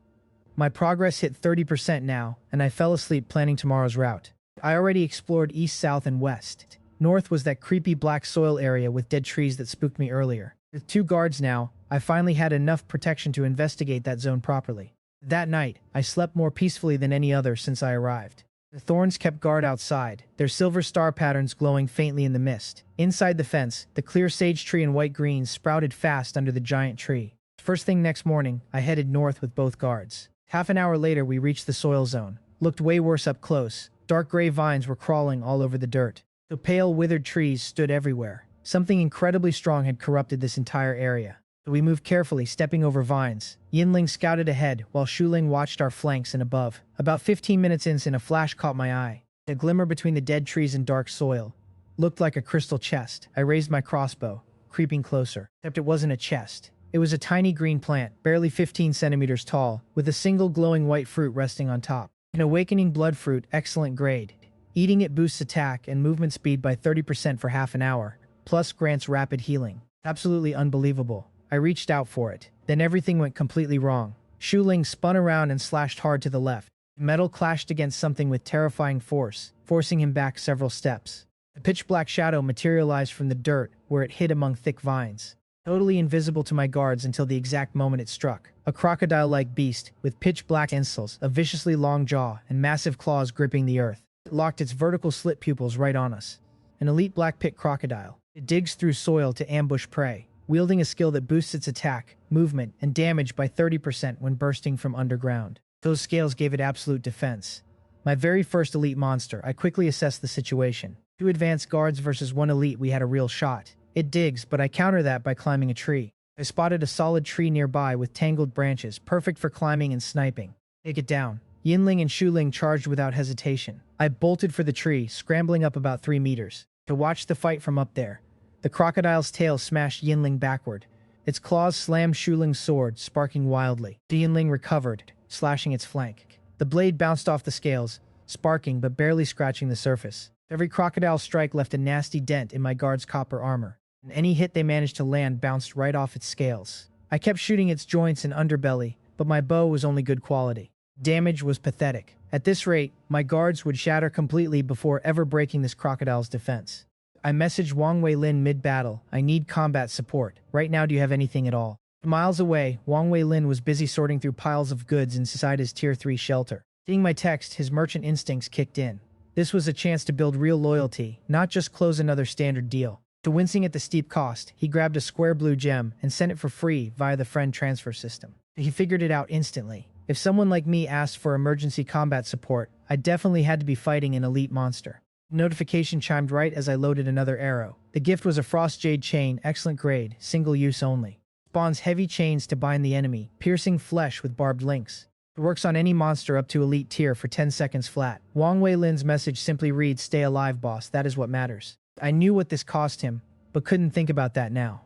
My progress hit 30% now, and I fell asleep planning tomorrow's route. I already explored east, south, and west. North was that creepy black soil area with dead trees that spooked me earlier. With 2 guards now, I finally had enough protection to investigate that zone properly. That night, I slept more peacefully than any other since I arrived. The thorns kept guard outside, their silver star patterns glowing faintly in the mist. Inside the fence, the clear sage tree and white greens sprouted fast under the giant tree. First thing next morning, I headed north with both guards. Half an hour later, we reached the soil zone. Looked way worse up close. Dark gray vines were crawling all over the dirt. The pale, withered trees stood everywhere. Something incredibly strong had corrupted this entire area. We moved carefully, stepping over vines. Yinling scouted ahead, while Shuling watched our flanks and above. About 15 minutes in, a flash caught my eye. A glimmer between the dead trees and dark soil. Looked like a crystal chest. I raised my crossbow, creeping closer. Except it wasn't a chest. It was a tiny green plant, barely 15 centimeters tall, with a single glowing white fruit resting on top. An awakening blood fruit, excellent grade. Eating it boosts attack and movement speed by 30% for half an hour, plus grants rapid healing. Absolutely unbelievable. I reached out for it. Then everything went completely wrong. Shuling spun around and slashed hard to the left. Metal clashed against something with terrifying force, forcing him back several steps. A pitch-black shadow materialized from the dirt where it hid among thick vines. Totally invisible to my guards until the exact moment it struck. A crocodile-like beast with pitch-black ensils, a viciously long jaw, and massive claws gripping the earth. It locked its vertical slit pupils right on us. An elite black pit crocodile. It digs through soil to ambush prey, wielding a skill that boosts its attack, movement, and damage by 30% when bursting from underground. Those scales gave it absolute defense. My very first elite monster, I quickly assessed the situation. 2 advanced guards versus 1 elite, we had a real shot. It digs, but I counter that by climbing a tree. I spotted a solid tree nearby with tangled branches, perfect for climbing and sniping. Take it down. Yinling and Shuling charged without hesitation. I bolted for the tree, scrambling up about 3 meters. To watch the fight from up there. The crocodile's tail smashed Yinling backward. Its claws slammed Shuling's sword, sparking wildly. Yinling recovered, slashing its flank. The blade bounced off the scales, sparking but barely scratching the surface. Every crocodile strike left a nasty dent in my guard's copper armor, and any hit they managed to land bounced right off its scales. I kept shooting its joints and underbelly, but my bow was only good quality. Damage was pathetic. At this rate, my guards would shatter completely before ever breaking this crocodile's defense. I messaged Wang Weilin mid-battle. I need combat support. Right now, do you have anything at all? Miles away, Wang Weilin was busy sorting through piles of goods inside his Tier 3 shelter. Seeing my text, his merchant instincts kicked in. This was a chance to build real loyalty, not just close another standard deal. To wincing at the steep cost, he grabbed a square blue gem and sent it for free via the friend transfer system. He figured it out instantly. If someone like me asked for emergency combat support, I definitely had to be fighting an elite monster. Notification chimed right as I loaded another arrow. The gift was a frost jade chain, excellent grade, single use only. Spawns heavy chains to bind the enemy, piercing flesh with barbed links. It works on any monster up to elite tier for 10 seconds flat. Wang Weilin's message simply reads, "Stay alive, boss, that is what matters." I knew what this cost him, but couldn't think about that now.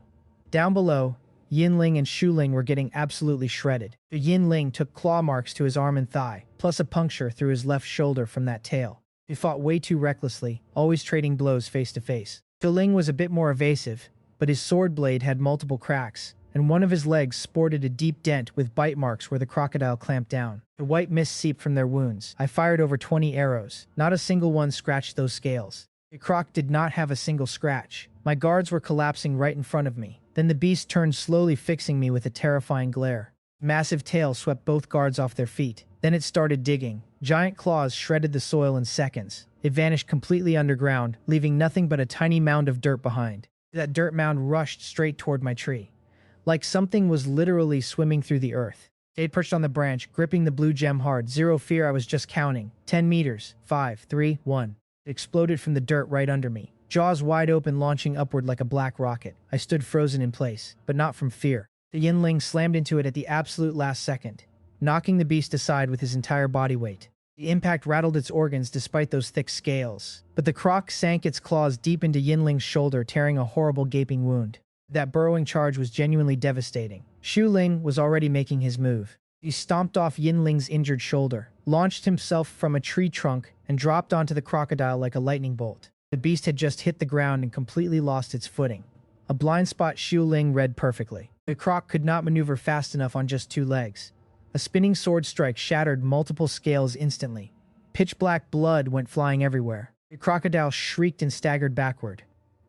Down below, Yinling and Shuling were getting absolutely shredded. The Yinling took claw marks to his arm and thigh, plus a puncture through his left shoulder from that tail. He fought way too recklessly, always trading blows face to face. Shuling was a bit more evasive, but his sword blade had multiple cracks, and one of his legs sported a deep dent with bite marks where the crocodile clamped down. The white mist seeped from their wounds. I fired over 20 arrows. Not a single one scratched those scales. The croc did not have a single scratch. My guards were collapsing right in front of me. Then the beast turned, slowly fixing me with a terrifying glare. Massive tail swept both guards off their feet. Then it started digging. Giant claws shredded the soil in seconds. It vanished completely underground, leaving nothing but a tiny mound of dirt behind. That dirt mound rushed straight toward my tree. Like something was literally swimming through the earth. Jade perched on the branch, gripping the blue gem hard. Zero fear, I was just counting. 10 meters. 5, 3, 1. It exploded from the dirt right under me. Jaws wide open, launching upward like a black rocket. I stood frozen in place, but not from fear. The Yinling slammed into it at the absolute last second, knocking the beast aside with his entire body weight. The impact rattled its organs despite those thick scales, but the croc sank its claws deep into Yinling's shoulder, tearing a horrible gaping wound. That burrowing charge was genuinely devastating. Xu Ling was already making his move. He stomped off Yinling's injured shoulder, launched himself from a tree trunk, and dropped onto the crocodile like a lightning bolt. The beast had just hit the ground and completely lost its footing. A blind spot Xu Ling read perfectly. The croc could not maneuver fast enough on just 2 legs. A spinning sword strike shattered multiple scales instantly. Pitch black blood went flying everywhere. The crocodile shrieked and staggered backward.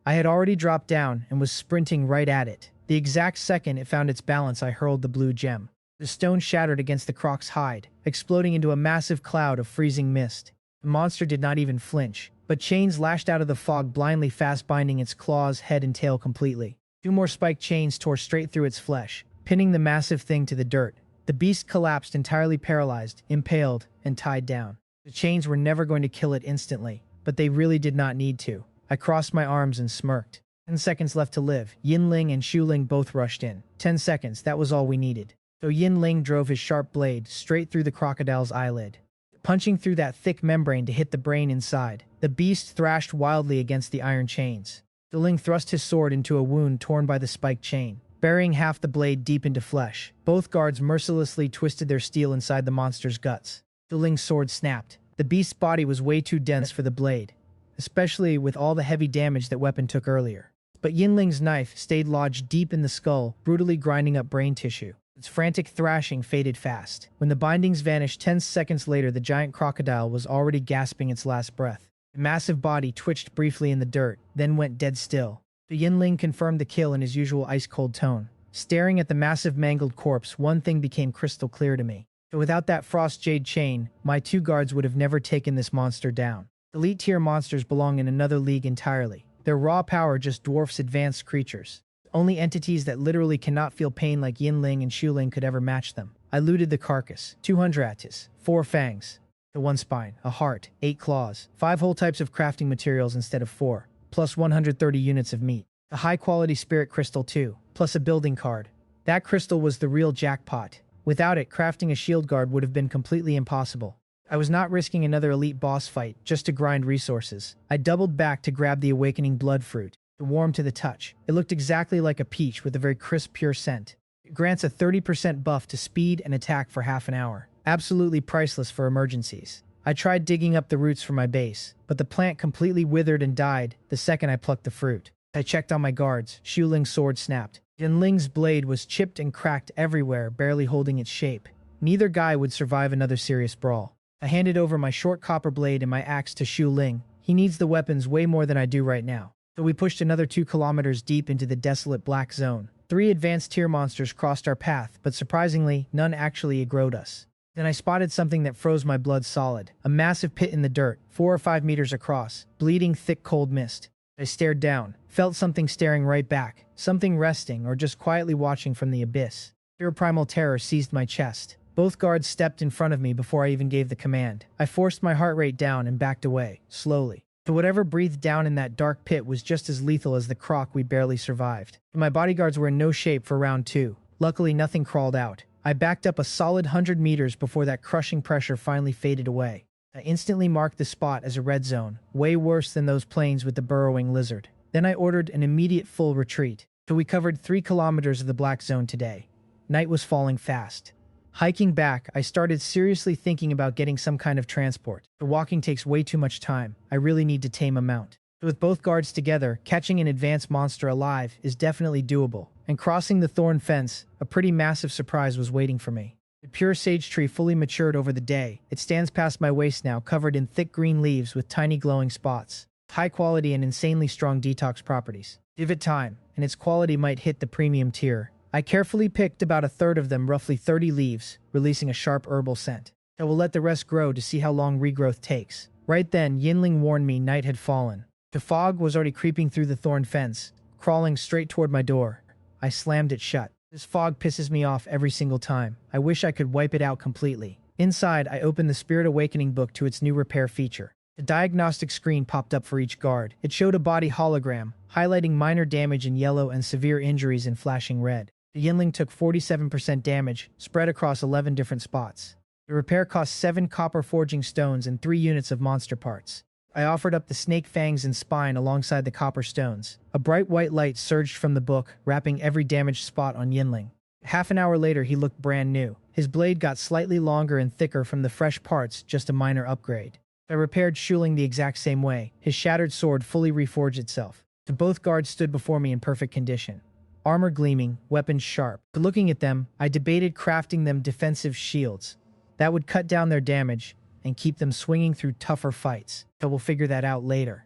I had already dropped down and was sprinting right at it. The exact second it found its balance, I hurled the blue gem. The stone shattered against the croc's hide, exploding into a massive cloud of freezing mist. The monster did not even flinch, but chains lashed out of the fog blindly, fast binding its claws, head, and tail completely. 2 more spiked chains tore straight through its flesh, pinning the massive thing to the dirt. The beast collapsed, entirely paralyzed, impaled, and tied down. The chains were never going to kill it instantly, but they really did not need to. I crossed my arms and smirked. 10 seconds left to live. Yinling and Xu Ling both rushed in. 10 seconds, that was all we needed. So Yinling drove his sharp blade straight through the crocodile's eyelid, punching through that thick membrane to hit the brain inside. The beast thrashed wildly against the iron chains. Ling thrust his sword into a wound torn by the spiked chain, burying half the blade deep into flesh. Both guards mercilessly twisted their steel inside the monster's guts. Ling's sword snapped. The beast's body was way too dense for the blade, especially with all the heavy damage that weapon took earlier. But Yinling's knife stayed lodged deep in the skull, brutally grinding up brain tissue. Its frantic thrashing faded fast. When the bindings vanished 10 seconds later, the giant crocodile was already gasping its last breath. The massive body twitched briefly in the dirt, then went dead still. The Yinling confirmed the kill in his usual ice-cold tone. Staring at the massive mangled corpse, one thing became crystal clear to me. So without that frost jade chain, my 2 guards would have never taken this monster down. Elite tier monsters belong in another league entirely. Their raw power just dwarfs advanced creatures. Only entities that literally cannot feel pain like Yinling and Xu Ling could ever match them. I looted the carcass. 200 atis, 4 fangs, the 1 spine, a heart, 8 claws, 5 whole types of crafting materials instead of 4, plus 130 units of meat. The high-quality spirit crystal too, plus a building card. That crystal was the real jackpot. Without it, crafting a shield guard would have been completely impossible. I was not risking another elite boss fight just to grind resources. I doubled back to grab the awakening blood fruit. Warm to the touch. It looked exactly like a peach with a very crisp, pure scent. It grants a 30% buff to speed and attack for half an hour. Absolutely priceless for emergencies. I tried digging up the roots for my base, but the plant completely withered and died the second I plucked the fruit. I checked on my guards. Xu Ling's sword snapped. Yinling's blade was chipped and cracked everywhere, barely holding its shape. Neither guy would survive another serious brawl. I handed over my short copper blade and my axe to Xu Ling. He needs the weapons way more than I do right now. So we pushed another 2 kilometers deep into the desolate black zone. 3 advanced tier monsters crossed our path, but surprisingly, none actually aggroed us. Then I spotted something that froze my blood solid. A massive pit in the dirt, 4 or 5 meters across, bleeding thick cold mist. I stared down, felt something staring right back, something resting or just quietly watching from the abyss. Pure primal terror seized my chest. Both guards stepped in front of me before I even gave the command. I forced my heart rate down and backed away, slowly. So whatever breathed down in that dark pit was just as lethal as the croc we barely survived. My bodyguards were in no shape for round 2. Luckily, nothing crawled out. I backed up a solid 100 meters before that crushing pressure finally faded away. I instantly marked the spot as a red zone, way worse than those plains with the burrowing lizard. Then I ordered an immediate full retreat. So we covered 3 kilometers of the black zone today. Night was falling fast. Hiking back, I started seriously thinking about getting some kind of transport. The walking takes way too much time. I really need to tame a mount. So with both guards together, catching an advanced monster alive is definitely doable. And crossing the thorn fence, a pretty massive surprise was waiting for me. The pure sage tree fully matured over the day. It stands past my waist now, covered in thick green leaves with tiny glowing spots. High quality and insanely strong detox properties. Give it time, and its quality might hit the premium tier. I carefully picked about a third of them, roughly 30 leaves, releasing a sharp herbal scent. I will let the rest grow to see how long regrowth takes. Right then, Yinling warned me night had fallen. The fog was already creeping through the thorn fence, crawling straight toward my door. I slammed it shut. This fog pisses me off every single time. I wish I could wipe it out completely. Inside, I opened the Spirit Awakening book to its new repair feature. A diagnostic screen popped up for each guard. It showed a body hologram, highlighting minor damage in yellow and severe injuries in flashing red. The Yinling took 47% damage, spread across 11 different spots. The repair cost 7 copper forging stones and 3 units of monster parts. I offered up the snake fangs and spine alongside the copper stones. A bright white light surged from the book, wrapping every damaged spot on Yinling. Half an hour later, he looked brand new. His blade got slightly longer and thicker from the fresh parts, just a minor upgrade. I repaired Shuling the exact same way. His shattered sword fully reforged itself. Both guards stood before me in perfect condition. Armor gleaming, weapons sharp. But looking at them, I debated crafting them defensive shields. That would cut down their damage and keep them swinging through tougher fights. But we'll figure that out later.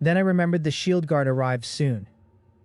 Then I remembered the shield guard arrived soon.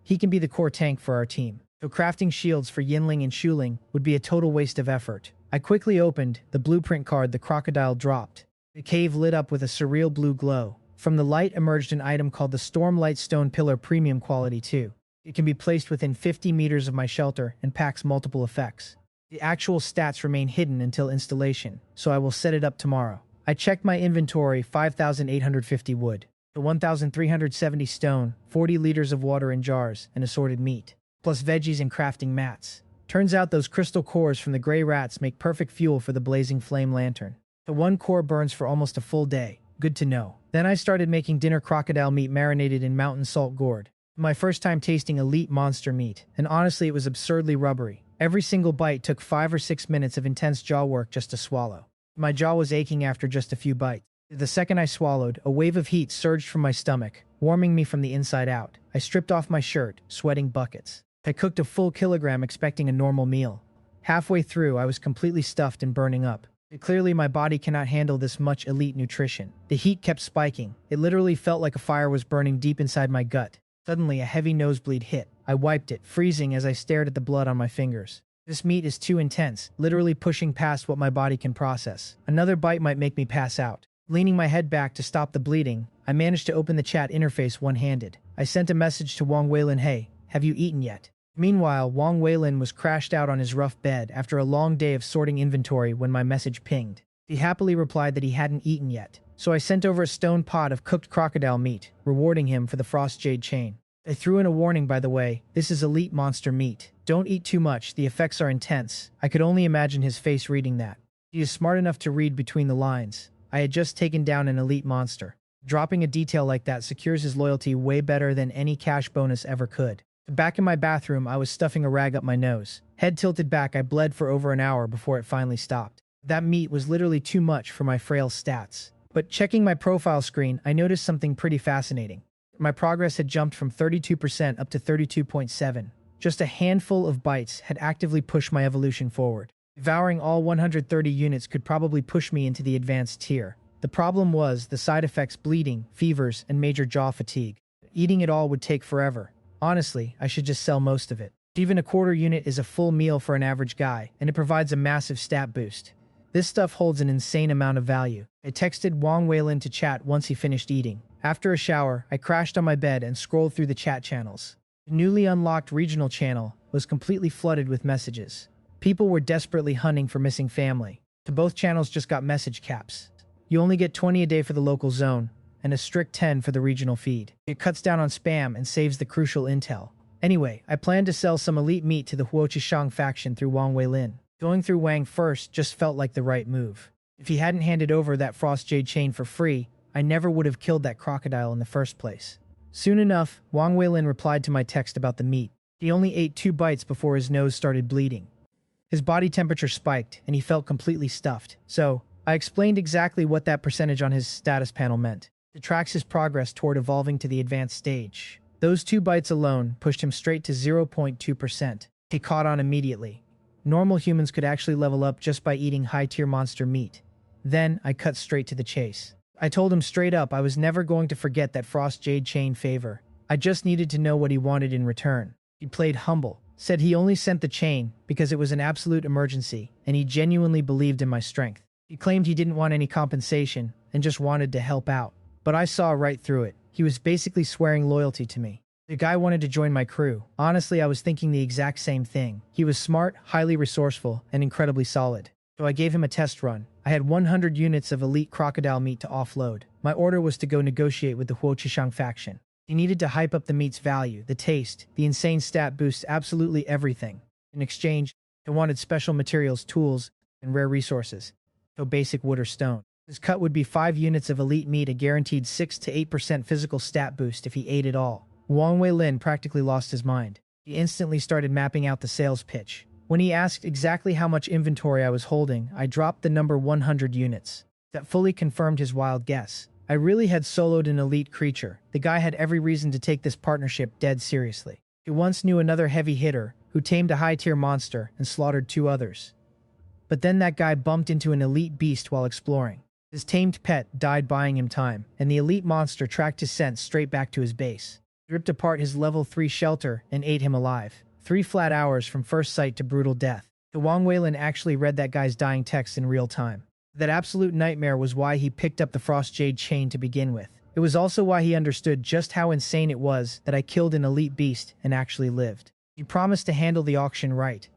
He can be the core tank for our team. So crafting shields for Yinling and Shuling would be a total waste of effort. I quickly opened the blueprint card the crocodile dropped. The cave lit up with a surreal blue glow. From the light emerged an item called the Stormlight Stone Pillar Premium Quality 2. It can be placed within 50 meters of my shelter and packs multiple effects. The actual stats remain hidden until installation, so I will set it up tomorrow. I checked my inventory: 5,850 wood, the 1,370 stone, 40 liters of water in jars, and assorted meat, plus veggies and crafting mats. Turns out those crystal cores from the gray rats make perfect fuel for the blazing flame lantern. The one core burns for almost a full day. Good to know. Then I started making dinner crocodile meat marinated in mountain salt gourd. My first time tasting elite monster meat, and honestly it was absurdly rubbery. Every single bite took 5 or 6 minutes of intense jaw work just to swallow. My jaw was aching after just a few bites. The second I swallowed, a wave of heat surged from my stomach, warming me from the inside out. I stripped off my shirt, sweating buckets. I cooked a full kilogram expecting a normal meal. Halfway through, I was completely stuffed and burning up. Clearly, my body cannot handle this much elite nutrition. The heat kept spiking. It literally felt like a fire was burning deep inside my gut. Suddenly, a heavy nosebleed hit. I wiped it, freezing as I stared at the blood on my fingers. This meat is too intense, literally pushing past what my body can process. Another bite might make me pass out. Leaning my head back to stop the bleeding, I managed to open the chat interface one-handed. I sent a message to Wang Weilin, "Hey, have you eaten yet?" Meanwhile, Wang Weilin was crashed out on his rough bed after a long day of sorting inventory when my message pinged. He happily replied that he hadn't eaten yet, so I sent over a stone pot of cooked crocodile meat, rewarding him for the frost jade chain. I threw in a warning, by the way: this is elite monster meat. Don't eat too much, the effects are intense. I could only imagine his face reading that. He is smart enough to read between the lines. I had just taken down an elite monster. Dropping a detail like that secures his loyalty way better than any cash bonus ever could. Back in my bathroom, I was stuffing a rag up my nose. Head tilted back, I bled for over an hour before it finally stopped. That meat was literally too much for my frail stats. But checking my profile screen, I noticed something pretty fascinating. My progress had jumped from 32% up to 32.7. Just a handful of bites had actively pushed my evolution forward. Devouring all 130 units could probably push me into the advanced tier. The problem was the side effects: bleeding, fevers, and major jaw fatigue. Eating it all would take forever. Honestly, I should just sell most of it. Even a quarter unit is a full meal for an average guy, and it provides a massive stat boost. This stuff holds an insane amount of value. I texted Wang Weilin to chat once he finished eating. After a shower, I crashed on my bed and scrolled through the chat channels. The newly unlocked regional channel was completely flooded with messages. People were desperately hunting for missing family. Both channels just got message caps. You only get 20 a day for the local zone, and a strict 10 for the regional feed. It cuts down on spam and saves the crucial intel. Anyway, I plan to sell some elite meat to the Huochishang faction through Wang Weilin. Going through Wang first just felt like the right move. If he hadn't handed over that frost jade chain for free, I never would have killed that crocodile in the first place. Soon enough, Wang Weilin replied to my text about the meat. He only ate 2 bites before his nose started bleeding. His body temperature spiked, and he felt completely stuffed. So, I explained exactly what that percentage on his status panel meant. It tracks his progress toward evolving to the advanced stage. Those 2 bites alone pushed him straight to 0.2%. He caught on immediately. Normal humans could actually level up just by eating high-tier monster meat. Then, I cut straight to the chase. I told him straight up I was never going to forget that frost jade chain favor. I just needed to know what he wanted in return. He played humble, said he only sent the chain because it was an absolute emergency, and he genuinely believed in my strength. He claimed he didn't want any compensation, and just wanted to help out. But I saw right through it. He was basically swearing loyalty to me. The guy wanted to join my crew. Honestly, I was thinking the exact same thing. He was smart, highly resourceful, and incredibly solid. So I gave him a test run. I had 100 units of elite crocodile meat to offload. My order was to go negotiate with the Huochishang faction. He needed to hype up the meat's value, the taste, the insane stat boosts, absolutely everything. In exchange, they wanted special materials, tools, and rare resources. So basic wood or stone. His cut would be 5 units of elite meat, a guaranteed 6 to 8% physical stat boost if he ate it all. Wang Weilin practically lost his mind. He instantly started mapping out the sales pitch. When he asked exactly how much inventory I was holding, I dropped the number 100 units. That fully confirmed his wild guess. I really had soloed an elite creature. The guy had every reason to take this partnership dead seriously. He once knew another heavy hitter who tamed a high-tier monster and slaughtered 2 others. But then that guy bumped into an elite beast while exploring. His tamed pet died buying him time, and the elite monster tracked his scent straight back to his base. He ripped apart his level 3 shelter and ate him alive. 3 flat hours from first sight to brutal death. The Wang Weilin actually read that guy's dying text in real time. That absolute nightmare was why he picked up the Frost Jade chain to begin with. It was also why he understood just how insane it was that I killed an elite beast and actually lived. He promised to handle the auction right,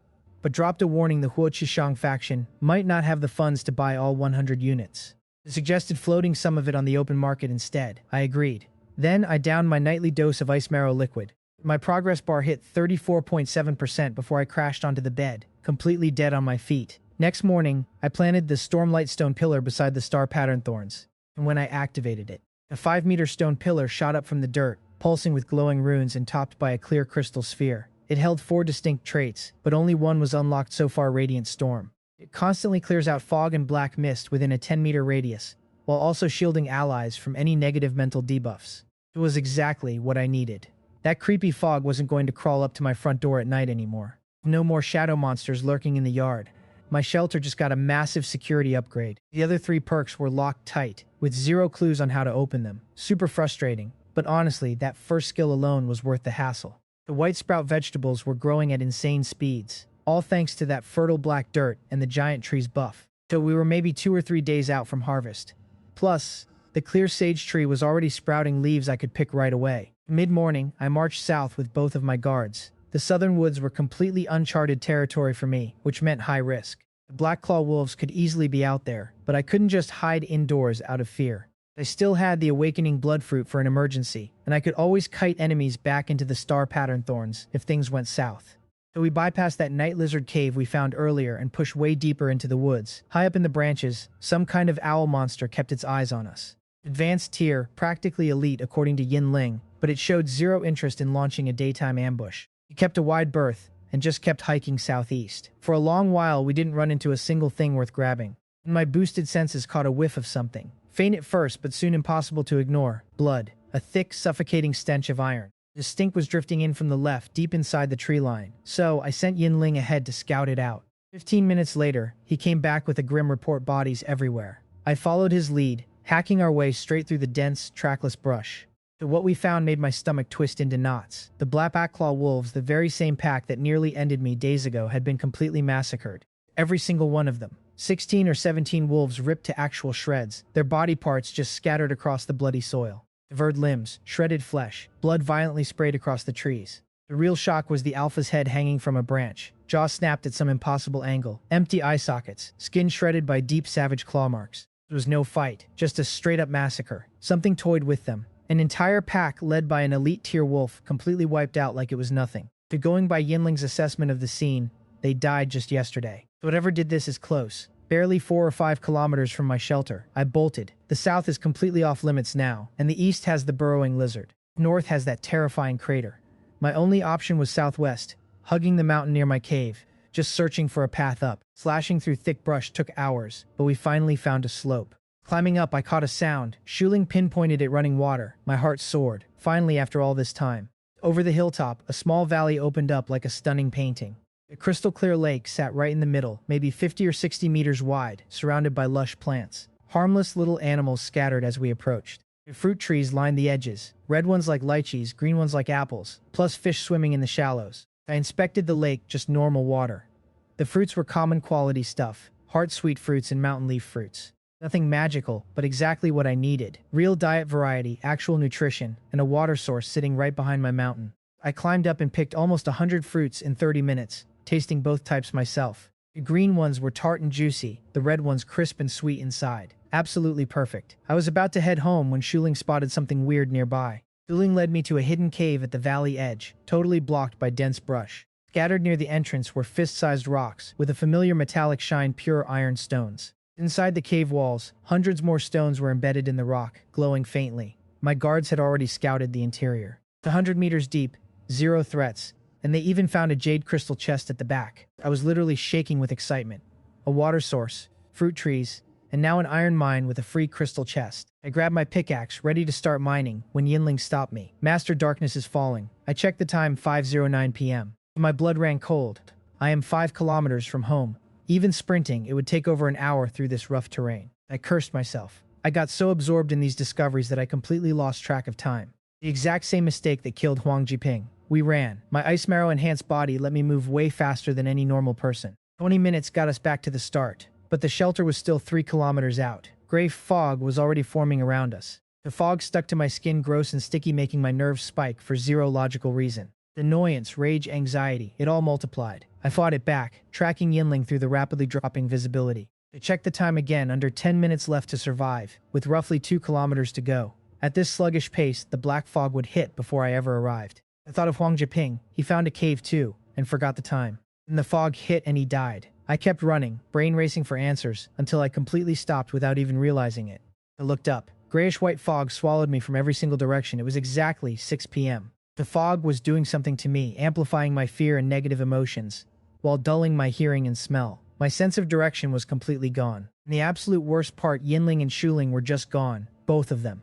but dropped a warning the Huochishang faction might not have the funds to buy all 100 units. He suggested floating some of it on the open market instead. I agreed. Then I downed my nightly dose of ice marrow liquid. My progress bar hit 34.7% before I crashed onto the bed, completely dead on my feet. Next morning, I planted the Stormlight stone pillar beside the star pattern thorns, and when I activated it, a 5-meter stone pillar shot up from the dirt, pulsing with glowing runes and topped by a clear crystal sphere. It held 4 distinct traits, but only one was unlocked so far: Radiant Storm. It constantly clears out fog and black mist within a 10-meter radius, while also shielding allies from any negative mental debuffs. It was exactly what I needed. That creepy fog wasn't going to crawl up to my front door at night anymore. No more shadow monsters lurking in the yard. My shelter just got a massive security upgrade. The other 3 perks were locked tight, with 0 clues on how to open them. Super frustrating, but honestly, that first skill alone was worth the hassle. The white sprout vegetables were growing at insane speeds, all thanks to that fertile black dirt and the giant trees buff. So we were maybe 2 or 3 days out from harvest. Plus, the clear sage tree was already sprouting leaves I could pick right away. Mid-morning, I marched south with both of my guards. The southern woods were completely uncharted territory for me, which meant high risk. The Blackclaw wolves could easily be out there, but I couldn't just hide indoors out of fear. I still had the awakening blood fruit for an emergency, and I could always kite enemies back into the star pattern thorns if things went south. So we bypassed that night lizard cave we found earlier and pushed way deeper into the woods. High up in the branches, some kind of owl monster kept its eyes on us. Advanced tier, practically elite according to Yin Ling, but it showed 0 interest in launching a daytime ambush. It kept a wide berth and just kept hiking southeast. For a long while, we didn't run into a single thing worth grabbing. And my boosted senses caught a whiff of something. Faint at first, but soon impossible to ignore. Blood. A thick, suffocating stench of iron. The stink was drifting in from the left, deep inside the tree line. So, I sent Yin Ling ahead to scout it out. 15 minutes later, he came back with a grim report: bodies everywhere. I followed his lead, hacking our way straight through the dense, trackless brush. So what we found made my stomach twist into knots. The Blackclaw wolves, the very same pack that nearly ended me days ago, had been completely massacred. Every single one of them. 16 or 17 wolves ripped to actual shreds, their body parts just scattered across the bloody soil. Severed limbs, shredded flesh, blood violently sprayed across the trees. The real shock was the alpha's head hanging from a branch, jaw snapped at some impossible angle, empty eye sockets, skin shredded by deep savage claw marks. It was no fight, just a straight-up massacre. Something toyed with them. An entire pack led by an elite tier wolf completely wiped out like it was nothing. To going by Yinling's assessment of the scene, they died just yesterday. Whatever did this is close. Barely 4 or 5 kilometers from my shelter. I bolted. The south is completely off limits now, and the east has the burrowing lizard. North has that terrifying crater. My only option was southwest, hugging the mountain near my cave, just searching for a path up. Slashing through thick brush took hours, but we finally found a slope. Climbing up, I caught a sound. Shuling pinpointed at running water. My heart soared. Finally, after all this time. Over the hilltop, a small valley opened up like a stunning painting. A crystal-clear lake sat right in the middle, maybe 50 or 60 meters wide, surrounded by lush plants. Harmless little animals scattered as we approached. The fruit trees lined the edges, red ones like lychees, green ones like apples, plus fish swimming in the shallows. I inspected the lake, just normal water. The fruits were common quality stuff, heart-sweet fruits and mountain leaf fruits. Nothing magical, but exactly what I needed. Real diet variety, actual nutrition, and a water source sitting right behind my mountain. I climbed up and picked almost 100 fruits in 30 minutes, tasting both types myself. The green ones were tart and juicy, the red ones crisp and sweet inside. Absolutely perfect. I was about to head home when Shuling spotted something weird nearby. Shuling led me to a hidden cave at the valley edge, totally blocked by dense brush. Scattered near the entrance were fist-sized rocks, with a familiar metallic shine, pure iron stones. Inside the cave walls, hundreds more stones were embedded in the rock, glowing faintly. My guards had already scouted the interior. 100 meters deep, zero threats, and they even found a jade crystal chest at the back. I was literally shaking with excitement. A water source, fruit trees, and now an iron mine with a free crystal chest. I grabbed my pickaxe, ready to start mining, when Yinling stopped me. Master, darkness is falling. I checked the time, 5:09 p.m. My blood ran cold. I am 5 kilometers from home. Even sprinting, it would take over an hour through this rough terrain. I cursed myself. I got so absorbed in these discoveries that I completely lost track of time. The exact same mistake that killed Huang Jiping. We ran. My ice marrow enhanced body let me move way faster than any normal person. 20 minutes got us back to the start, but the shelter was still 3 kilometers out. Gray fog was already forming around us. The fog stuck to my skin, gross and sticky, making my nerves spike for zero logical reason. Annoyance, rage, anxiety, it all multiplied. I fought it back, tracking Yinling through the rapidly dropping visibility. I checked the time again, under 10 minutes left to survive, with roughly 2 kilometers to go. At this sluggish pace, the black fog would hit before I ever arrived. I thought of Huang Jiping. He found a cave too, and forgot the time. Then the fog hit and he died. I kept running, brain racing for answers, until I completely stopped without even realizing it. I looked up. Grayish-white fog swallowed me from every single direction. It was exactly 6 p.m. The fog was doing something to me, amplifying my fear and negative emotions, while dulling my hearing and smell. My sense of direction was completely gone. And the absolute worst part, Yinling and Shuling were just gone, both of them.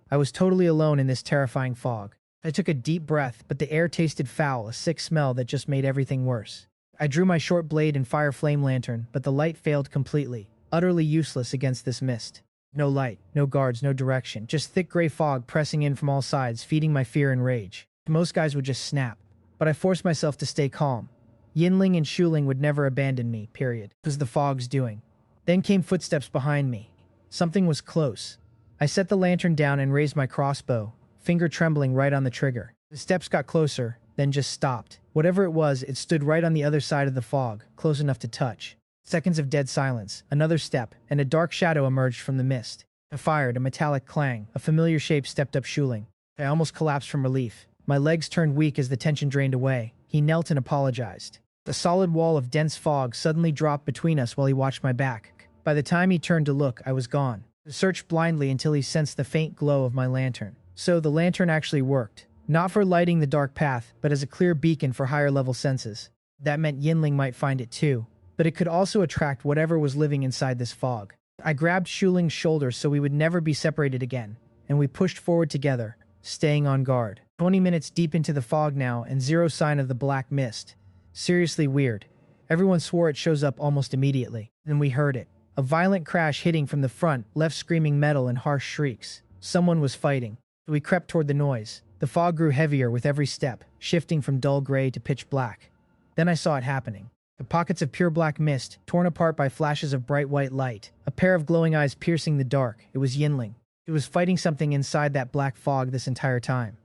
I was totally alone in this terrifying fog. I took a deep breath, but the air tasted foul, a sick smell that just made everything worse. I drew my short blade and fire flame lantern, but the light failed completely, utterly useless against this mist. No light, no guards, no direction, just thick gray fog pressing in from all sides, feeding my fear and rage. Most guys would just snap, but I forced myself to stay calm. Yinling and Shuling would never abandon me, period. It was the fog's doing. Then came footsteps behind me. Something was close. I set the lantern down and raised my crossbow, finger trembling right on the trigger. The steps got closer, then just stopped. Whatever it was, it stood right on the other side of the fog, close enough to touch. Seconds of dead silence, another step, and a dark shadow emerged from the mist. I fired, a metallic clang. A familiar shape stepped up Shuling. I almost collapsed from relief. My legs turned weak as the tension drained away. He knelt and apologized. The solid wall of dense fog suddenly dropped between us while he watched my back. By the time he turned to look, I was gone. I searched blindly until he sensed the faint glow of my lantern. So the lantern actually worked. Not for lighting the dark path, but as a clear beacon for higher level senses. That meant Yinling might find it too. But it could also attract whatever was living inside this fog. I grabbed Shuling's shoulder so we would never be separated again, and we pushed forward together, staying on guard. 20 minutes deep into the fog now, and zero sign of the black mist. Seriously weird. Everyone swore it shows up almost immediately. Then we heard it. A violent crash hitting from the front, left screaming metal and harsh shrieks. Someone was fighting. We crept toward the noise. The fog grew heavier with every step, shifting from dull gray to pitch black. Then I saw it happening. The pockets of pure black mist, torn apart by flashes of bright white light. A pair of glowing eyes piercing the dark. It was Yinling. He was fighting something inside that black fog this entire time.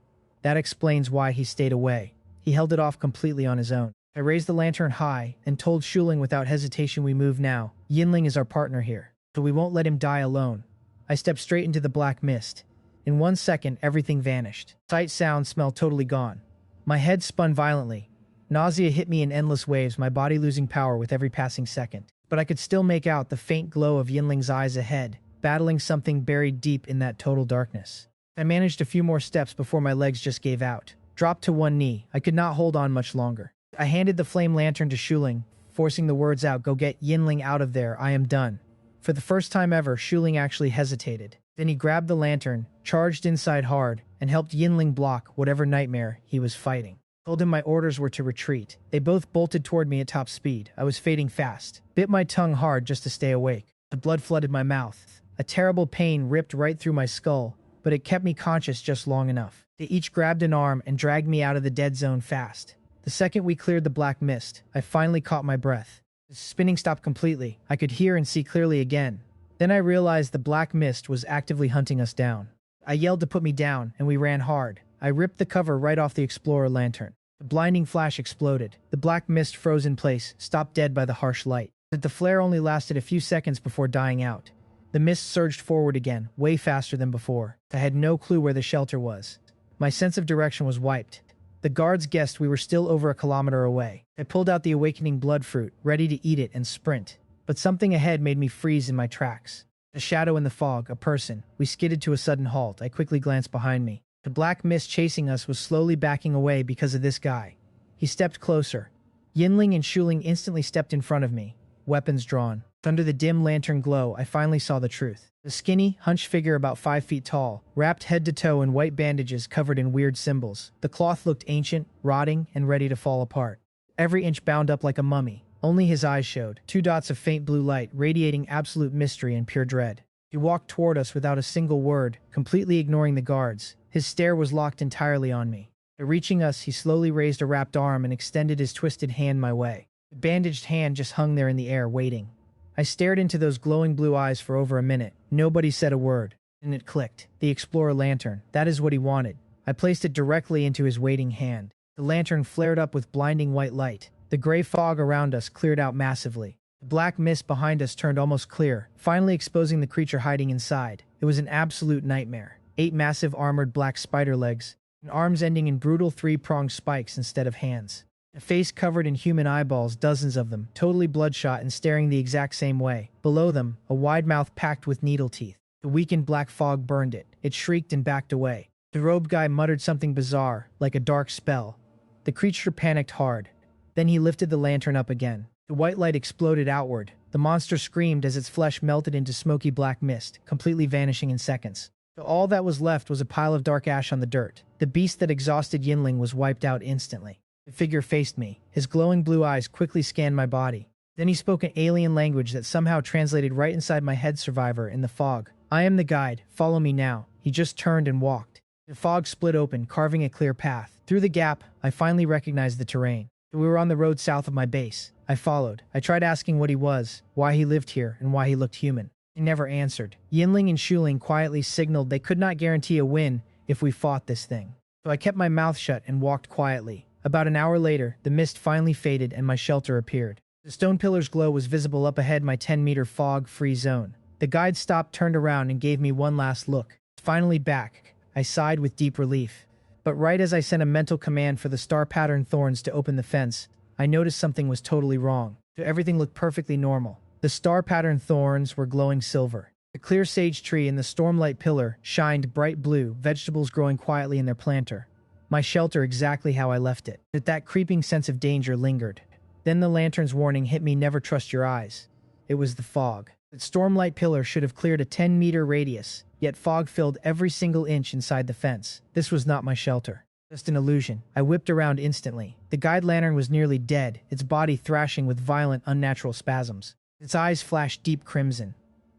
That explains why he stayed away. He held it off completely on his own. I raised the lantern high and told Shuling without hesitation, we move now. Yinling is our partner here, so we won't let him die alone. I stepped straight into the black mist. In 1 second, everything vanished. Sight, sound, smell totally gone. My head spun violently. Nausea hit me in endless waves, my body losing power with every passing second. But I could still make out the faint glow of Yinling's eyes ahead, battling something buried deep in that total darkness. I managed a few more steps before my legs just gave out. Dropped to one knee. I could not hold on much longer. I handed the flame lantern to Shuling, forcing the words out, "Go get Yinling out of there, I am done." For the first time ever, Shuling actually hesitated. Then he grabbed the lantern, charged inside hard, and helped Yinling block whatever nightmare he was fighting. Told him my orders were to retreat. They both bolted toward me at top speed. I was fading fast. Bit my tongue hard just to stay awake. The blood flooded my mouth. A terrible pain ripped right through my skull, but it kept me conscious just long enough. They each grabbed an arm and dragged me out of the dead zone fast. The second we cleared the black mist, I finally caught my breath. The spinning stopped completely. I could hear and see clearly again. Then I realized the black mist was actively hunting us down. I yelled to put me down, and we ran hard. I ripped the cover right off the Explorer lantern. The blinding flash exploded. The black mist froze in place, stopped dead by the harsh light. But the flare only lasted a few seconds before dying out. The mist surged forward again, way faster than before. I had no clue where the shelter was. My sense of direction was wiped. The guards guessed we were still over a kilometer away. I pulled out the awakening blood fruit, ready to eat it and sprint. But something ahead made me freeze in my tracks. A shadow in the fog, a person. We skidded to a sudden halt. I quickly glanced behind me. The black mist chasing us was slowly backing away because of this guy. He stepped closer. Yinling and Shuling instantly stepped in front of me, weapons drawn. Under the dim lantern glow, I finally saw the truth. The skinny, hunched figure about 5 feet tall, wrapped head to toe in white bandages covered in weird symbols. The cloth looked ancient, rotting, and ready to fall apart. Every inch bound up like a mummy. Only his eyes showed, 2 dots of faint blue light radiating absolute mystery and pure dread. He walked toward us without a single word, completely ignoring the guards. His stare was locked entirely on me. Reaching us, he slowly raised a wrapped arm and extended his twisted hand my way. The bandaged hand just hung there in the air, waiting. I stared into those glowing blue eyes for over a minute. Nobody said a word. And it clicked. The Explorer lantern. That is what he wanted. I placed it directly into his waiting hand. The lantern flared up with blinding white light. The gray fog around us cleared out massively. The black mist behind us turned almost clear, finally exposing the creature hiding inside. It was an absolute nightmare. 8 massive armored black spider legs, and arms ending in brutal 3-pronged spikes instead of hands. A face covered in human eyeballs, dozens of them, totally bloodshot and staring the exact same way. Below them, a wide mouth packed with needle teeth. The weakened black fog burned it. It shrieked and backed away. The robed guy muttered something bizarre, like a dark spell. The creature panicked hard. Then he lifted the lantern up again. The white light exploded outward. The monster screamed as its flesh melted into smoky black mist, completely vanishing in seconds. So all that was left was a pile of dark ash on the dirt. The beast that exhausted Yinling was wiped out instantly. The figure faced me. His glowing blue eyes quickly scanned my body. Then he spoke an alien language that somehow translated right inside my head. Survivor in the fog. I am the guide. Follow me now. He just turned and walked. The fog split open, carving a clear path. Through the gap, I finally recognized the terrain. We were on the road south of my base. I followed. I tried asking what he was, why he lived here, and why he looked human. He never answered. Yinling and Shuling quietly signaled they could not guarantee a win if we fought this thing. So I kept my mouth shut and walked quietly. About an hour later, the mist finally faded and my shelter appeared. The stone pillar's glow was visible up ahead my 10-meter fog-free zone. The guide stopped, turned around, and gave me one last look. Finally back. I sighed with deep relief. But right as I sent a mental command for the star-patterned thorns to open the fence, I noticed something was totally wrong. Everything looked perfectly normal. The star-patterned thorns were glowing silver. The clear sage tree and the stormlight pillar shined bright blue, vegetables growing quietly in their planter. My shelter exactly how I left it. But that creeping sense of danger lingered. Then the lantern's warning hit me: never trust your eyes. It was the fog. The stormlight pillar should have cleared a 10-meter radius, yet fog filled every single inch inside the fence. This was not my shelter. Just an illusion. I whipped around instantly. The guide lantern was nearly dead, its body thrashing with violent, unnatural spasms. Its eyes flashed deep crimson.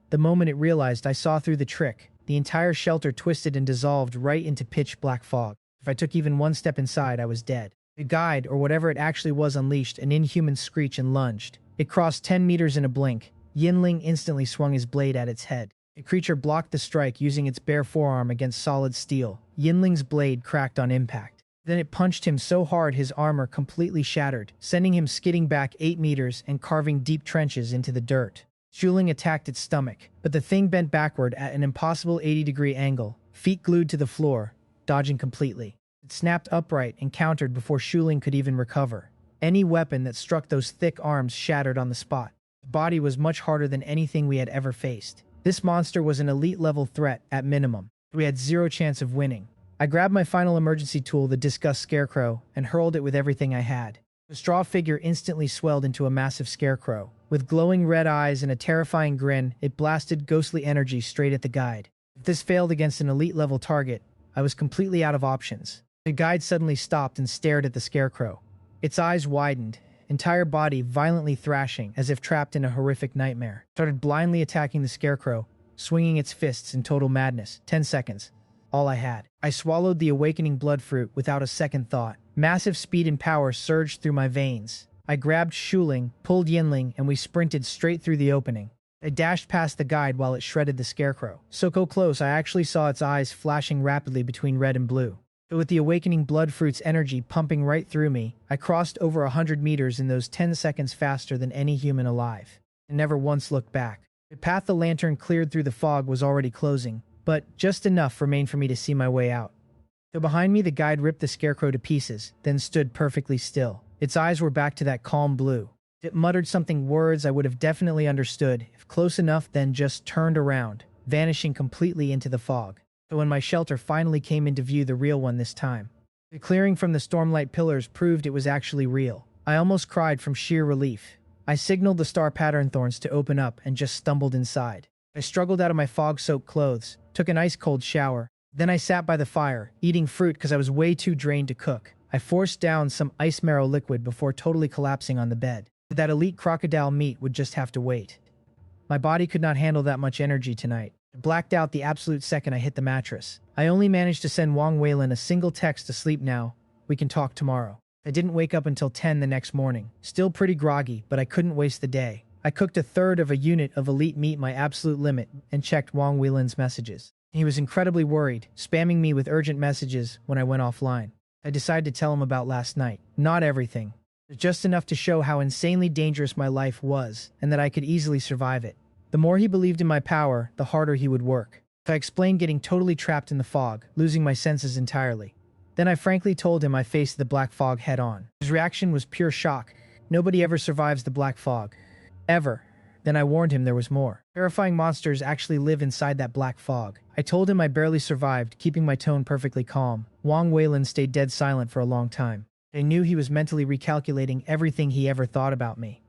The moment it realized I saw through the trick, the entire shelter twisted and dissolved right into pitch black fog. If I took even one step inside, I was dead. The guide, or whatever it actually was, unleashed an inhuman screech and lunged. It crossed 10 meters in a blink. Yinling instantly swung his blade at its head. The creature blocked the strike using its bare forearm against solid steel. Yinling's blade cracked on impact. Then it punched him so hard his armor completely shattered, sending him skidding back 8 meters and carving deep trenches into the dirt. Shuling attacked its stomach, but the thing bent backward at an impossible 80-degree angle, feet glued to the floor, dodging completely. It snapped upright and countered before Shuling could even recover. Any weapon that struck those thick arms shattered on the spot. The body was much harder than anything we had ever faced. This monster was an elite-level threat, at minimum. We had zero chance of winning. I grabbed my final emergency tool, the discussed scarecrow, and hurled it with everything I had. The straw figure instantly swelled into a massive scarecrow. With glowing red eyes and a terrifying grin, it blasted ghostly energy straight at the guide. If this failed against an elite-level target, I was completely out of options. The guide suddenly stopped and stared at the scarecrow. Its eyes widened, entire body violently thrashing as if trapped in a horrific nightmare. It started blindly attacking the scarecrow, swinging its fists in total madness. 10 seconds. All I had. I swallowed the awakening blood fruit without a second thought. Massive speed and power surged through my veins. I grabbed Shuling, pulled Yinling, and we sprinted straight through the opening. I dashed past the guide while it shredded the scarecrow. So close I actually saw its eyes flashing rapidly between red and blue. But with the awakening blood fruit's energy pumping right through me, I crossed over 100 meters in those 10 seconds faster than any human alive. And never once looked back. The path the lantern cleared through the fog was already closing, but just enough remained for me to see my way out. So behind me the guide ripped the scarecrow to pieces, then stood perfectly still. Its eyes were back to that calm blue. It muttered something words I would have definitely understood, if close enough, then just turned around, vanishing completely into the fog. So when my shelter finally came into view, the real one this time. The clearing from the stormlight pillars proved it was actually real. I almost cried from sheer relief. I signaled the star pattern thorns to open up and just stumbled inside. I struggled out of my fog-soaked clothes, took an ice-cold shower. Then I sat by the fire, eating fruit because I was way too drained to cook. I forced down some ice marrow liquid before totally collapsing on the bed. That elite crocodile meat would just have to wait. My body could not handle that much energy tonight. I blacked out the absolute second I hit the mattress. I only managed to send Wang Weilin a single text to sleep now. We can talk tomorrow. I didn't wake up until 10 the next morning. Still pretty groggy, but I couldn't waste the day. I cooked a third of a unit of elite meat, my absolute limit, and checked Wang Weilin's messages. He was incredibly worried, spamming me with urgent messages when I went offline. I decided to tell him about last night. Not everything. Just enough to show how insanely dangerous my life was, and that I could easily survive it. The more he believed in my power, the harder he would work. I explained getting totally trapped in the fog, losing my senses entirely. Then I frankly told him I faced the black fog head-on. His reaction was pure shock. Nobody ever survives the black fog. Ever. Then I warned him there was more. Terrifying monsters actually live inside that black fog. I told him I barely survived, keeping my tone perfectly calm. Wang Weilin stayed dead silent for a long time. I knew he was mentally recalculating everything he ever thought about me.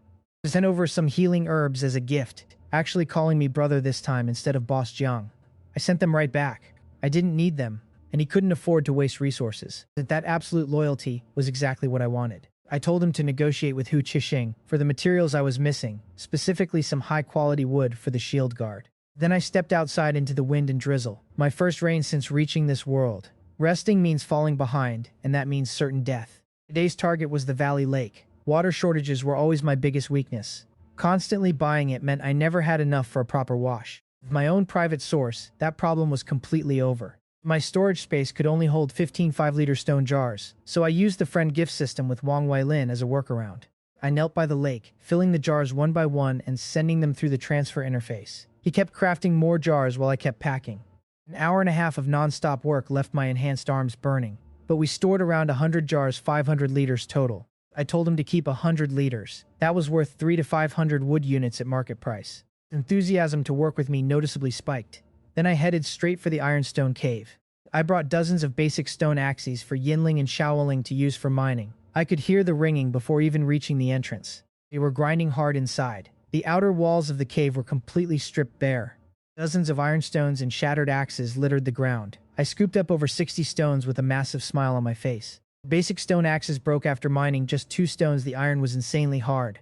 He sent over some healing herbs as a gift, actually calling me brother this time instead of Boss Jiang. I sent them right back. I didn't need them, and he couldn't afford to waste resources. That absolute loyalty was exactly what I wanted. I told him to negotiate with Hu Qixing for the materials I was missing, specifically some high-quality wood for the shield guard. Then I stepped outside into the wind and drizzle, my first rain since reaching this world. Resting means falling behind, and that means certain death. Today's target was the Valley Lake. Water shortages were always my biggest weakness. Constantly buying it meant I never had enough for a proper wash. With my own private source, that problem was completely over. My storage space could only hold 15 5-liter stone jars, so I used the friend gift system with Wang Weilin as a workaround. I knelt by the lake, filling the jars one by one and sending them through the transfer interface. He kept crafting more jars while I kept packing. An hour and a half of non-stop work left my enhanced arms burning. But we stored around 100 jars, 500 liters total. I told him to keep 100 liters. That was worth 300 to 500 wood units at market price. Enthusiasm to work with me noticeably spiked. Then I headed straight for the Ironstone Cave. I brought dozens of basic stone axes for Yinling and Shaoling to use for mining. I could hear the ringing before even reaching the entrance. They were grinding hard inside. The outer walls of the cave were completely stripped bare. Dozens of ironstones and shattered axes littered the ground. I scooped up over 60 stones with a massive smile on my face. Basic stone axes broke after mining just 2 stones. The iron was insanely hard.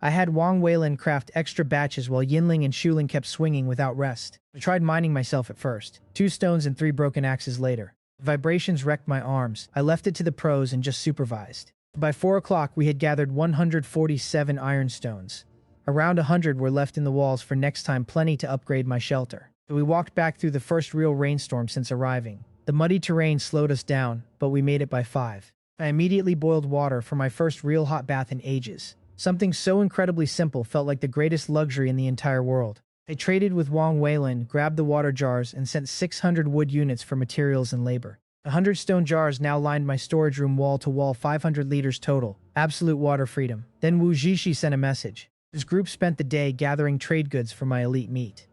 I had Wang Weilin craft extra batches while Yinling and Shuling kept swinging without rest. I tried mining myself at first. 2 stones and 3 broken axes later. Vibrations wrecked my arms. I left it to the pros and just supervised. By 4 o'clock we had gathered 147 ironstones. Around 100 were left in the walls for next time, plenty to upgrade my shelter. We walked back through the first real rainstorm since arriving. The muddy terrain slowed us down, but we made it by 5. I immediately boiled water for my first real hot bath in ages. Something so incredibly simple felt like the greatest luxury in the entire world. I traded with Wang Weilin, grabbed the water jars, and sent 600 wood units for materials and labor. 100 stone jars now lined my storage room wall to wall, 500 liters total. Absolute water freedom. Then Wu Zhishi sent a message. His group spent the day gathering trade goods for my elite meat.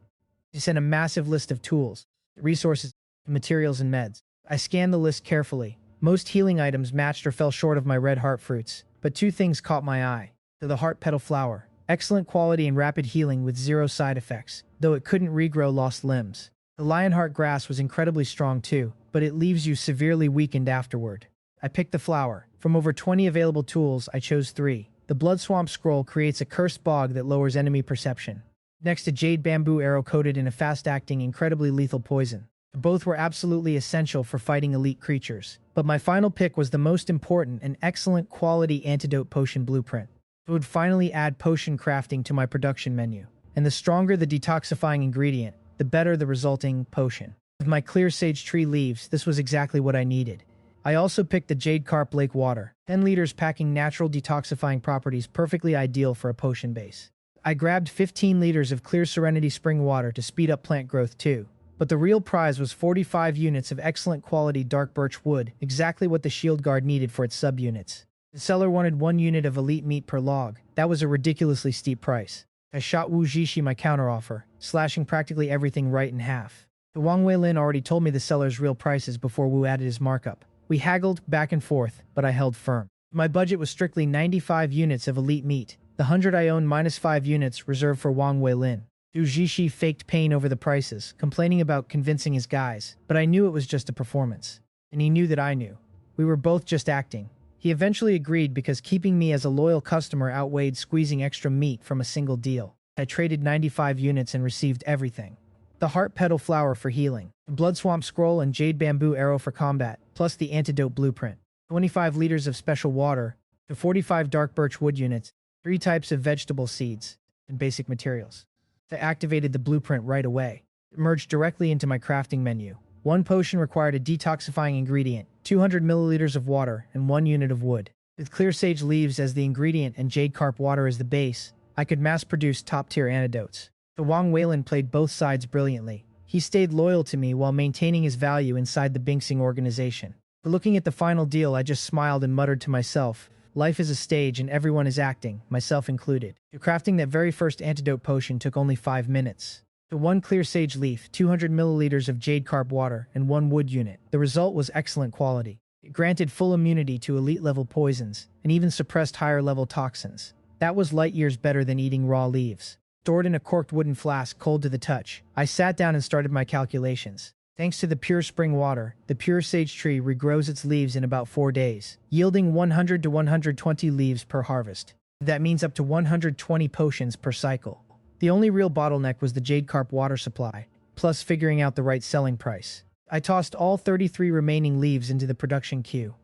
He sent a massive list of tools, resources, materials, and meds. I scanned the list carefully. Most healing items matched or fell short of my red heart fruits, but 2 things caught my eye. The heart petal flower. Excellent quality and rapid healing with 0 side effects, though it couldn't regrow lost limbs. The lionheart grass was incredibly strong too, but it leaves you severely weakened afterward. I picked the flower. From over 20 available tools, I chose 3. The blood swamp scroll creates a cursed bog that lowers enemy perception. Next, a jade bamboo arrow coated in a fast-acting, incredibly lethal poison. Both were absolutely essential for fighting elite creatures. But my final pick was the most important, an excellent quality antidote potion blueprint. It would finally add potion crafting to my production menu. and the stronger the detoxifying ingredient, the better the resulting potion. With my clear sage tree leaves, this was exactly what I needed. I also picked the Jade Carp Lake water, 10 liters packing natural detoxifying properties perfectly ideal for a potion base. I grabbed 15 liters of clear Serenity spring water to speed up plant growth too. But the real prize was 45 units of excellent quality dark birch wood, exactly what the Shield Guard needed for its subunits. The seller wanted 1 unit of elite meat per log. That was a ridiculously steep price. I shot Wu Jishi my counteroffer, slashing practically everything right in half. The Wang Weilin already told me the seller's real prices before Wu added his markup. We haggled back and forth, but I held firm. My budget was strictly 95 units of elite meat. The 100 I owned minus 5 units reserved for Wang Weilin. Wu Jishi faked pain over the prices, complaining about convincing his guys, but I knew it was just a performance. And he knew that I knew. We were both just acting. He eventually agreed because keeping me as a loyal customer outweighed squeezing extra meat from a single deal. I traded 95 units and received everything. The Heart Petal Flower for healing, the Blood Swamp Scroll and Jade Bamboo Arrow for combat, plus the Antidote Blueprint, 25 liters of special water, the 45 Dark Birch Wood units, 3 types of vegetable seeds, and basic materials. I activated the blueprint right away. It merged directly into my crafting menu. 1 potion required a detoxifying ingredient, 200 milliliters of water, and 1 unit of wood. With clear sage leaves as the ingredient and jade carp water as the base, I could mass-produce top-tier antidotes. The Wang Weilin played both sides brilliantly. He stayed loyal to me while maintaining his value inside the Bingsing organization. But looking at the final deal, I just smiled and muttered to myself, life is a stage and everyone is acting, myself included. Crafting that very first antidote potion took only 5 minutes. The 1 clear sage leaf, 200 milliliters of jade carp water, and 1 wood unit. The result was excellent quality. It granted full immunity to elite-level poisons, and even suppressed higher-level toxins. That was light years better than eating raw leaves. Stored in a corked wooden flask cold to the touch, I sat down and started my calculations. Thanks to the pure spring water, the pure sage tree regrows its leaves in about 4 days, yielding 100 to 120 leaves per harvest. That means up to 120 potions per cycle. The only real bottleneck was the jade carp water supply, plus figuring out the right selling price. I tossed all 33 remaining leaves into the production queue.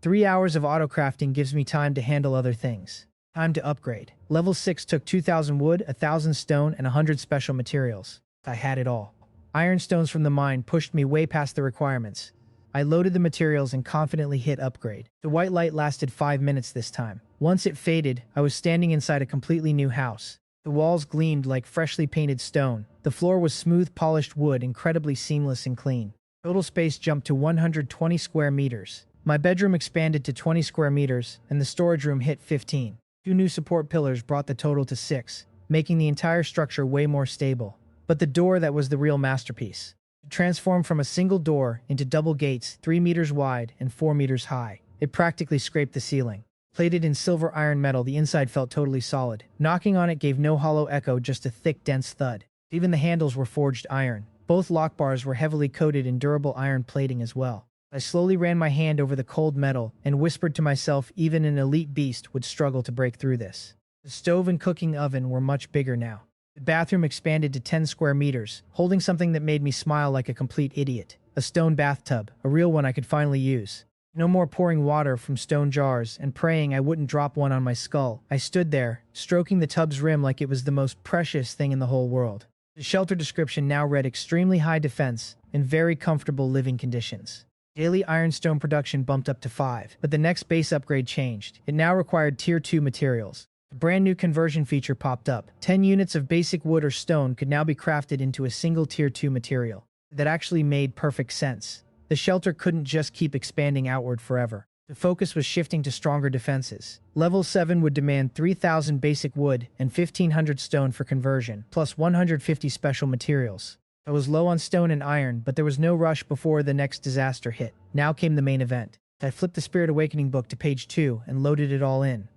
3 hours of auto-crafting gives me time to handle other things. Time to upgrade. Level 6 took 2,000 wood, 1,000 stone, and 100 special materials. I had it all. Ironstones from the mine pushed me way past the requirements. I loaded the materials and confidently hit upgrade. The white light lasted 5 minutes this time. Once it faded, I was standing inside a completely new house. The walls gleamed like freshly painted stone. The floor was smooth polished wood, incredibly seamless and clean. Total space jumped to 120 square meters. My bedroom expanded to 20 square meters, and the storage room hit 15. 2 new support pillars brought the total to 6, making the entire structure way more stable. But the door that was the real masterpiece. It transformed from a single door into double gates 3 meters wide and 4 meters high. It practically scraped the ceiling. Plated in silver iron metal, the inside felt totally solid. Knocking on it gave no hollow echo, just a thick, dense thud. Even the handles were forged iron. Both lock bars were heavily coated in durable iron plating as well. I slowly ran my hand over the cold metal and whispered to myself even an elite beast would struggle to break through this. The stove and cooking oven were much bigger now. The bathroom expanded to 10 square meters, holding something that made me smile like a complete idiot. A stone bathtub, a real one I could finally use. No more pouring water from stone jars and praying I wouldn't drop one on my skull. I stood there, stroking the tub's rim like it was the most precious thing in the whole world. The shelter description now read extremely high defense and very comfortable living conditions. Daily ironstone production bumped up to 5, but the next base upgrade changed. It now required Tier 2 materials. A brand new conversion feature popped up. 10 units of basic wood or stone could now be crafted into a single Tier 2 material. That actually made perfect sense. The shelter couldn't just keep expanding outward forever. The focus was shifting to stronger defenses. Level 7 would demand 3,000 basic wood and 1,500 stone for conversion, plus 150 special materials. I was low on stone and iron, but there was no rush before the next disaster hit. Now came the main event. I flipped the Spirit Awakening book to page 2 and loaded it all in.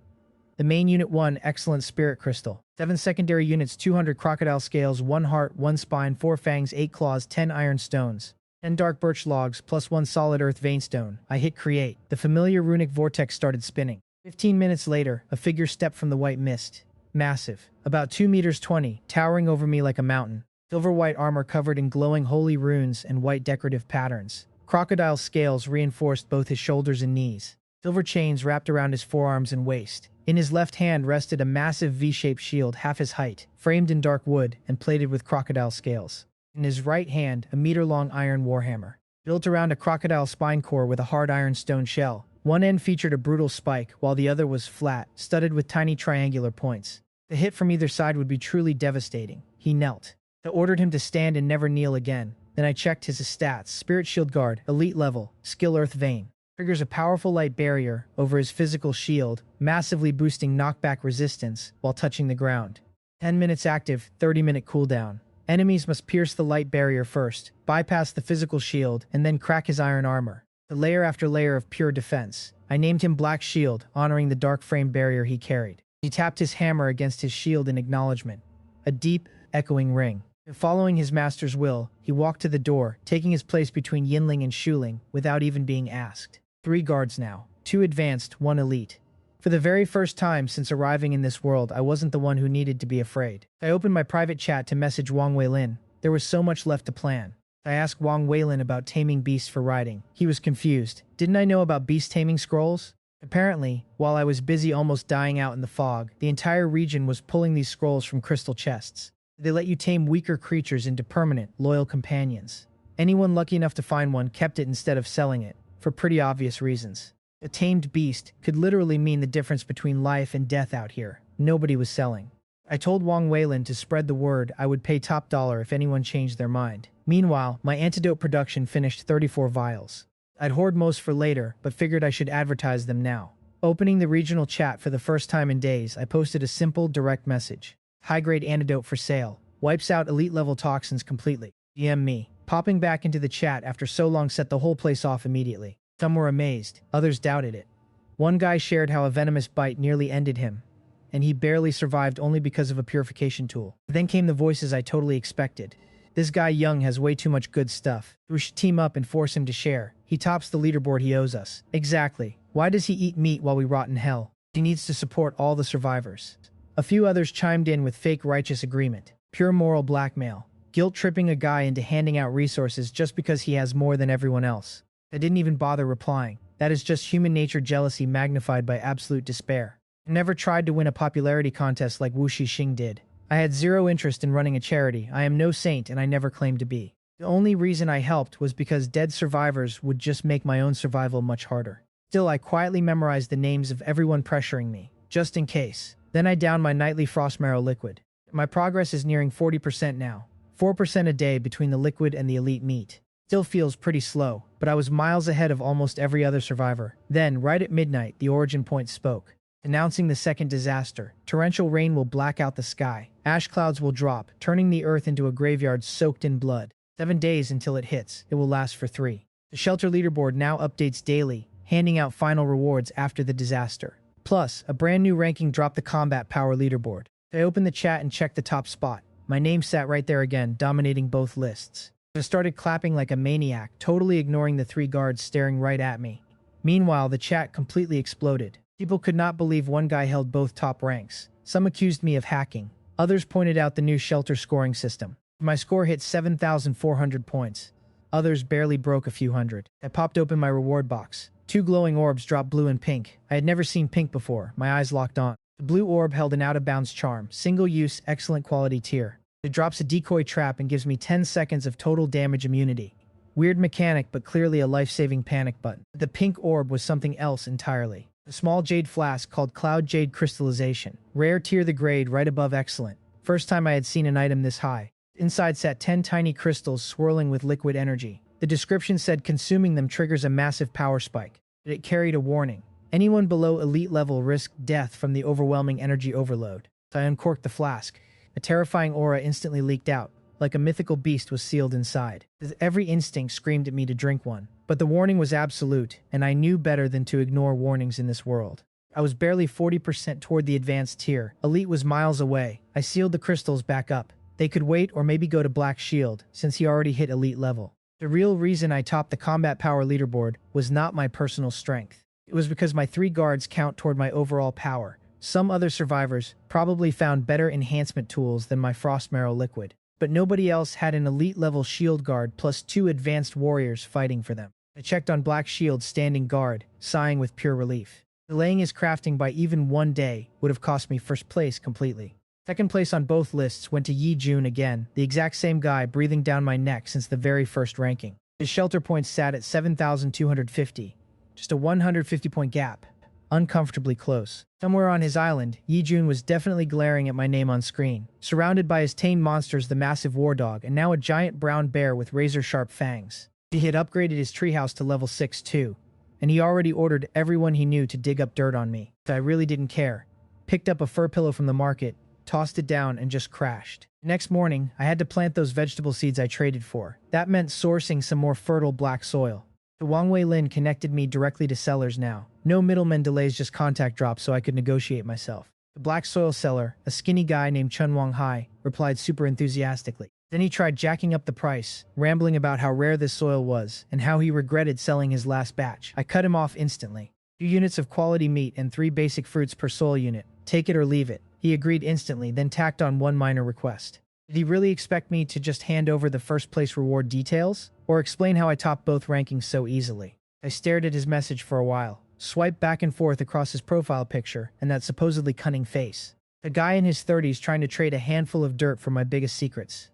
The main Unit 1, Excellent Spirit Crystal. 7 secondary units, 200 crocodile scales, 1 heart, 1 spine, 4 fangs, 8 claws, 10 iron stones. 10 dark birch logs, plus 1 solid earth veinstone. I hit create. The familiar runic vortex started spinning. 15 minutes later, a figure stepped from the white mist. Massive. About 2 meters 20, towering over me like a mountain. Silver white armor covered in glowing holy runes and white decorative patterns. Crocodile scales reinforced both his shoulders and knees. Silver chains wrapped around his forearms and waist. In his left hand rested a massive V-shaped shield half his height, framed in dark wood and plated with crocodile scales. In his right hand, a meter-long iron warhammer, built around a crocodile spine core with a hard iron stone shell. One end featured a brutal spike, while the other was flat, studded with tiny triangular points. The hit from either side would be truly devastating. He knelt. I ordered him to stand and never kneel again. Then I checked his stats: Spirit Shield Guard, Elite Level, Skill Earth Vein. Triggers a powerful light barrier over his physical shield, massively boosting knockback resistance while touching the ground. 10 minutes active, 30-minute cooldown. Enemies must pierce the light barrier first, bypass the physical shield, and then crack his iron armor. The layer after layer of pure defense. I named him Black Shield, honoring the dark frame barrier he carried. He tapped his hammer against his shield in acknowledgement. A deep, echoing ring. Following his master's will, he walked to the door, taking his place between Yinling and Shuling without even being asked. 3 guards now. 2 advanced, 1 elite. For the very first time since arriving in this world, I wasn't the one who needed to be afraid. I opened my private chat to message Wang Weilin. There was so much left to plan. I asked Wang Weilin about taming beasts for riding. He was confused. Didn't I know about beast taming scrolls? Apparently, while I was busy almost dying out in the fog, the entire region was pulling these scrolls from crystal chests. They let you tame weaker creatures into permanent, loyal companions. Anyone lucky enough to find one kept it instead of selling it, for pretty obvious reasons. A tamed beast could literally mean the difference between life and death out here. Nobody was selling. I told Wang Weilin to spread the word. I would pay top dollar if anyone changed their mind. Meanwhile, my antidote production finished 34 vials. I'd hoard most for later, but figured I should advertise them now. Opening the regional chat for the first time in days, I posted a simple, direct message. High-grade antidote for sale. Wipes out elite-level toxins completely. DM me. Popping back into the chat after so long set the whole place off immediately. Some were amazed, others doubted it. One guy shared how a venomous bite nearly ended him, and he barely survived only because of a purification tool. Then came the voices I totally expected. This guy Young has way too much good stuff. We should team up and force him to share. He tops the leaderboard he owes us. Exactly. Why does he eat meat while we rot in hell? He needs to support all the survivors. A few others chimed in with fake righteous agreement. Pure moral blackmail. Guilt-tripping a guy into handing out resources just because he has more than everyone else. I didn't even bother replying. That is just human nature jealousy magnified by absolute despair. I never tried to win a popularity contest like Wu Shixing did. I had zero interest in running a charity. I am no saint and I never claimed to be. The only reason I helped was because dead survivors would just make my own survival much harder. Still, I quietly memorized the names of everyone pressuring me, just in case. Then I downed my nightly frost marrow liquid. My progress is nearing 40% now. 4% a day between the liquid and the elite meat. Still feels pretty slow, but I was miles ahead of almost every other survivor. Then, right at midnight, the origin point spoke, announcing the second disaster. Torrential rain will black out the sky. Ash clouds will drop, turning the earth into a graveyard soaked in blood. 7 days until it hits. It will last for 3. The shelter leaderboard now updates daily, handing out final rewards after the disaster. Plus, a brand new ranking dropped the combat power leaderboard. I opened the chat and checked the top spot. My name sat right there again, dominating both lists. I started clapping like a maniac, totally ignoring the 3 guards staring right at me. Meanwhile, the chat completely exploded. People could not believe one guy held both top ranks. Some accused me of hacking. Others pointed out the new shelter scoring system. My score hit 7,400 points. Others barely broke a few hundred. I popped open my reward box. 2 glowing orbs dropped blue and pink. I had never seen pink before. My eyes locked on. The blue orb held an out-of-bounds charm. Single-use, excellent quality tier. It drops a decoy trap and gives me 10 seconds of total damage immunity. Weird mechanic, but clearly a life-saving panic button. The pink orb was something else entirely. A small jade flask called Cloud Jade Crystallization. Rare tier the grade right above excellent. First time I had seen an item this high. Inside sat 10 tiny crystals swirling with liquid energy. The description said consuming them triggers a massive power spike. But it carried a warning. Anyone below elite level risked death from the overwhelming energy overload. So I uncorked the flask. A terrifying aura instantly leaked out, like a mythical beast was sealed inside. Every instinct screamed at me to drink one. But the warning was absolute, and I knew better than to ignore warnings in this world. I was barely 40% toward the advanced tier. Elite was miles away. I sealed the crystals back up. They could wait or maybe go to Black Shield, since he already hit elite level. The real reason I topped the combat power leaderboard was not my personal strength. It was because my 3 guards count toward my overall power. Some other survivors probably found better enhancement tools than my frost marrow liquid, but nobody else had an elite level shield guard plus 2 advanced warriors fighting for them. I checked on Black Shield standing guard, sighing with pure relief. Delaying his crafting by even 1 day would have cost me first place completely. Second place on both lists went to Yi Jun again, the exact same guy breathing down my neck since the very first ranking. His shelter points sat at 7,250, just a 150-point gap. Uncomfortably close. Somewhere on his island, Yi Jun was definitely glaring at my name on screen, surrounded by his tame monsters, the massive war dog, and now a giant brown bear with razor-sharp fangs. He had upgraded his treehouse to level 6 too, and he already ordered everyone he knew to dig up dirt on me. I really didn't care. Picked up a fur pillow from the market, tossed it down, and just crashed. Next morning, I had to plant those vegetable seeds I traded for. That meant sourcing some more fertile black soil. The Wang Wei Lin connected me directly to sellers now. No middlemen delays, just contact drops so I could negotiate myself. The black soil seller, a skinny guy named Chun Wang Hai, replied super enthusiastically. Then he tried jacking up the price, rambling about how rare this soil was and how he regretted selling his last batch. I cut him off instantly. 2 units of quality meat and 3 basic fruits per soil unit. Take it or leave it. He agreed instantly, then tacked on one minor request. Did he really expect me to just hand over the first place reward details? Or explain how I topped both rankings so easily? I stared at his message for a while, swiped back and forth across his profile picture and that supposedly cunning face. A guy in his 30s trying to trade a handful of dirt for my biggest secrets.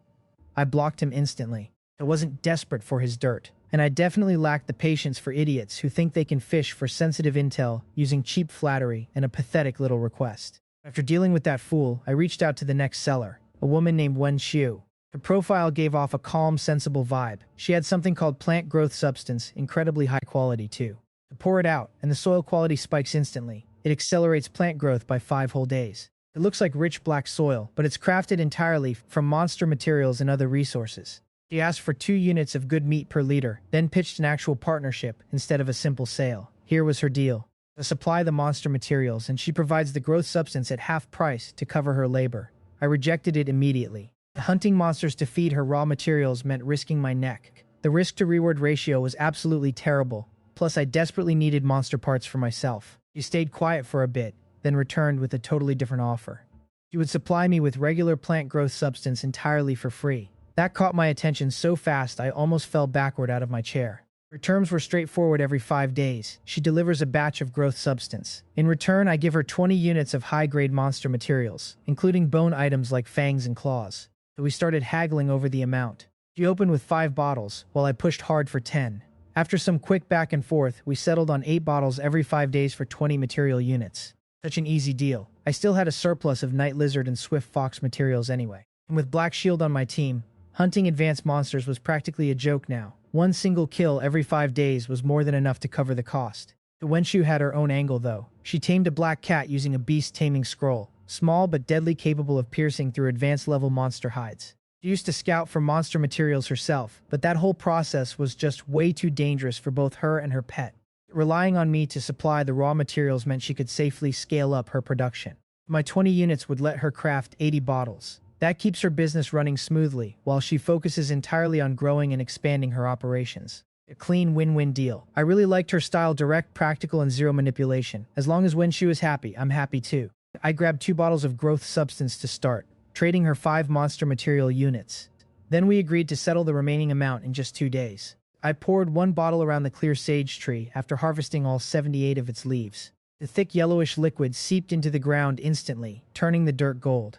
I blocked him instantly. I wasn't desperate for his dirt, and I definitely lacked the patience for idiots who think they can fish for sensitive intel using cheap flattery and a pathetic little request. After dealing with that fool, I reached out to the next seller, a woman named Wen Xiu. Her profile gave off a calm, sensible vibe. She had something called plant growth substance, incredibly high quality too. To pour it out, and the soil quality spikes instantly. It accelerates plant growth by 5 whole days. It looks like rich black soil, but it's crafted entirely from monster materials and other resources. She asked for 2 units of good meat per liter, then pitched an actual partnership instead of a simple sale. Here was her deal. I supply the monster materials, and she provides the growth substance at half price to cover her labor. I rejected it immediately. Hunting monsters to feed her raw materials meant risking my neck. The risk-to-reward ratio was absolutely terrible, plus I desperately needed monster parts for myself. She stayed quiet for a bit, then returned with a totally different offer. She would supply me with regular plant growth substance entirely for free. That caught my attention so fast I almost fell backward out of my chair. Her terms were straightforward. Every 5 days, she delivers a batch of growth substance. In return, I give her 20 units of high-grade monster materials, including bone items like fangs and claws. So we started haggling over the amount. She opened with 5 bottles, while I pushed hard for 10. After some quick back and forth, we settled on 8 bottles every 5 days for 20 material units. Such an easy deal. I still had a surplus of night lizard and swift fox materials anyway. And with Black Shield on my team, hunting advanced monsters was practically a joke now. 1 single kill every 5 days was more than enough to cover the cost. The Wenshu had her own angle though. She tamed a black cat using a beast taming scroll, small but deadly, capable of piercing through advanced level monster hides. She used to scout for monster materials herself, but that whole process was just way too dangerous for both her and her pet. Relying on me to supply the raw materials meant she could safely scale up her production. My 20 units would let her craft 80 bottles. That keeps her business running smoothly, while she focuses entirely on growing and expanding her operations. A clean win-win deal. I really liked her style: direct, practical, and zero manipulation. As long as Wenshu is happy, I'm happy too. I grabbed 2 bottles of growth substance to start, trading her 5 monster material units. Then we agreed to settle the remaining amount in just 2 days. I poured 1 bottle around the clear sage tree after harvesting all 78 of its leaves. The thick yellowish liquid seeped into the ground instantly, turning the dirt gold.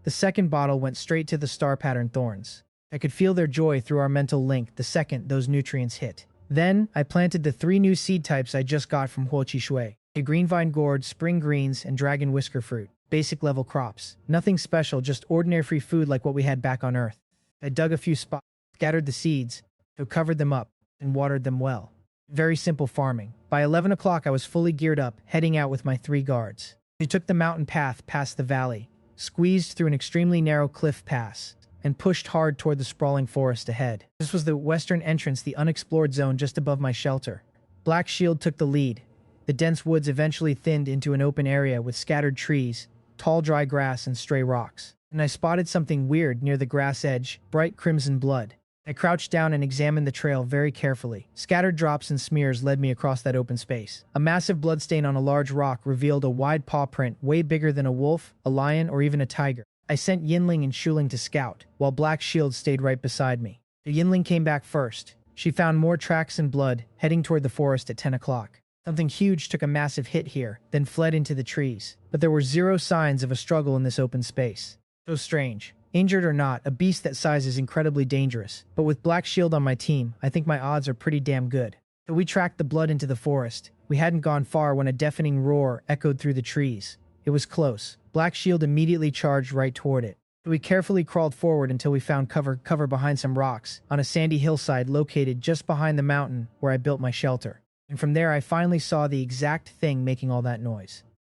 The second bottle went straight to the star pattern thorns. I could feel their joy through our mental link the second those nutrients hit. Then, I planted the 3 new seed types I just got from Huoqi Shui. A green vine gourd, spring greens, and dragon whisker fruit. Basic level crops. Nothing special, just ordinary free food like what we had back on Earth. I dug a few spots, scattered the seeds, so covered them up, and watered them well. Very simple farming. By 11 o'clock I was fully geared up, heading out with my 3 guards. We took the mountain path past the valley, squeezed through an extremely narrow cliff pass, and pushed hard toward the sprawling forest ahead. This was the western entrance, the unexplored zone just above my shelter. Black Shield took the lead. The dense woods eventually thinned into an open area with scattered trees, tall dry grass, and stray rocks. And I spotted something weird near the grass edge: bright crimson blood. I crouched down and examined the trail very carefully. Scattered drops and smears led me across that open space. A massive bloodstain on a large rock revealed a wide paw print way bigger than a wolf, a lion, or even a tiger. I sent Yinling and Shuling to scout, while Black Shield stayed right beside me. The Yinling came back first. She found more tracks and blood, heading toward the forest at 10 o'clock. Something huge took a massive hit here, then fled into the trees. But there were zero signs of a struggle in this open space. So strange. Injured or not, a beast that size is incredibly dangerous. But with Black Shield on my team, I think my odds are pretty damn good. So we tracked the blood into the forest. We hadn't gone far when a deafening roar echoed through the trees. It was close. Black Shield immediately charged right toward it. So we carefully crawled forward until we found cover behind some rocks, on a sandy hillside located just behind the mountain where I built my shelter. And from there I finally saw the exact thing making all that noise.